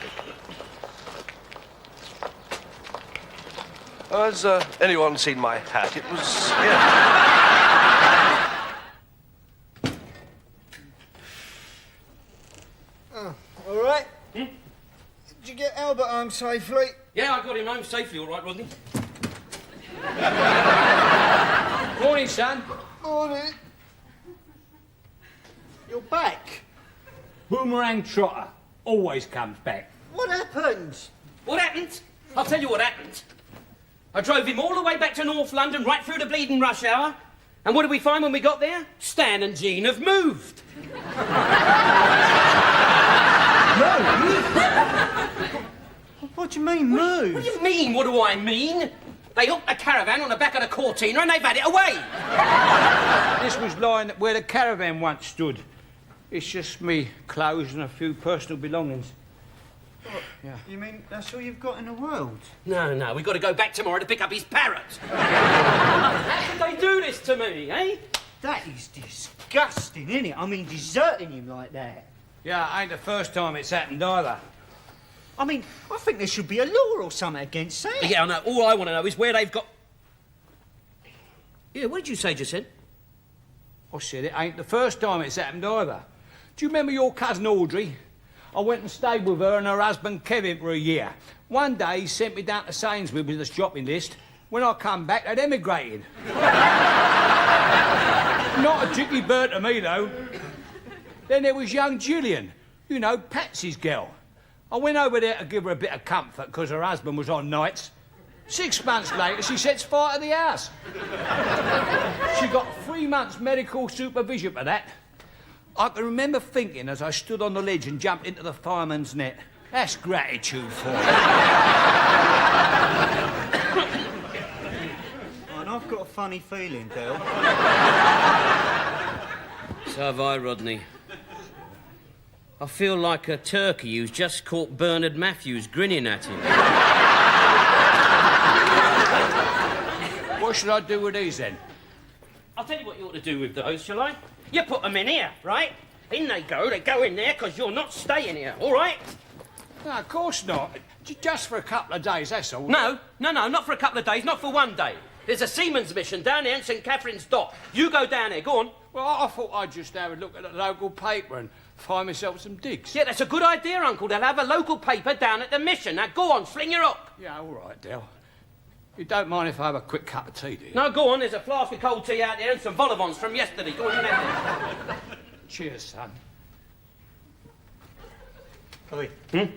Has anyone seen my hat? It was... Oh, all right? Did you get Albert home safely? Yeah, I got him home safely, all right, Rodney. Morning, son. Morning. You're back? Boomerang Trotter always comes back. What happened? What happened? I'll tell you what happened. I drove him all the way back to North London, right through the bleeding rush hour. And what did we find when we got there? Stan and Jean have moved. What do you mean, move? What do you mean, what do I mean? They hooked a caravan on the back of the Cortina and they've had it away. This was lying where the caravan once stood. It's just me clothes and a few personal belongings. What? Yeah. You mean that's all you've got in the world? No, we've got to go back tomorrow to pick up his parrot. How could they do this to me, eh? That is disgusting, isn't it? I mean, deserting him like that. Yeah, ain't the first time it's happened either. I mean, I think there should be a law or something against that. Yeah, I know. All I want to know is where they've got... Yeah, what did you say just then? I said it ain't the first time it's happened either. Do you remember your cousin Audrey? I went and stayed with her and her husband Kevin for a year. One day he sent me down to Sainsbury's with the shopping list. When I come back, they'd emigrated. Not a jiggly bird to me, though. Then there was young Gillian, you know, Patsy's girl. I went over there to give her a bit of comfort because her husband was on nights. 6 months later, she sets fire to the house. She got 3 months medical supervision for that. I can remember thinking as I stood on the ledge and jumped into the fireman's net, that's gratitude for her. And I've got a funny feeling, Del. So have I, Rodney. I feel like a turkey who's just caught Bernard Matthews grinning at him. What should I do with these, then? I'll tell you what you ought to do with those, shall I? You put them in here, right? In they go in there because you're not staying here, all right? No, of course not. Just for a couple of days, that's all. No, not for a couple of days, not for one day. There's a seaman's mission down there in St. Catherine's Dock. You go down there, go on. Well, I thought I'd just have a look at the local paper and find myself some digs. Yeah, that's a good idea, Uncle. They'll have a local paper down at the mission. Now, go on, sling your hook. Yeah, all right, Del. You don't mind if I have a quick cup of tea, do you? No, go on. There's a flask of cold tea out there and some vol au vents from yesterday. Go on, you have it. Cheers, son. Oi. What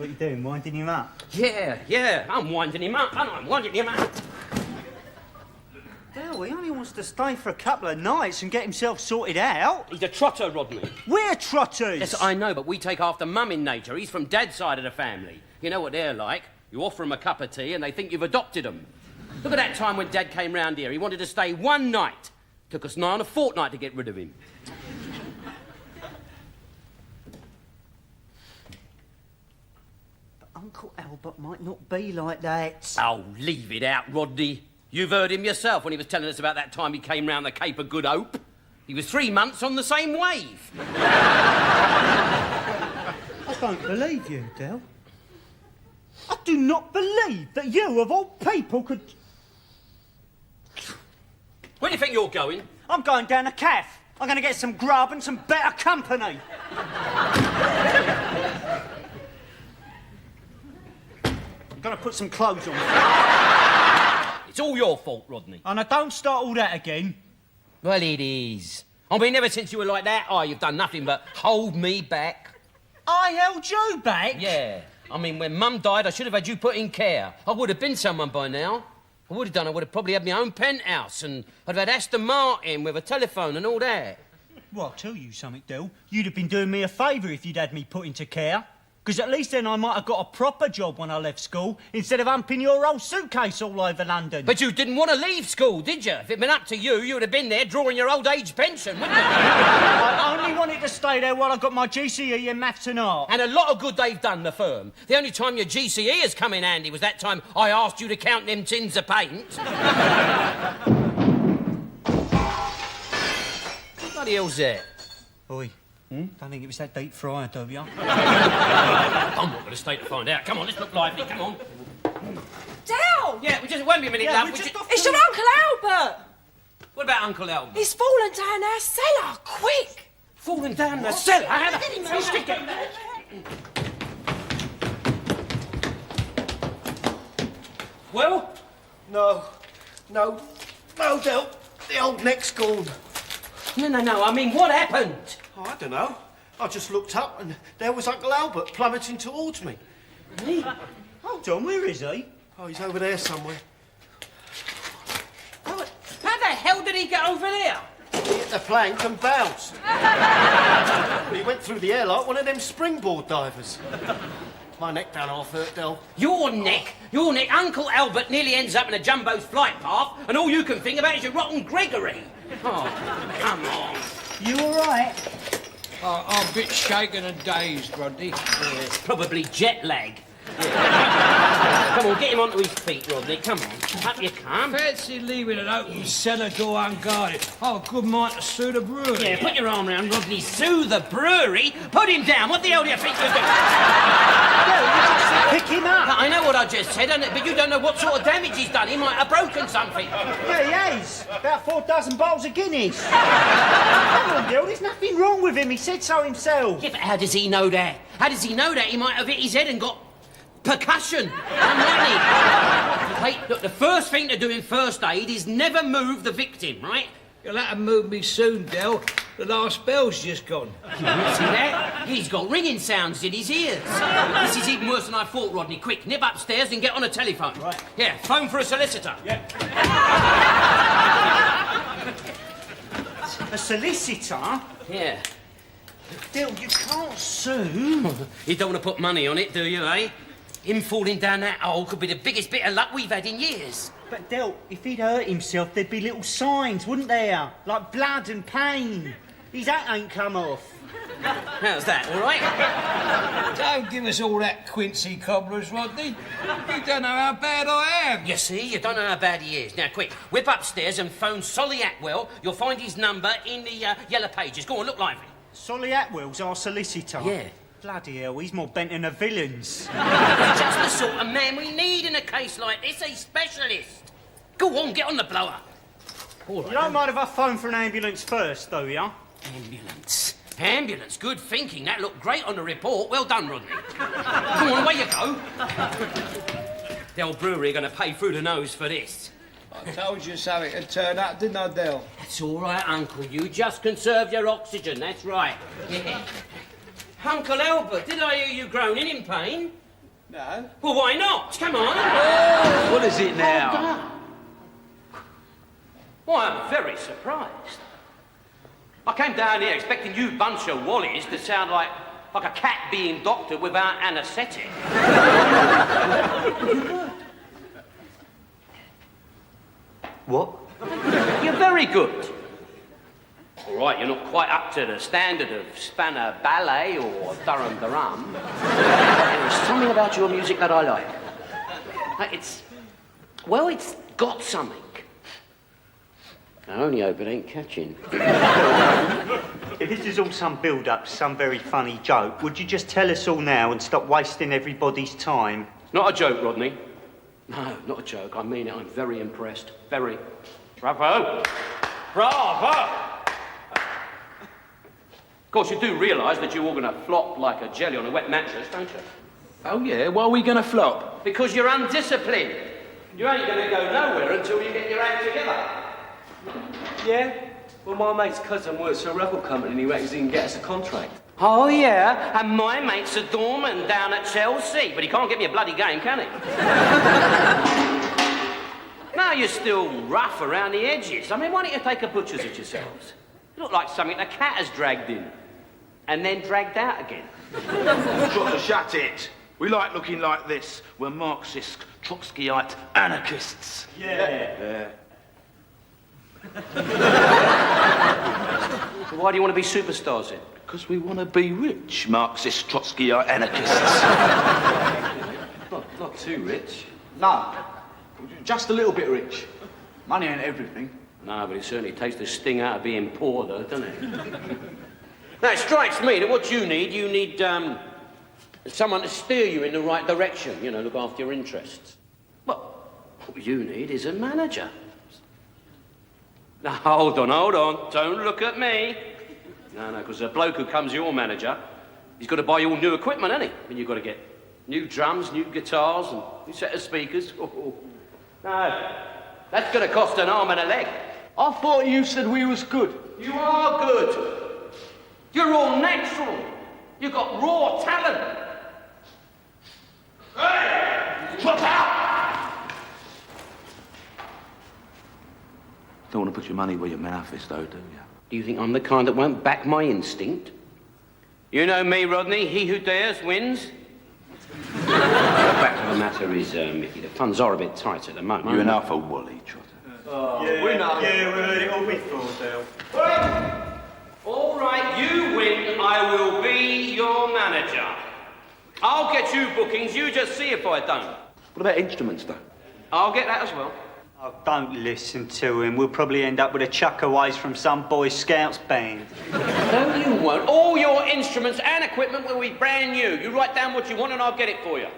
are you doing, winding him up? Yeah, I'm winding him up. I'm winding him up. Del, he only wants to stay for a couple of nights and get himself sorted out. He's a trotter, Rodney. We're trotters. Yes, I know, but we take after Mum in nature. He's from Dad's side of the family. You know what they're like. You offer them a cup of tea and they think you've adopted them. Look at that time when Dad came round here. He wanted to stay one night. Took us nigh on a fortnight to get rid of him. But Uncle Albert might not be like that. Oh, leave it out, Rodney. You've heard him yourself when he was telling us about that time he came round the Cape of Good Hope. He was 3 months on the same wave. I don't believe you, Del. I do not believe that you, of all people, could... Where do you think you're going? I'm going down a cafe. I'm going to get some grub and some better company. I'm going to put some clothes on. It's all your fault, Rodney. And I don't start all that again. Well, it is. I mean, ever since you were like that, you've done nothing but hold me back. I held you back? Yeah. I mean, when Mum died, I should have had you put in care. I would have been someone by now. I would have probably had my own penthouse, and I'd have had Aston Martin with a telephone and all that. Well, I'll tell you something, Del. You'd have been doing me a favour if you'd had me put into care. Because at least then I might have got a proper job when I left school, instead of humping your old suitcase all over London. But you didn't want to leave school, did you? If it'd been up to you, you would have been there drawing your old age pension, wouldn't you? I only wanted to stay there while I got my GCE in maths and art. And a lot of good they've done, the firm. The only time your GCE has come in handy was that time I asked you to count them tins of paint. What bloody hell's that? Oi. Don't think it was that deep fryer, do you? I'm not going to stay to find out. Come on, let's look lively. Come on. Del! Yeah, it won't be a minute, love. It's your Uncle Albert! What about Uncle Albert? He's fallen down our cellar, quick! Fallen down the cellar? Stick it. Well? No, Del. The old neck's gone. No. I mean, what happened? Oh, I don't know. I just looked up and there was Uncle Albert plummeting towards me. Hey, hold on, where is he? Oh, he's over there somewhere. How the hell did he get over there? He hit the plank and bounced. He went through the air like one of them springboard divers. My neck down half hurt, Del. Your neck? Uncle Albert nearly ends up in a jumbo's flight path, and all you can think about is your rotten Gregory. Oh, come on. You all right? I'm a bit shaken and dazed, Rodney. Yeah, it's probably jet lag. Yeah. Come on, get him onto his feet, Rodney. Come on, up you come. Fancy leaving an open cellar door unguarded. Oh, a good mind to sue the brewery. Yeah, put your arm round Rodney. Sue the brewery? Put him down. What the hell do you think you're doing? Pick him up. I know what I just said, but you don't know what sort of damage he's done. He might have broken something. Yeah, he has. About 4 dozen bottles of Guinness. Come on, Del, there's nothing wrong with him. He said so himself. Yeah, but how does he know that? How does he know that? He might have hit his head and got percussion. Hey, look, the first thing to do in first aid is never move the victim, right? You'll have to move me soon, Del. The last bell's just gone. See that? He's got ringing sounds in his ears. This is even worse than I thought, Rodney. Quick, nip upstairs and get on a telephone. Right. Yeah, phone for a solicitor. Yeah. A solicitor? Yeah. Del, you can't sue. You don't want to put money on it, do you, eh? Him falling down that hole could be the biggest bit of luck we've had in years. But, Del, if he'd hurt himself, there'd be little signs, wouldn't there? Like blood and pain. His hat ain't come off. How's that, all right? Don't give us all that Quincy cobblers, Rodney. You don't know how bad I am. You see, you don't know how bad he is. Now, quick, whip upstairs and phone Solly Atwell. You'll find his number in the yellow pages. Go on, look lively. Solly Atwell's our solicitor? Yeah. Bloody hell, he's more bent than the villains. He's just the sort of man we need in a case like this, a specialist. Go on, get on the blower. All right. You don't mind if I phone for an ambulance first, though, yeah? Ambulance, good thinking. That looked great on the report. Well done, Rodney. Come on, away you go. The old brewery are going to pay through the nose for this. I told you something would turn up, didn't I, Del? That's all right, Uncle. You just conserve your oxygen, that's right. Yeah. Uncle Albert, did I hear you groaning in pain? No. Well, why not? Come on. Oh. What is it now? Why, I'm very surprised. I came down here expecting you bunch of wallies to sound like a cat being doctored without anaesthetic. What? You're very good. All right, you're not quite up to the standard of Spanner Ballet or Durham Durham. There's something about your music that I like. It's got something. I only hope it ain't catching. If this is all some build-up, some very funny joke, would you just tell us all now and stop wasting everybody's time? Not a joke, Rodney. No, not a joke. I mean it. I'm very impressed. Very. Bravo! Bravo! Of course, you do realise that you're all going to flop like a jelly on a wet mattress, don't you? Oh, yeah? Why are we going to flop? Because you're undisciplined. You ain't going to go nowhere until you get your act together. Yeah? Well, my mate's cousin works for a record company and he reckons he can get us a contract. Oh, yeah? And my mate's a doorman down at Chelsea, but he can't get me a bloody game, can he? Now you're still rough around the edges. I mean, why don't you take a butcher's at yourselves? You look like something the cat has dragged in and then dragged out again. Shut it. We like looking like this. We're Marxist, Trotskyite anarchists. Yeah. Why do you want to be superstars then? Because we want to be rich, Marxist, Trotskyite anarchists. Not too rich. No. Just a little bit rich. Money ain't everything. No, but it certainly takes the sting out of being poor, though, doesn't it? Now, it strikes me that what you need someone to steer you in the right direction, you know, look after your interests. Well, what you need is a manager. Now, hold on. Don't look at me. No, because the bloke who comes your manager, he's got to buy you all new equipment, hasn't he? I mean, you've got to get new drums, new guitars, and new set of speakers. Oh. No, that's going to cost an arm and a leg. I thought you said we was good. You are good. You're all natural. You've got raw talent. Hey! Drop out! Don't want to put your money where your mouth is, though, do you? Do you think I'm the kind that won't back my instinct? You know me, Rodney. He who dares wins. The fact of the matter is, Mickey, the funds are a bit tight at the moment. You're enough for Wally, Trotter. Yeah, we know. Yeah, we heard it all before, Dale. All right, you win. I will be your manager. I'll get you bookings. You just see if I don't. What about instruments, though? I'll get that as well. Oh, don't listen to him. We'll probably end up with a chuckaways from some Boy Scouts band. No, you won't. All your instruments and equipment will be brand new. You write down what you want and I'll get it for you.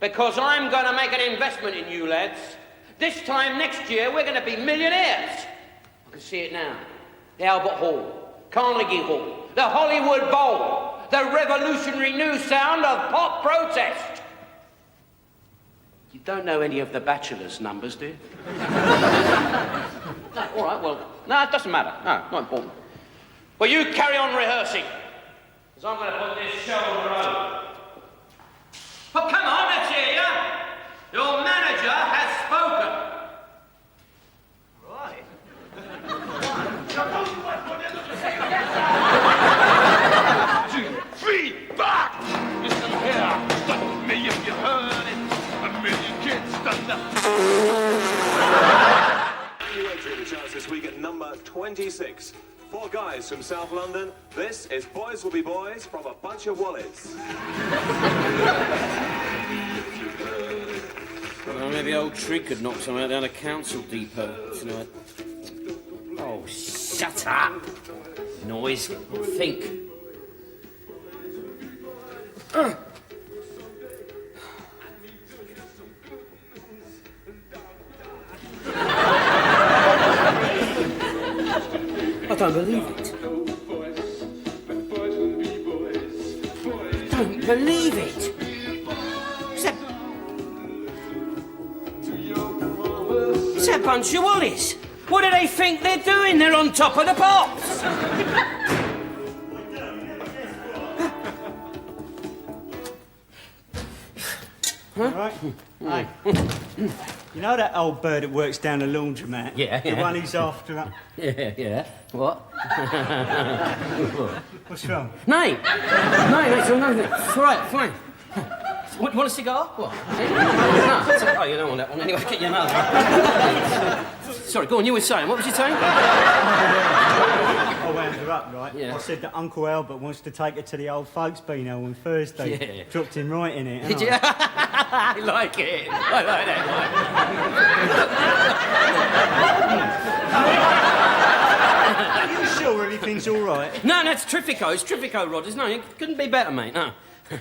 Because I'm going to make an investment in you, lads. This time next year, we're going to be millionaires. I can see it now. The Albert Hall, Carnegie Hall, the Hollywood Bowl, the revolutionary new sound of pop protest. You don't know any of the Bachelor's numbers, do you? No, all right, well, no, it doesn't matter. No, not important. Well, you carry on rehearsing, because I'm going to put this show on the road. But come on, let's hear you. Your manager has spoken. Right. 2, 3, back! Listen here. Stop me if you heard it. A million kids done that. New entry in the charts this week at number 26. 4 guys from South London. This is Boys Will Be Boys from a Bunch of Wallies. Well, maybe old Trigg could knock some out down a council depot tonight. Oh, shut up! Noise. Think. I don't believe it. I don't believe it. It's a bunch of Wallies. What do they think they're doing? They're on top of the pops. Right. Hey. You know that old bird that works down the laundromat? Yeah. The one who's after up. Yeah. What? What's wrong? No, it's all right, fine. You want a cigar? What? No, oh, you don't want that one. Anyway, get you another. Sorry, go on, you were saying. What was you saying? Oh, well, her up, right? Yeah. I said that Uncle Albert wants to take her to the old folks' Beano on Thursday. Yeah. Dropped him right in it. Did you? I like it. I like that. Are you sure everything's all right? No, that's Triffico. It's Triffico, Rod. No, it couldn't be better, mate. No.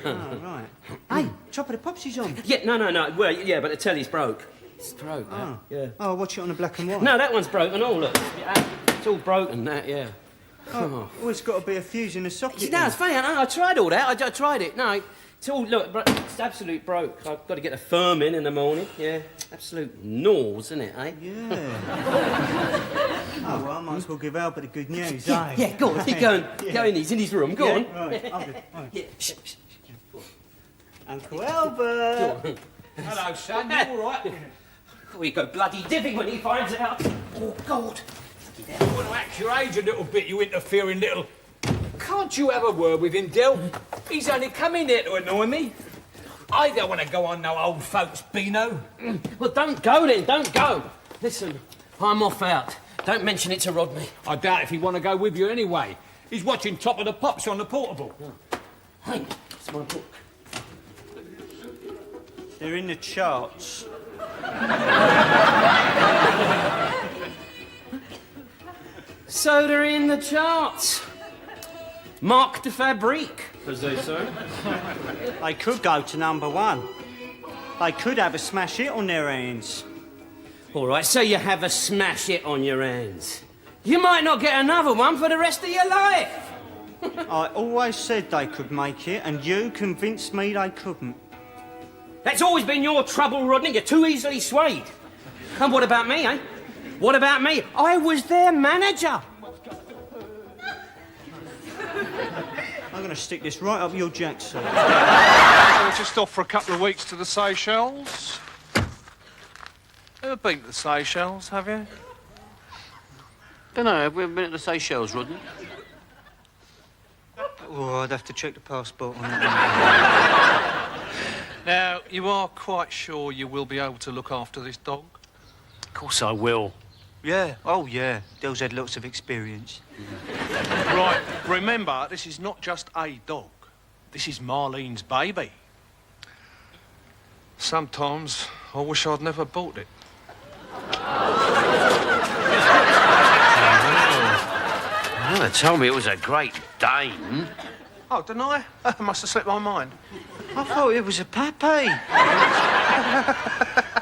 Oh, right. Hey, Top of the Pops is on. Yeah, no. Well, yeah, but the telly's broke. It's broke, that. Yeah. Oh, watch it on the black and white. No, that one's broken. Oh, look. It's all broken, that, yeah. Oh, well, it's got to be a fuse in the socket. No, it's funny. I tried all that. I tried it. No, it's all, look, it's absolute broke. I've got to get a firm in the morning. Yeah. Absolute gnaws, isn't it, eh? Yeah. Oh, well, I might as well give Albert the good news, eh? Yeah, go on. Go in. He's in his room. Go on. Right, I'll do. Right. Yeah. Uncle Albert. Hello, son. You all right? Oh, he'll go bloody dipping when he finds out. Oh, God. I want to act your age a little bit, you interfering little... Can't you have a word with him, Del? He's only come in here to annoy me. I don't want to go on no old folks' Beano. Well, don't go then. Don't go. Listen, I'm off out. Don't mention it to Rodney. I doubt if he'd want to go with you anyway. He's watching Top of the Pops on the portable. Hey, it's my book. They're in the charts. So they're in the charts. Marque de fabrique, as they say. They could go to #1. They could have a smash hit on their hands. All right, so you have a smash hit on your hands. You might not get another one for the rest of your life. I always said they could make it, and you convinced me they couldn't. That's always been your trouble, Rodney. You're too easily swayed. And what about me, eh? What about me? I was their manager. I'm going to stick this right up your jackson. We're just off for a couple of weeks to the Seychelles. Ever been to the Seychelles, have you? Don't know, have we ever been to the Seychelles, Rodney? Oh, I'd have to check the passport on that. Now, you are quite sure you will be able to look after this dog? Of course I will. Yeah, oh yeah. Del's had lots of experience. Right, remember, this is not just a dog. This is Marlene's baby. Sometimes I wish I'd never bought it. Oh, they told me it was a Great Dane. Oh, didn't I? I must have slipped my mind. I thought it was a puppy.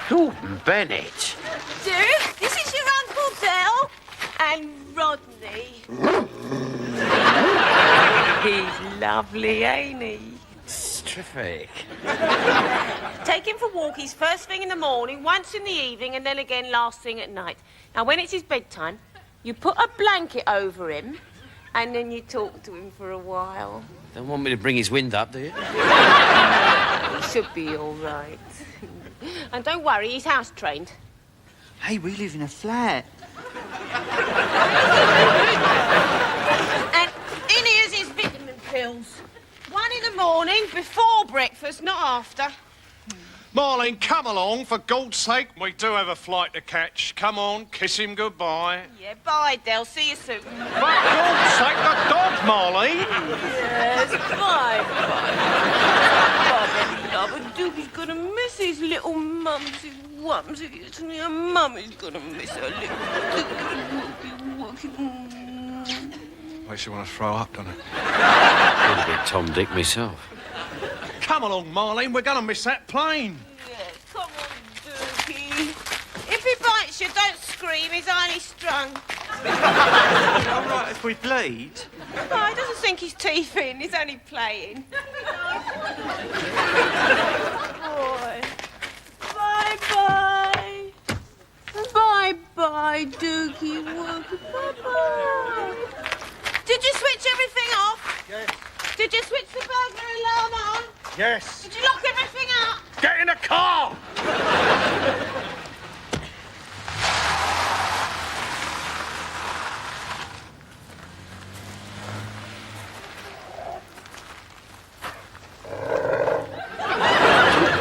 Gordon Bennett. Duke, this is your Uncle Del and Rodney. He's lovely, ain't he? It's terrific. Take him for walkies first thing in the morning, once in the evening, and then again last thing at night. Now, when it's his bedtime, you put a blanket over him, and then you talk to him for a while. Don't want me to bring his wind up, do you? He should be all right. And don't worry, he's house trained. Hey, we live in a flat. And in here's his vitamin pills. One in the morning, before breakfast, not after. Marlene, come along, for God's sake. We do have a flight to catch. Come on, kiss him goodbye. Yeah, bye, Del. See you soon. For God's sake, the dog, Marlene. Yes, bye. Baba, Dookie's gonna miss his little mumsy wumsy. Isn't he? Her mummy's gonna miss her little Dookie. Makes you want to throw up, doesn't it? I'm a bit Tom Dick myself. Come along, Marlene. We're going to miss that plane. Yeah, come on, Dookie. If he bites you, don't scream. He's only strung. All right, if we bleed. No, he doesn't sink his teeth in. He's only playing. Boy. Bye-bye. Bye-bye, Dookie. Bye-bye. Did you switch everything off? Yes. Did you switch the burglar alarm on? Yes. Did you lock everything up? Get in the car!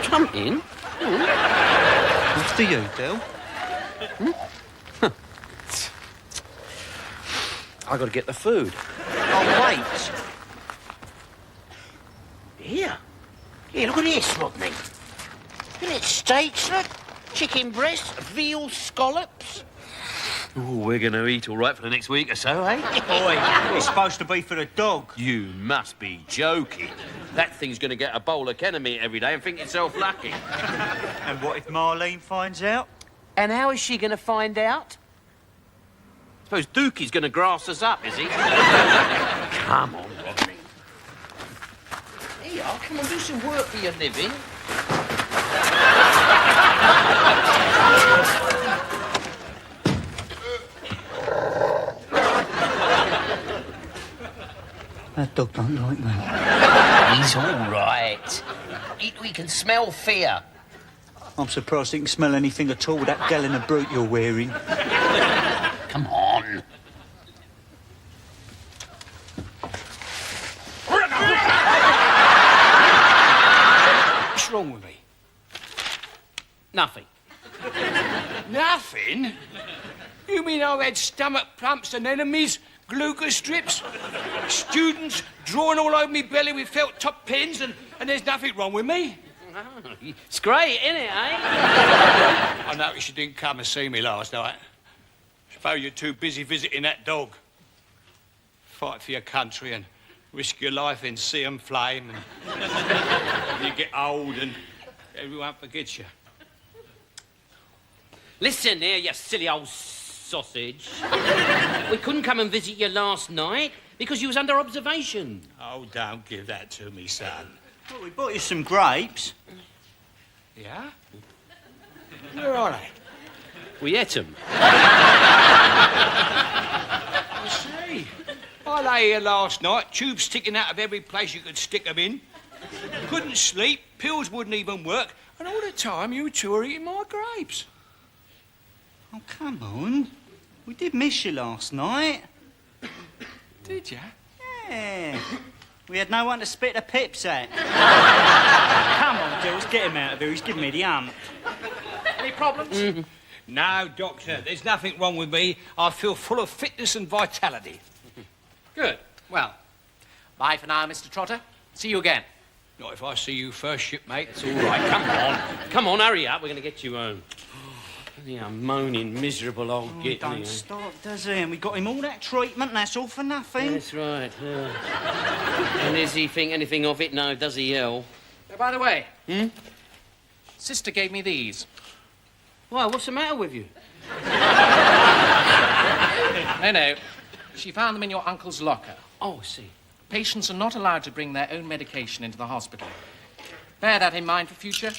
Come in. After you, Del. I got to get the food. Oh, wait. Here. Here, look at this, Rodney. Isn't it steaks, look? Chicken breast, veal scallops. Oh, we're going to eat all right for the next week or so, eh? Oi, it's supposed to be for the dog. You must be joking. That thing's going to get a bowl of kenner meat every day and think itself lucky. And what if Marlene finds out? And how is she going to find out? Suppose Dookie's going to grass us up, is he? Come on, Rodney. Here you are. Come on, do some work for your living. That dog don't like me. He's all right. We can smell fear. I'm surprised you can smell anything at all with that gallon of brute you're wearing. Come on. What's wrong with me? Nothing. Nothing? You mean I've had stomach pumps and enemies, glucose strips, students drawing all over me belly with felt top pens, and there's nothing wrong with me? Oh, it's great, isn't it, eh? I noticed you didn't come and see me last night. Suppose you're too busy visiting that dog. Fight for your country and risk your life in sea and flame, and you get old and everyone forgets you. Listen here, you silly old sausage. We couldn't come and visit you last night because you was under observation. Oh, don't give that to me, son. Well, we bought you some grapes. Yeah? Where are they? We ate them. I see. I lay here last night, tubes sticking out of every place you could stick them in. Couldn't sleep, pills wouldn't even work, and all the time you two were eating my grapes. Oh, come on. We did miss you last night. Did you? Yeah. We had no one to spit the pips at. Come on, Jules, get him out of here. He's giving me the hump. Any problems? No, Doctor, there's nothing wrong with me. I feel full of fitness and vitality. Good. Well, bye for now, Mr. Trotter. See you again. Not if I see you first, shipmate. It's all right, come on. Come on, hurry up. We're going to get you home. Yeah, moaning, miserable old git. Don't stop, does he? And we got him all that treatment, and that's all for nothing. That's right, yeah. And does he think anything of it? No, does he yell? Oh, by the way, Sister gave me these. Why, what's the matter with you? No. She found them in your uncle's locker. Oh, I see. Patients are not allowed to bring their own medication into the hospital. Bear that in mind for future.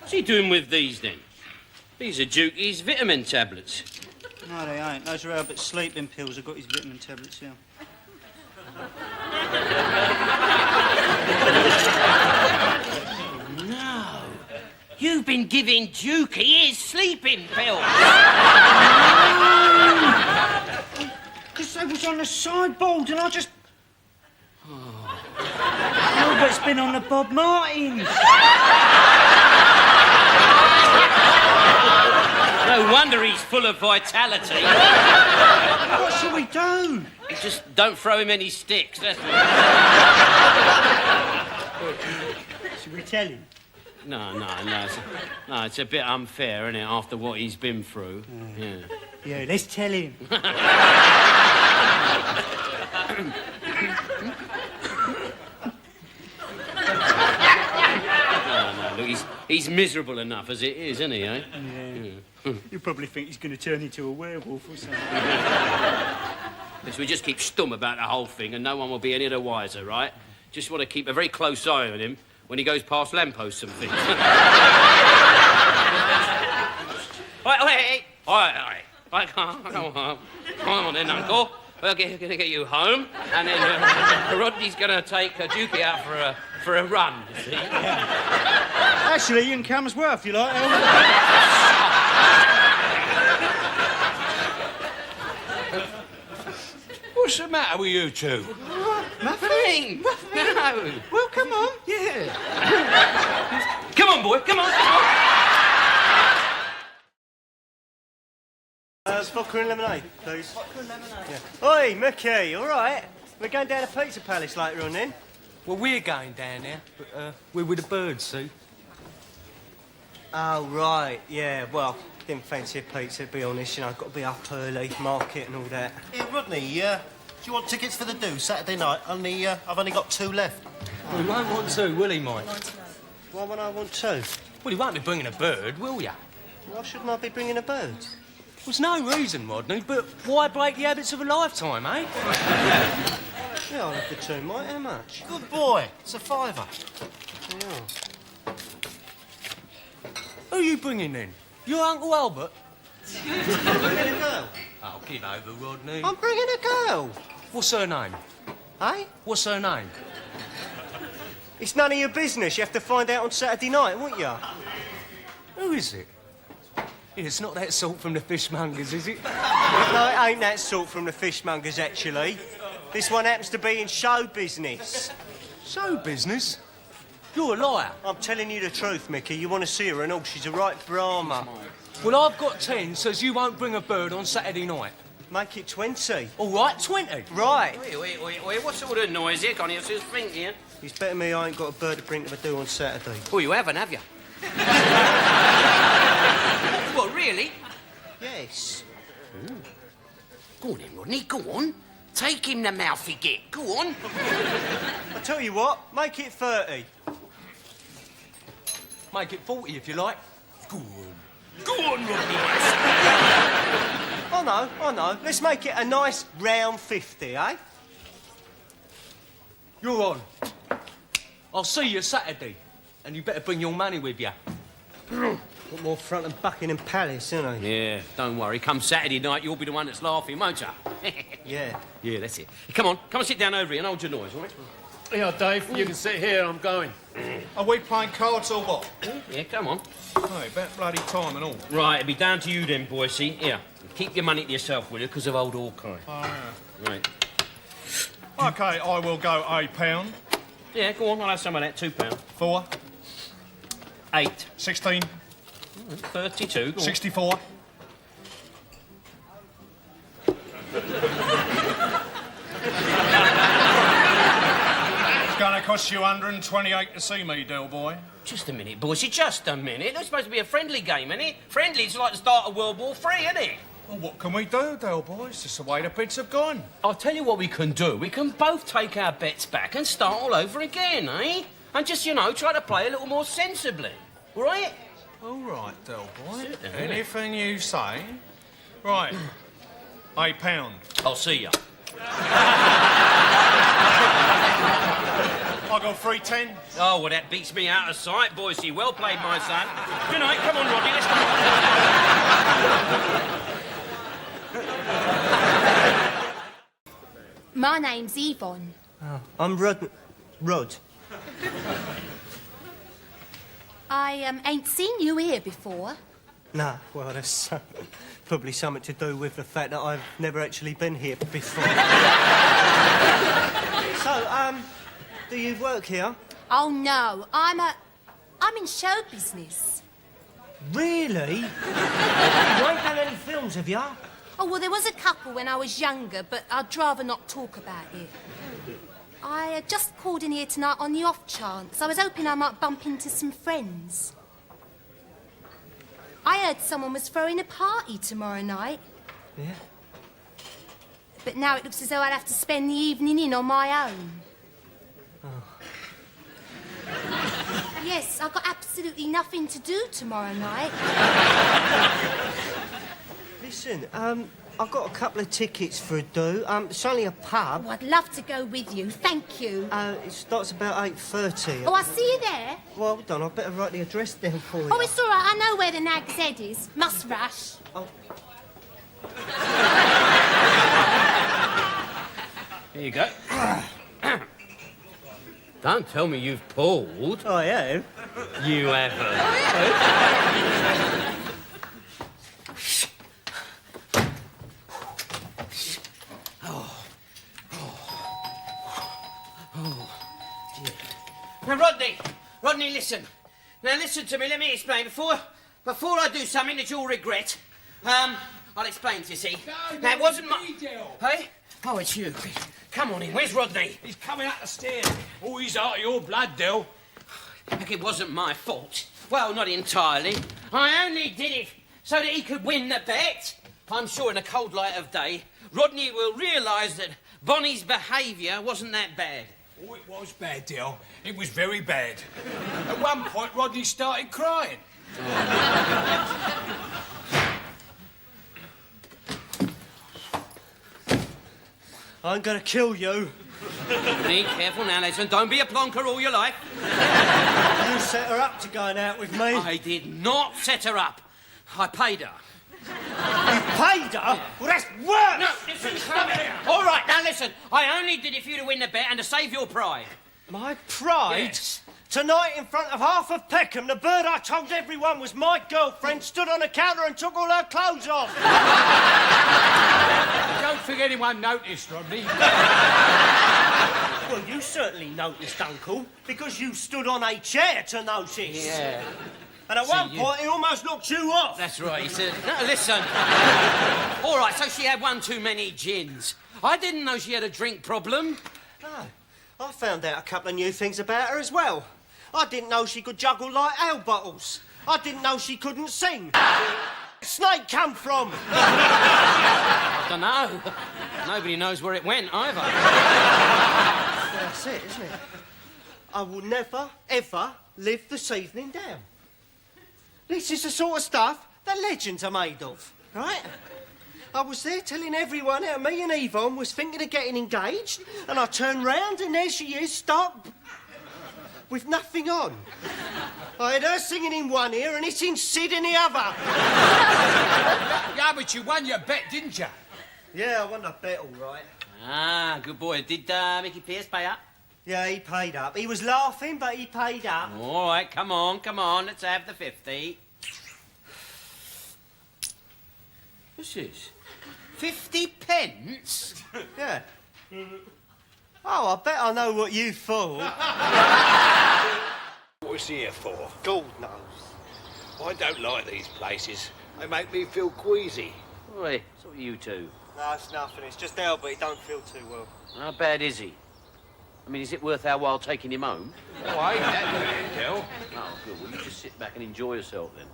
What's he doing with these, then? These are Dukie's vitamin tablets. No, they ain't. Those are Albert's sleeping pills. I've got his vitamin tablets here. No. You've been giving Dukey his sleeping pills. Because they was on the sideboard and I just... Albert's been on the Bob Martins. No wonder he's full of vitality. What shall we do? Just don't throw him any sticks, that's all. Should we tell him? No. It's a bit unfair, isn't it, after what he's been through? Yeah. Yeah, let's tell him. No, look, he's miserable enough as it is, isn't he, eh? Yeah. You probably think he's going to turn into a werewolf or something. Because we just keep stum about the whole thing and no one will be any the wiser, right? Just want to keep a very close eye on him when he goes past lampposts and things. Wait. All right. Come on then, Uncle. We're going to get you home, and then Rodney's going to take Dukey out for a run, you see. Yeah. Actually, you can come as well, if you like. What's the matter with you two? Nothing. No. Well, come on. Yeah. Come on, boy, come on. Just vodka and lemonade, please. Vodka and lemonade. Yeah. Oi, Mickey, all right? We're going down to Pizza Palace later on then. Well, we're going down there, but we're with the birds, see? Oh, right, yeah, well, didn't fancy a pizza, to be honest. You know, got to be up early, market and all that. Hey, Rodney, do you want tickets for the do Saturday night? I've only got 2 left. Well, he won't want to, will he, Mike? Why would I want 2? Well, he won't be bringing a bird, will ya? Why shouldn't I be bringing a bird? There's no reason, Rodney, but why break the habits of a lifetime, eh? Yeah, I'll have the 2, Mike. How much? Good boy. It's a £5. Yeah. Who are you bringing in? Your Uncle Albert? I'm bringing a girl. Oh, give over, Rodney. I'm bringing a girl. What's her name? Eh? What's her name? It's none of your business. You have to find out on Saturday night, won't you? Who is it? It's not that sort from the fishmongers, is it? No, it ain't that sort from the fishmongers, actually. This one happens to be in show business. Show business? You're a liar. I'm telling you the truth, Mickey. You want to see her and all. She's a right Brahma. Well, I've got 10, says you won't bring a bird on Saturday night. Make it 20. All right, 20. Right. Wait, what sort of noise here, Connie? It's just think here. It's better me I ain't got a bird to bring to the do on Saturday. Well, you haven't, have you? Well, really? Yes. Ooh. Go on then, Rodney, go on. Take him the mouth you get. Go on. I tell you what, make it 30. Make it 40 if you like. Go on. Go on, Rodney. I know. Let's make it a nice round 50, eh? You're on. I'll see you Saturday. And you better bring your money with you. Got more front than Buckingham Palace, isn't he? Yeah, don't worry. Come Saturday night, you'll be the one that's laughing, won't you? Yeah. Yeah, that's it. Come on and sit down over here and hold your noise, all right? Yeah, Dave, you can sit here. I'm going. Are we playing cards or what? Yeah, come on. Oh, about bloody time and all. Right, it'll be down to you then, boy, see? Here, keep your money to yourself, will you, because of old Hawkeye. Oh, yeah. Right. OK, I will go £1. Yeah, go on, I'll have some of that, £2. 4. 8. 16. 32. Go on. 64. It's going to cost you 128 to see me, Del boy. Just a minute, boysy, just a minute. It's supposed to be a friendly game, isn't it? Friendly, it's like the start of World War III, isn't it? Well, what can we do, Del boy? It's just the way the bids have gone. I'll tell you what we can do. We can both take our bets back and start all over again, eh? And just, you know, try to play a little more sensibly. All right? All right, Del boy. Certainly. Anything you say. Right. £1. I'll see you. I got 310. Oh, well, that beats me out of sight, boysy. Well played, my son. Good night. Come on, Rodney, let's go. My name's Yvonne. Oh, I'm Rod. I ain't seen you here before. No, well, that's probably something to do with the fact that I've never actually been here before. So, do you work here? Oh, no. I'm in show business. Really? You ain't done any films, have you? Oh, well, there was a couple when I was younger, but I'd rather not talk about it. I just called in here tonight on the off chance. I was hoping I might bump into some friends. I heard someone was throwing a party tomorrow night. Yeah? But now it looks as though I'd have to spend the evening in on my own. Oh. Yes, I've got absolutely nothing to do tomorrow night. Listen, I've got a couple of tickets for a do. It's only a pub. Oh, I'd love to go with you, thank you. It starts about 8:30. Oh, I'll see you there. Well, hold on, I'd better write the address down for you. Oh, it's all right, I know where the Nag's Head is. Must rush. Oh. Here you go. Don't tell me you've pulled. I have. You haven't. Now, Rodney, listen. Now, listen to me. Let me explain. Before I do something that you'll regret, I'll explain to you, see. Now, it wasn't my... Hey? Oh, it's you. Come on in. Where's Rodney? He's coming up the stairs. Oh, he's out of your blood, Del. Heck, it wasn't my fault. Well, not entirely. I only did it so that he could win the bet. I'm sure in the cold light of day, Rodney will realise that Bonnie's behaviour wasn't that bad. Oh, it was bad, Del. It was very bad. At one point, Rodney started crying. I'm gonna kill you. Be careful now, listen. Don't be a plonker all your life. You set her up to going out with me. I did not set her up. I paid her. You paid her? Well, that's worse! No, listen, come here. All right, now listen. I only did it for you to win the bet and to save your pride. My pride? Yes. Tonight, in front of half of Peckham, the bird I told everyone was my girlfriend stood on a counter and took all her clothes off. I don't think anyone noticed, Rodney. Well, you certainly noticed, Uncle, because you stood on a chair to notice. Yeah. And at one point, he almost knocked you off. That's right, he said. No, listen. All right, so she had one too many gins. I didn't know she had a drink problem. No. I found out a couple of new things about her as well. I didn't know she could juggle like ale bottles. I didn't know she couldn't sing. Snake come from? I don't know. Nobody knows where it went either. That's it, isn't it? I will never, ever live this evening down. This is the sort of stuff that legends are made of, right? I was there telling everyone how me and Yvonne was thinking of getting engaged, and I turned round and there she is, stark with nothing on. I had her singing in one ear and hitting Sid in the other. Yeah, but you won your bet, didn't you? Yeah, I won the bet, all right. Ah, good boy. Did Mickey Pierce pay up? Yeah, he paid up. He was laughing, but he paid up. All right, come on. Let's have the 50. What's this? 50 pence? Yeah. Oh, I bet I know what you thought. What's he here for? God knows. I don't like these places. They make me feel queasy. Oi, so are you two. No, it's nothing. It's just Albert. He don't feel too well. How bad is he? I mean, is it worth our while taking him home? Oh, I ain't that bad, Del. Oh, good. Well, you just sit back and enjoy yourself then.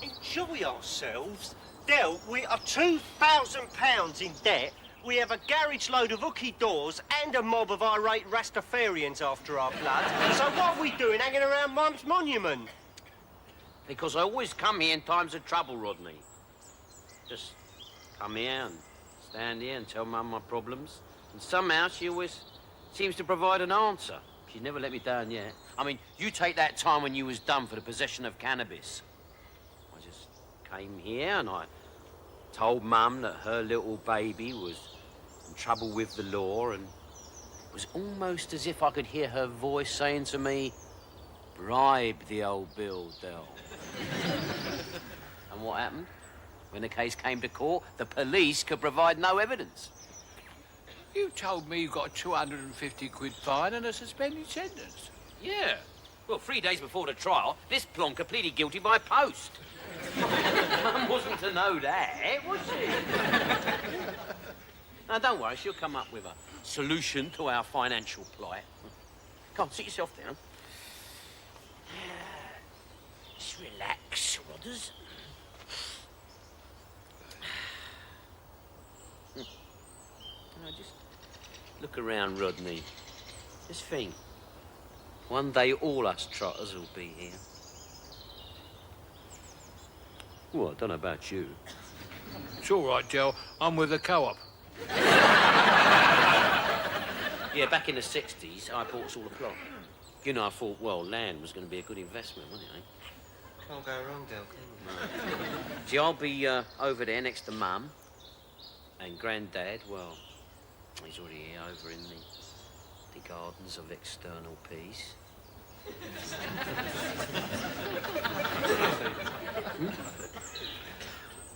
Enjoy ourselves? Del, we are £2,000 in debt. We have a garage load of hooky doors and a mob of irate Rastafarians after our blood. So what are we doing hanging around Mum's monument? Because I always come here in times of trouble, Rodney. Just come here and stand here and tell Mum my problems. And somehow she always seems to provide an answer. She's never let me down yet. I mean, you take that time when you was done for the possession of cannabis. I just came here and I told Mum that her little baby was in trouble with the law, and it was almost as if I could hear her voice saying to me, bribe the old Bill, Del. And what happened? When the case came to court, the police could provide no evidence. You told me you got a 250 quid fine and a suspended sentence. Yeah. Well, 3 days before the trial, this plonker pleaded guilty by post. Mum wasn't to know that, was she? Now, don't worry, she'll come up with a solution to our financial plight. Come on, sit yourself down. Just relax, Rodders. Now, just look around, Rodney. Just think. One day all us trotters will be here. Well, I don't know about you. It's all right, Del. I'm with the co-op. Yeah, back in the 60s, I bought us all a plot. You know, I thought, well, land was going to be a good investment, wasn't it, eh? Can't go wrong, Del, can you? See, I'll be over there next to Mum. And Grandad, well, he's already here over in the gardens of external peace.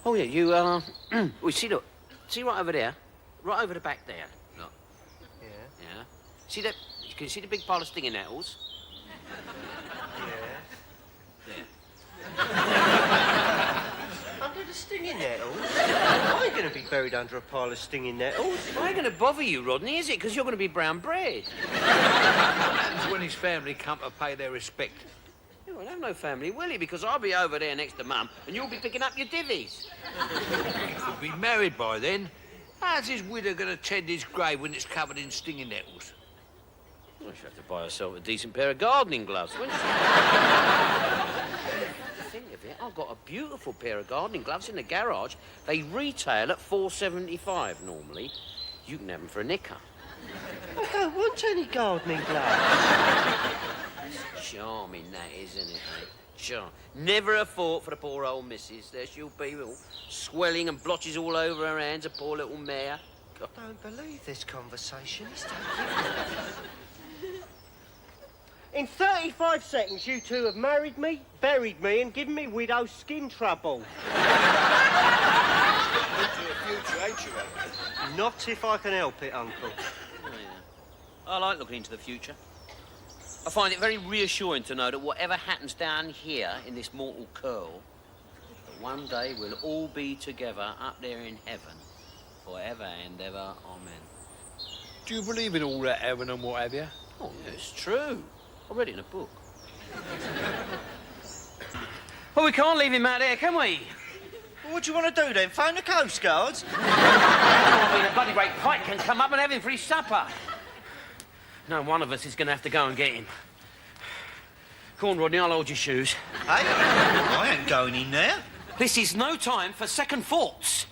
Oh, yeah, you, well, see, look. See right over there? Right over the back there. Look. Yeah. Yeah. See that? You can see the big pile of stinging nettles? Yeah. There. Under the Stinging nettles? I ain't going to be buried under a pile of stinging nettles. I ain't going to bother you, Rodney, is it? Because you're going to be brown bread. When his family come to pay their respect. You won't have no family, will he? Because I'll be over there next to Mum, and you'll be picking up your divvies. He'll be married by then. How's his widow going to tend his grave when it's covered in stinging nettles? Well, she'll have to buy herself a decent pair of gardening gloves, won't she? Think of it, I've got a beautiful pair of gardening gloves in the garage. They retail at $4.75 normally. You can have them for a nicker. I don't want any gardening gloves. Charming, that, isn't it, mate? Charm. Never a thought for the poor old missus. There she'll be, all swelling and blotches all over her hands, a poor little mare. God. I don't believe this conversation is taking. In 35 seconds, you two have married me, buried me, and given me widow's skin trouble. Into the future, ain't you, Uncle? Not if I can help it, Uncle. Oh, yeah. I like looking into the future. I find it very reassuring to know that whatever happens down here in this mortal curl, that one day we'll all be together up there in heaven, forever and ever. Amen. Do you believe in all that heaven and what have you? Oh, yeah, it's true. I read it in a book. Well, we can't leave him out there, can we? Well, what do you want to do then? Phone the Coast Guards? I mean, a bloody great pike can come up and have him for his supper. No, one of us is going to have to go and get him. Go on, Rodney, I'll hold your shoes. Hey, I ain't going in there. This is no time for second thoughts.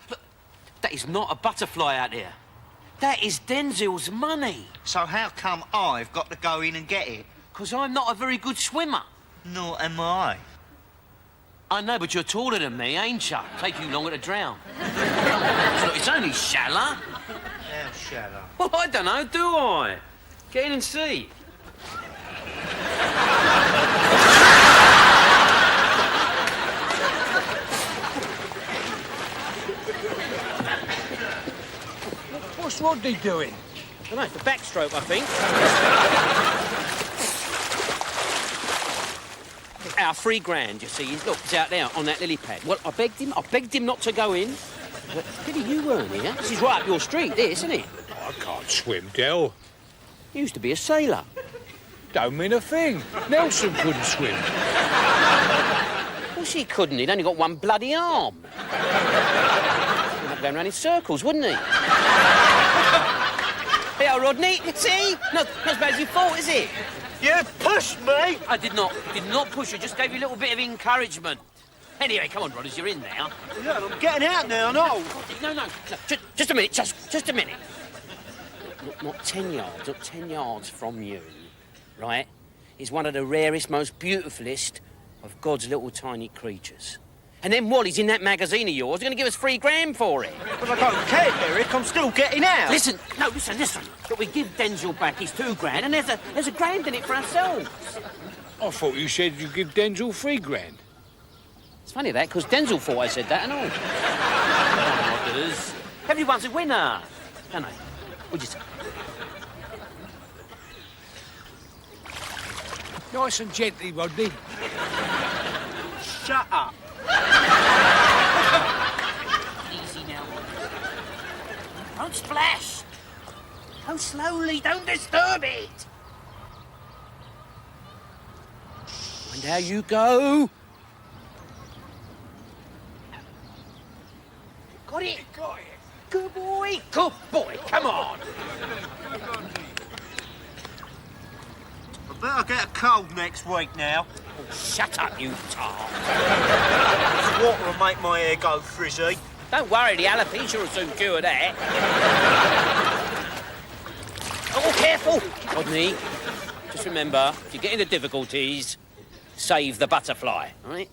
Look, that is not a butterfly out there. That is Denzel's money. So how come I've got to go in and get it? Because I'm not a very good swimmer. Nor am I. I know, but you're taller than me, ain't you? Take you longer to drown. So it's only shallow. How shallow? Well, I don't know, do I? Get in and see. What's Rodney doing? I don't know, it's the backstroke, I think. Our $3 you see, look, it's out there on that lily pad. Well, I begged him not to go in. But, Billy, you weren't here. This is right up your street, this, isn't it? I can't swim, Del. You used to be a sailor. Don't mean a thing. Nelson couldn't swim. Of course he couldn't. He'd only got one bloody arm. He'd be going round in circles, wouldn't he? Hey, Rodney, see? Not as bad as you thought, is it? You pushed me! I did not push you, just gave you a little bit of encouragement. Anyway, come on, Rodders, you're in now. Yeah, I'm getting out now, no. No, just a minute, just a minute. Not 10 yards, not 10 yards from you, right, is one of the rarest, most beautifulest of God's little tiny creatures. And then Wally's in that magazine of yours. They're going to give us $3 for it. But I don't care, Derek. I'm still getting out. Listen. But we give Denzel back his $2 and there's a grand in it for ourselves. I thought you said you give Denzel $3. It's funny that, because Denzel thought I said that and all. Come on, Rodders. Everyone's a winner. Don't they? What'd you say? Nice and gently, Rodney. Shut up. Easy now. Don't splash. Go slowly, don't disturb it. And how you go. Got it? Got it. Good boy. Good boy. Come on. I better get a cold next week now. Oh, shut up, you tart. This water will make my hair go frizzy. Don't worry, the alopecia will soon cure that. Oh, careful. Rodney, just remember, if you get into difficulties, save the butterfly, all right?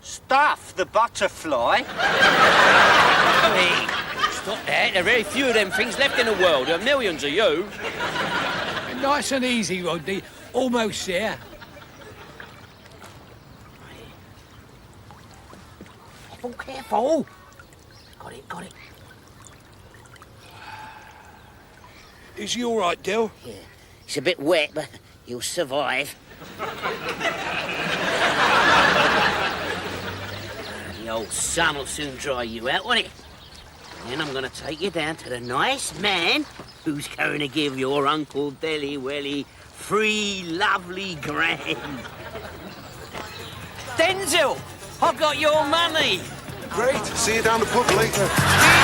Stuff the butterfly? Hey, stop that. There are very few of them things left in the world. There are millions of you. Nice and easy, Rodney. Almost there. Careful. Got it. Is he all right, Del? Yeah. It's a bit wet, but he'll survive. The old sun will soon dry you out, won't it? And then I'm going to take you down to the nice man who's going to give your Uncle Belly Welly 3 lovely grand. Denzel, I've got your money. Great. See you down the pub later.